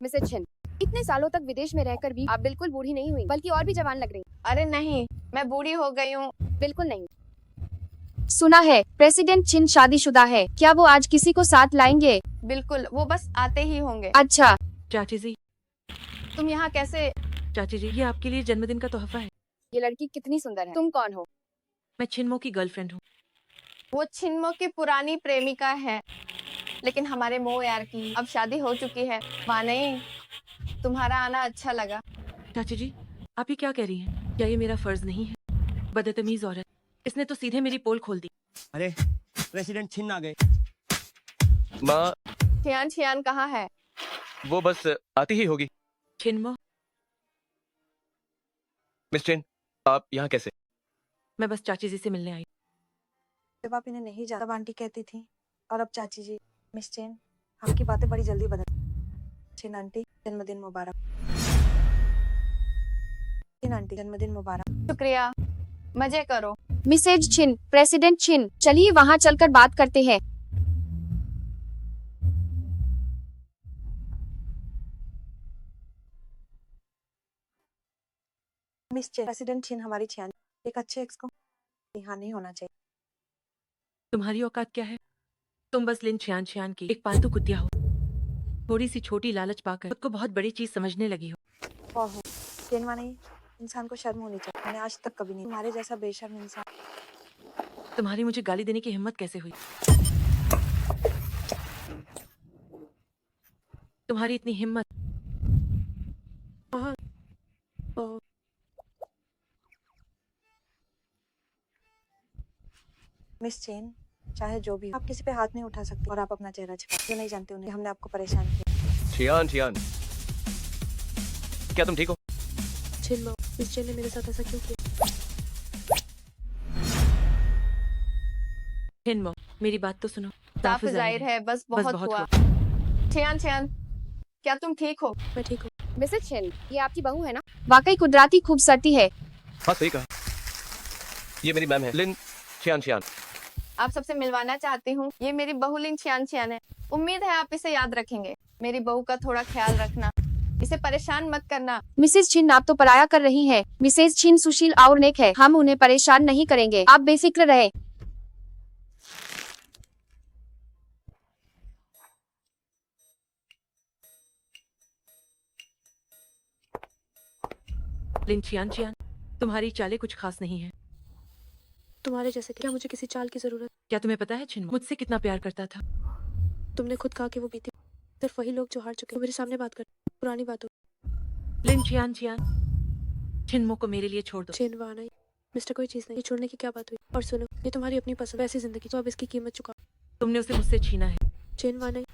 मिसेज छिन, इतने सालों तक विदेश में रहकर भी आप बिल्कुल बूढ़ी नहीं हुई, बल्कि और भी जवान लग रही। अरे नहीं, मैं बूढ़ी हो गई हूँ। बिल्कुल नहीं। सुना है प्रेसिडेंट छिन शादीशुदा है, क्या वो आज किसी को साथ लाएंगे? बिल्कुल, वो बस आते ही होंगे। अच्छा, चाची जी, तुम यहाँ कैसे? चाची जी, ये आपके लिए जन्मदिन का तोहफा है। ये लड़की कितनी सुंदर है। तुम कौन हो? मैं छिनमो की गर्लफ्रेंड हूँ। वो छिनमो की पुरानी प्रेमिका है, लेकिन हमारे मो यार की अब शादी हो चुकी है। वहाँ नहीं, तुम्हारा आना अच्छा लगा। चाची जी, आप ये क्या कह रही हैं? क्या ये मेरा फर्ज नहीं है? बदतमीज औरत, इसने तो सीधे मेरी पोल खोल दी। अरे प्रेसिडेंट छिन आ गए। माँ, छियान कहाँ है? वो बस आती ही होगी। छिनमो, मिस चेन, आप यहाँ कैसे? मैं बस चाची जी से मिलने आई। जब आप इन्हें नहीं जानते तब आंटी कहती थी, और अब चाची जी। मिस चेन, आपकी बातें बड़ी जल्दी बदल। छिन आंटी, जन्मदिन मुबारक। छिन आंटी, जन्मदिन मुबारक। शुक्रिया, मजे करो। मिसेज छिन, प्रेसिडेंट छिन, चलिए वहाँ चलकर बात करते हैं। मिस चेन, प्रेसिडेंट छिन हमारी छियान एक अच्छे एक्स को यहाँ नहीं होना चाहिए। तुम्हारी औकात क्या है? तुम बस लिन छियान की एक पालतू कुतिया हो। थोड़ी सी छोटी लालच पाकर खुद को बहुत बड़ी चीज समझने लगी हो। ओहो, चेनवा नहीं, इंसान को शर्म होनी चाहिए। मैंने आज तक कभी नहीं तुम्हारे जैसा बेशर्म इंसान। तुम्हारी मुझे गाली देने की हिम्मत कैसे हुई? तुम्हारी इतनी हिम्मत? हाँ, ओह, मिस चेन, चाहे जो भी हो, आप किसी पे हाथ नहीं उठा सकते और आप अपना चेहरा छिपा। जो नहीं जानते उन्हें हमने आपको परेशान किया। छियान, क्या तुम ठीक हो? छिनमो, मिस चेन ने मेरे साथ ऐसा क्यों किया? छिनमो, मेरी बात तो सुनो। साफ जाहिर है, बस बहुत हुआ। छियान, क्या तुम ठीक हो? मैं ठीक हूँ। मिसेज छिन, ये आपकी बहू है ना? वाकई कुदरती खूबसूरती है। हाँ, सही कहा। ये मेरी मैम है, लिन छियान। आप सबसे मिलवाना चाहती हूँ। ये मेरी बहू लिन छियान है। उम्मीद है आप इसे याद रखेंगे। मेरी बहू का थोड़ा ख्याल रखना, इसे परेशान मत करना। मिसेज छिन, आप तो पराया कर रही हैं। मिसेज छिन सुशील और नेक है, हम उन्हें परेशान नहीं करेंगे, आप बेफिक्र रहे। लिन छियान, तुम्हारी चालें कुछ खास नहीं है। तुम्हारे जैसे क्या मुझे किसी चाल की जरूरत? क्या तुम्हें पता है छिनमो मुझसे कितना प्यार करता था? तुमने खुद कहा कि वो बीती सिर्फ वही लोग जो हार चुके हैं मेरे सामने बात कर। पुरानी बातों। लिन छियान, छिनमो को मेरे लिए छोड़ दो। चेनवा नहीं, मिस्टर, कोई चीज नहीं। ये छोड़ने की क्या बात हुई? और सुनो, ये तुम्हारी अपनी पसंद, वैसी जिंदगी, तो अब इसकी कीमत चुका। तुमने उसे मुझसे छीना है। चेनवा नहीं,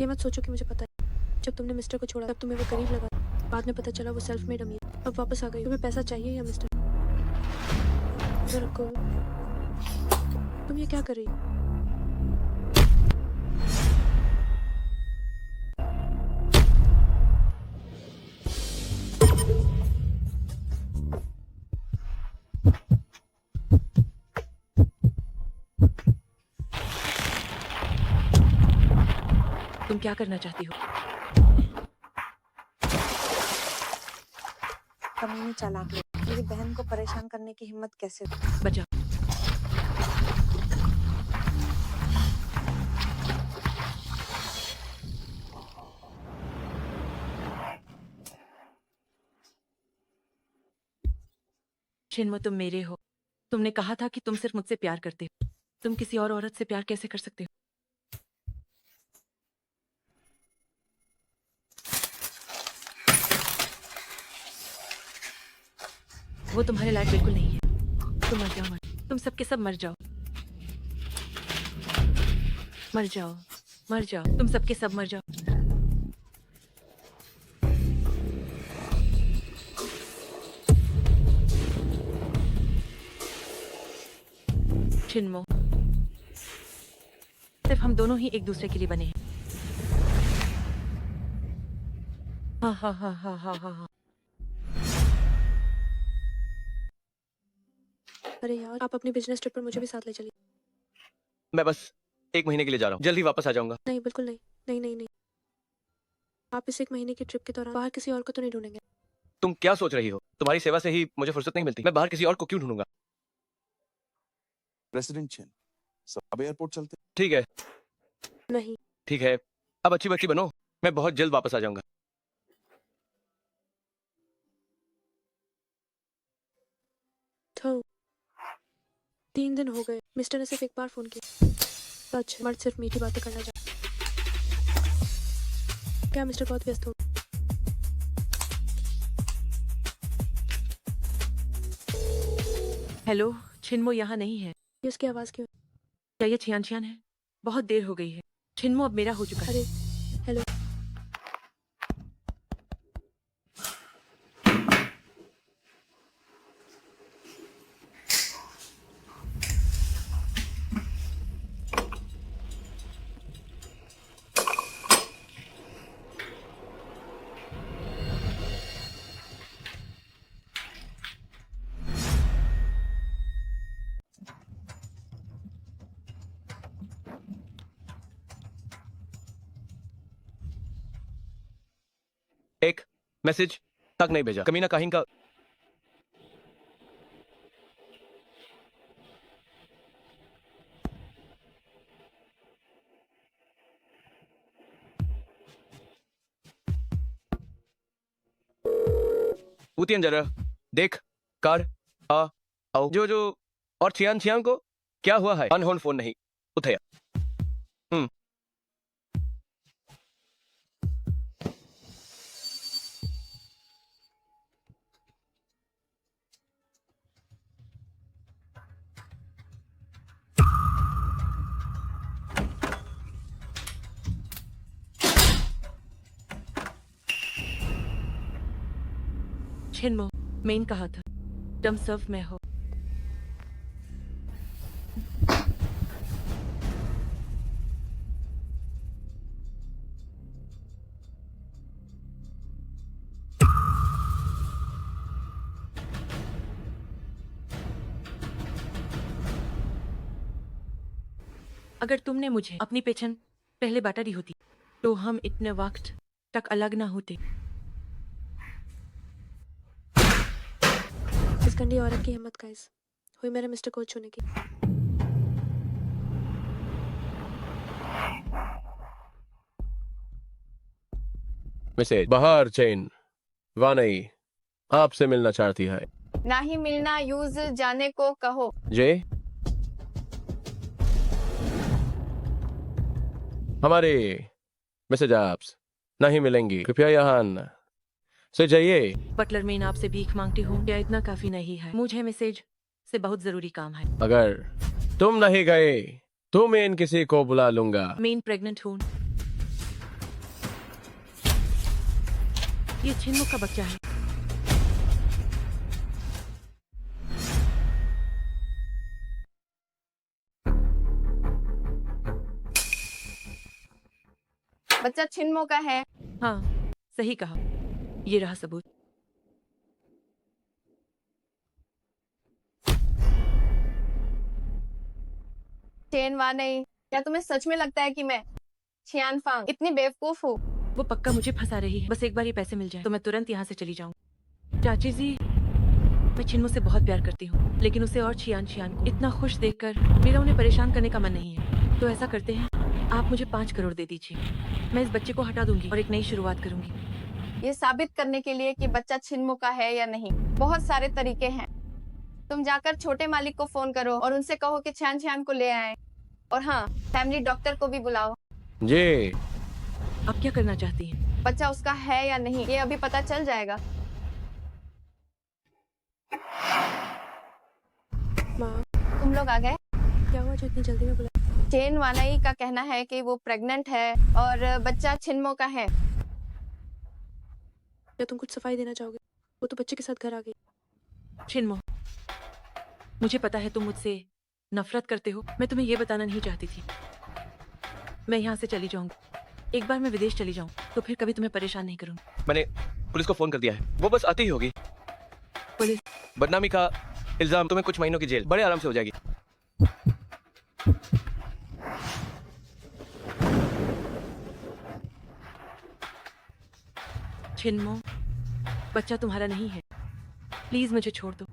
ये मत सोचो कि मुझे पता है। जब तुमने मिस्टर को छोड़ा तब तुम्हें वो करीब लगा, बाद में पता चला वो सेल्फ मेड अमीर। अब वापस आ गई। तुम्हें पैसा चाहिए या मिस्टर? रुको, तुम ये क्या कर रही हो? तुम क्या करना चाहती हो? कमीनी चालाक लोग, मेरी बहन को परेशान करने की हिम्मत कैसे हुई? बचाओ। छिनमो, तुम मेरे हो। तुमने कहा था कि तुम सिर्फ मुझसे प्यार करते हो। तुम किसी और औरत से प्यार कैसे कर सकते हो? वो तुम्हारे लायक बिल्कुल नहीं है। तुम मर जाओ, तुम सबके सब मर जाओ, मर जाओ, तुम सबके सब मर जाओ। छिनमो, सिर्फ सिर्फ हम दोनों ही एक दूसरे के लिए बने हैं। हाँ हाँ हाँ हाँ हाँ हाँ हाँ। अरे यार, आप अपनी बिजनेस ट्रिप पर मुझे भी साथ ले चलिए। मैं बस 1 महीने के लिए जा रहा हूँ, जल्दी वापस आ जाऊंगा। नहीं, बिल्कुल नहीं। नहीं नहीं नहीं, आप इस 1 महीने की ट्रिप के दौरान बाहर किसी और को तो नहीं ढूंढेंगे? तुम क्या सोच रही हो? तुम्हारी सेवा से ही मुझे फुर्सत नहीं मिलती। मैं बाहर किसी और को क्यों ढूंढूंगा? प्रेसिडेंट चेन, सब अब एयरपोर्ट चलते हैं। ठीक है, नहीं। ठीक है, अब अच्छी बच्ची बनो। मैं बहुत जल्द वापस आ जाऊंगा। तो 3 दिन हो गए, मिस्टर ने सिर्फ एक बार फोन किया। सच, मर्द सिर्फ मीठी बातें करना चाहते। क्या मिस्टर बहुत व्यस्त हो? हेलो, छिनमो यहाँ नहीं है। ये उसकी आवाज क्यों? क्या ये छियान छियान है? बहुत देर हो गई है। छिनमो अब मेरा हो चुका है। अरे हेलो, एक मैसेज तक नहीं भेजा। कमीना कहीं का। उतियन जरा देख, कार आ आओ। जो और छियान छियान को क्या हुआ है? अनहोन फोन नहीं उठया। छिनमो, मेन कहा था तुम सर्व में हो। अगर तुमने मुझे अपनी पहचान पहले बता दी होती तो हम इतने वक्त तक अलग ना होते। इस गंदी औरत की हिम्मत गाइस हुई मेरे मिस्टर को छूने की। मैसेज बाहर चेन वानई आपसे मिलना चाहती है। ना ही मिलना, यूज जाने को कहो। जे हमारे मैसेज आपस नहीं मिलेंगी, कृपया यहाँ से जाइए। बटलर मेन आपसे भीख मांगती हूँ, क्या इतना काफी नहीं है? मुझे मैसेज से बहुत जरूरी काम है। अगर तुम नहीं गए तो मैं इन किसी को बुला लूंगा। मेन प्रेग्नेंट हूँ। ये छिनमो का बच्चा है। बच्चा छिनमो का है। हाँ, सही कहा। ये रहा सबूत। चेन वा नहीं। क्या तुम्हें सच में लगता है कि मैं छियान फांग इतनी बेवकूफ हूँ? वो पक्का मुझे फंसा रही है। बस एक बार ये पैसे मिल जाए तो मैं तुरंत यहाँ से चली जाऊँ। चाची जी, मैं छिनमो से बहुत प्यार करती हूँ, लेकिन उसे और छियान छियान को इतना खुश देखकर मेरा उन्हें परेशान करने का मन नहीं है। तो ऐसा करते हैं, आप मुझे 5 करोड़ दे दीजिए। मैं इस बच्चे को हटा दूंगी और एक नई शुरुआत करूंगी। ये साबित करने के लिए कि बच्चा छिनमो का है या नहीं, बहुत सारे तरीके हैं। तुम जाकर छोटे मालिक को फोन करो और उनसे कहो कि छियान छियान को ले आए। और हाँ, फैमिली डॉक्टर को भी बुलाओ। जी आप क्या करना चाहती हैं? बच्चा उसका है या नहीं ये अभी पता चल जाएगा। माँ, तुम लोग आ गए? क्या हुआ जो इतनी जल्दी में बुला? चेन वानाई का कहना है कि वो प्रेग्नेंट है और बच्चा छिनमो का है। क्या तुम कुछ सफाई देना चाहोगे? वो तो बच्चे के साथ घर आ गई। छिनमो, मुझे पता है तुम मुझसे नफरत करते हो। मैं तुम्हें ये बताना नहीं चाहती थी, मैं यहाँ से चली जाऊंगी। एक बार मैं विदेश चली जाऊँ तो फिर कभी तुम्हें परेशान नहीं करूंगी। मैंने पुलिस को फोन कर दिया है, वो बस आती ही होगी। पुलिस? बदनामी का इल्जाम, तुम्हें कुछ महीनों की जेल बड़े आराम से हो जाएगी। छिन्मो, बच्चा तुम्हारा नहीं है, प्लीज मुझे छोड़ दो।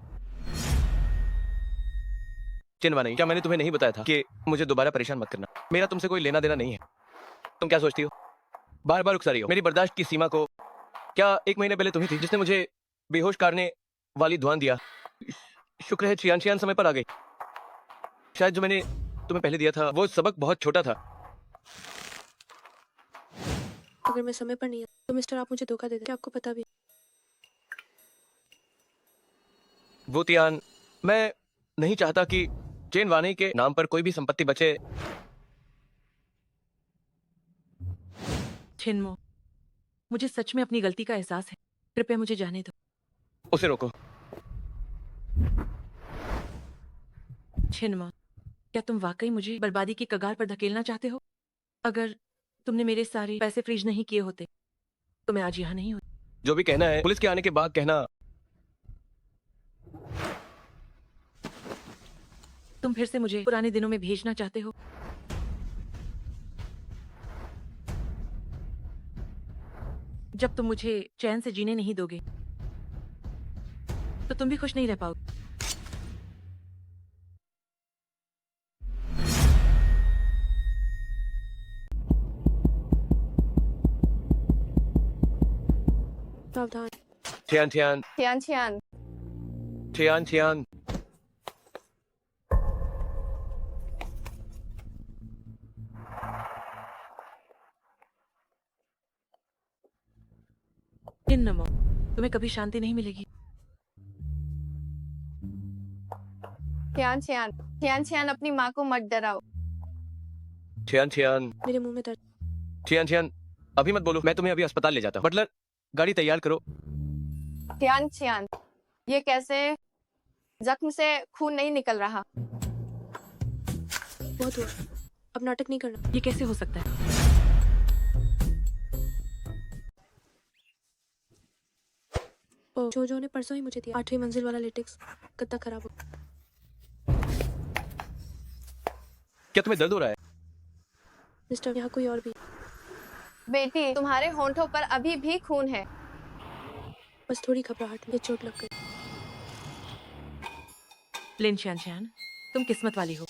चिन्वा नहीं, क्या मैंने तुम्हें नहीं बताया था कि मुझे दोबारा परेशान मत करना? मेरा तुमसे कोई लेना देना नहीं है। तुम क्या सोचती हो? बार बार उकसा रही हो। मेरी बर्दाश्त की सीमा को क्या 1 महीने पहले तुम्ही थी जिसने मुझे बेहोश करने वाली धुआं दिया? शुक्र है चियान समय पर आ गई। शायद जो मैंने तुम्हें पहले दिया था वो सबक बहुत छोटा था। अगर मैं समय पर नहीं आया तो मिस्टर आप मुझे धोखा दे दें, क्या आपको पता भी है? वो तियान, मैं नहीं चाहता कि चेन वानी के नाम पर कोई भी संपत्ति बचे। छिन्मो, मुझे सच में अपनी गलती का एहसास है, कृपया मुझे जाने दो। उसे रोको। छिन्मा, क्या तुम वाकई मुझे बर्बादी की कगार पर धकेलना चाहते हो? अगर तुमने मेरे सारे पैसे फ्रीज नहीं किए होते तो मैं आज यहाँ नहीं होती। जो भी कहना है पुलिस के आने के बाद कहना। तुम फिर से मुझे पुराने दिनों में भेजना चाहते हो? जब तुम मुझे चैन से जीने नहीं दोगे तो तुम भी खुश नहीं रह पाओगे। सावधान। छियान छियान छियान, छियान छियान। छिन्नमो, तुम्हें कभी शांति नहीं मिलेगी। छियान छियान, छियान छियान, अपनी माँ को मत डराओ। छियान छियान, मेरे मुंह में दर्द। छियान छियान, अभी मत बोलो, मैं तुम्हें अभी अस्पताल ले जाता हूँ। बटलर, गाड़ी तैयार करो। छियान छियान, ये कैसे? जख्म से खून नहीं निकल रहा। बहुत हुआ, अब नाटक नहीं करना। ये कैसे हो सकता है? ओ, जो ने परसों ही मुझे दिया, 8वीं मंजिल वाला लेटेक्स गद्दा खराब हो। क्या तुम्हें दर्द हो रहा है? मिस्टर, यहाँ कोई और भी। बेटी, तुम्हारे होंठों पर अभी भी खून है। बस थोड़ी घबराहट, ये चोट लग गई। लिन छियान, तुम किस्मत वाली हो।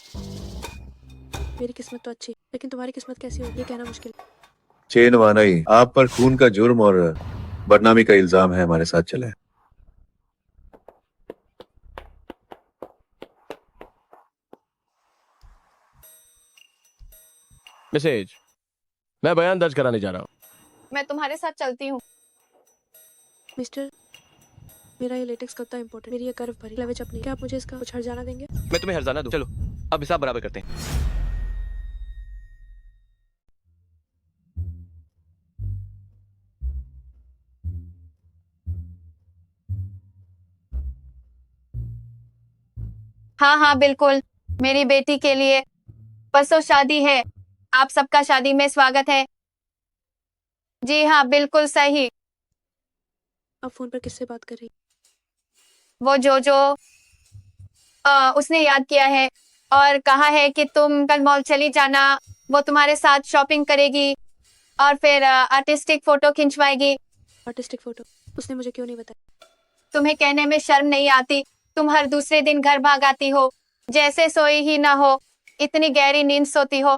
मेरी किस्मत तो अच्छी, लेकिन तुम्हारी किस्मत कैसी हो ये कहना मुश्किल है। चेन वानई, आप पर खून का जुर्म और बदनामी का इल्जाम है, हमारे साथ चले। मैसेज, मैं बयान दर्ज कराने जा रहा हूँ। मैं तुम्हारे साथ चलती हूँ। मिस्टर, मेरा ये लेटेक्स गद्दा इम्पोर्टेंट, मेरी ये कर्व भरी लवेज अपनी, क्या आप मुझे इसका कुछ हर्जाना देंगे? मैं तुम्हें हर्जाना दूं? चलो अब हिसाब बराबर करते हैं। हाँ हाँ बिल्कुल, मेरी बेटी के लिए परसों शादी है। आप सबका शादी में स्वागत है। जी हाँ, बिल्कुल सही। आप फोन पर किससे बात कर रही? वो जो उसने याद किया है और कहा है कि तुम कल मॉल चली जाना। वो तुम्हारे साथ शॉपिंग करेगी और फिर आर्टिस्टिक फोटो खिंचवाएगी। Artistic photo? उसने मुझे क्यों नहीं बताया? तुम्हें कहने में शर्म नहीं आती? तुम हर दूसरे दिन घर भाग आती हो, जैसे सोई ही ना हो, इतनी गहरी नींद सोती हो।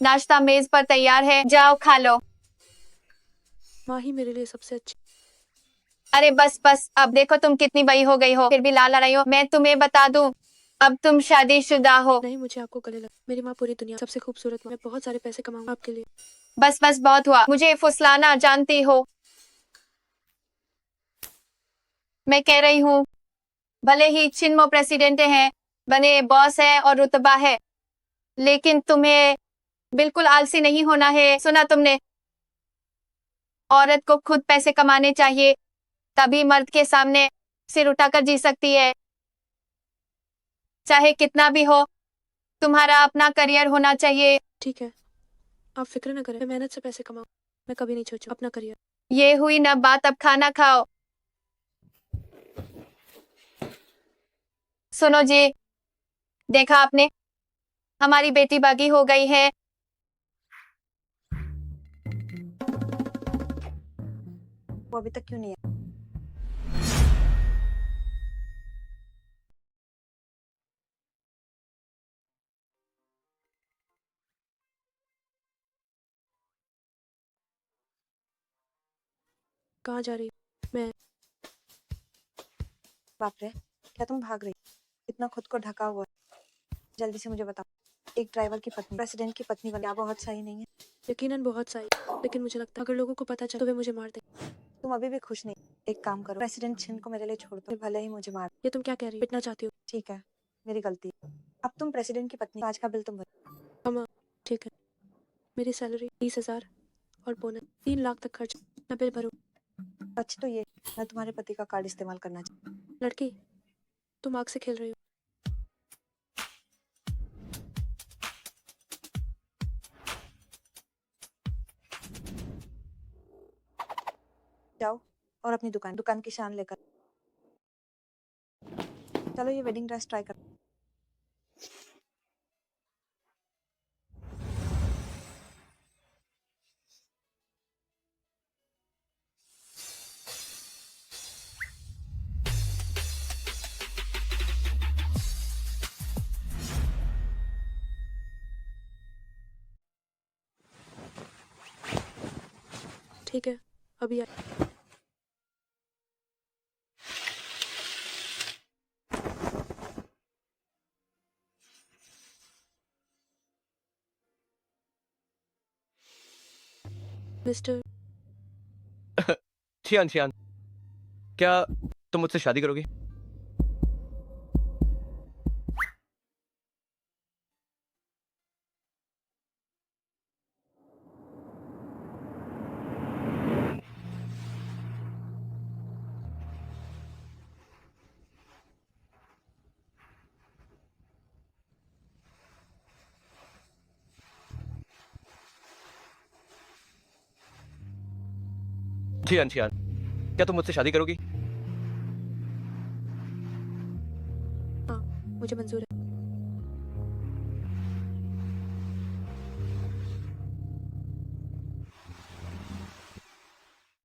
नाश्ता मेज पर तैयार है, जाओ खा लो। माँ ही मेरे लिए सबसे अच्छी। अरे बस बस, अब देखो तुम कितनी बड़ी हो गई हो, फिर भी ला रही हो। मैं तुम्हें बता दूं, अब तुम शादीशुदा हो। नहीं, मुझे आपको गले लग। मेरी माँ पूरी दुनिया सबसे खूबसूरत। मैं बहुत सारे पैसे कमाऊंगा आपके लिए। बस बस, बहुत हुआ। मुझे फुसलाना जानती हो। मैं कह रही हूँ, भले ही छिन्मो प्रेसिडेंट है, बने बॉस है और रुतबा है, लेकिन तुम्हें बिल्कुल आलसी नहीं होना है। सुना तुमने? औरत को खुद पैसे कमाने चाहिए, तभी मर्द के सामने सिर उठाकर जी सकती है। चाहे कितना भी हो, तुम्हारा अपना करियर होना चाहिए। ठीक है, आप फिक्र न करें, मैं मेहनत से पैसे कमाऊँ, मैं कभी नहीं सोचूं अपना करियर। ये हुई ना बात, अब खाना खाओ। सुनो जी, देखा आपने, हमारी बेटी बागी हो गई है। वो अभी तक क्यों नहीं है? कहाँ जा रही हो? मैं बाप रे, क्या तुम भाग रही? इतना खुद को ढका हुआ है। जल्दी से मुझे बताओ, एक ड्राइवर की पत्नी प्रेसिडेंट की पत्नी बनना बहुत सही नहीं है। यकीनन बहुत सही, लेकिन मुझे लगता है अगर लोगों को पता चले तो वे मुझे मार देंगे। तुम अभी भी खुश नहीं? एक काम करो, प्रेसिडेंट छिन को मेरे लिए छोड़ दो, फिर भले ही मुझे मार। ये तुम क्या कह रही हो? पिटना चाहती हो? ठीक है, मेरी गलती है। अब तुम प्रेसिडेंट की पत्नी, आज का बिल तुम भरो। हम ठीक है, मेरी सैलरी 30,000 और बोनस 3 लाख तक खर्च, मैं बिल भरूँ। सच तो ये, मैं तुम्हारे पति का कार्ड इस्तेमाल करना चाहती। लड़की, तुम आग से खेल रही हो। जाओ और अपनी दुकान की शान लेकर चलो, ये वेडिंग ड्रेस ट्राई कर। ठीक है, अभी आ। मिस्टर, छियान छियान, क्या तुम मुझसे शादी करोगी? छियान छियान, क्या तुम मुझसे शादी करोगी? हाँ, मुझे मंजूर है।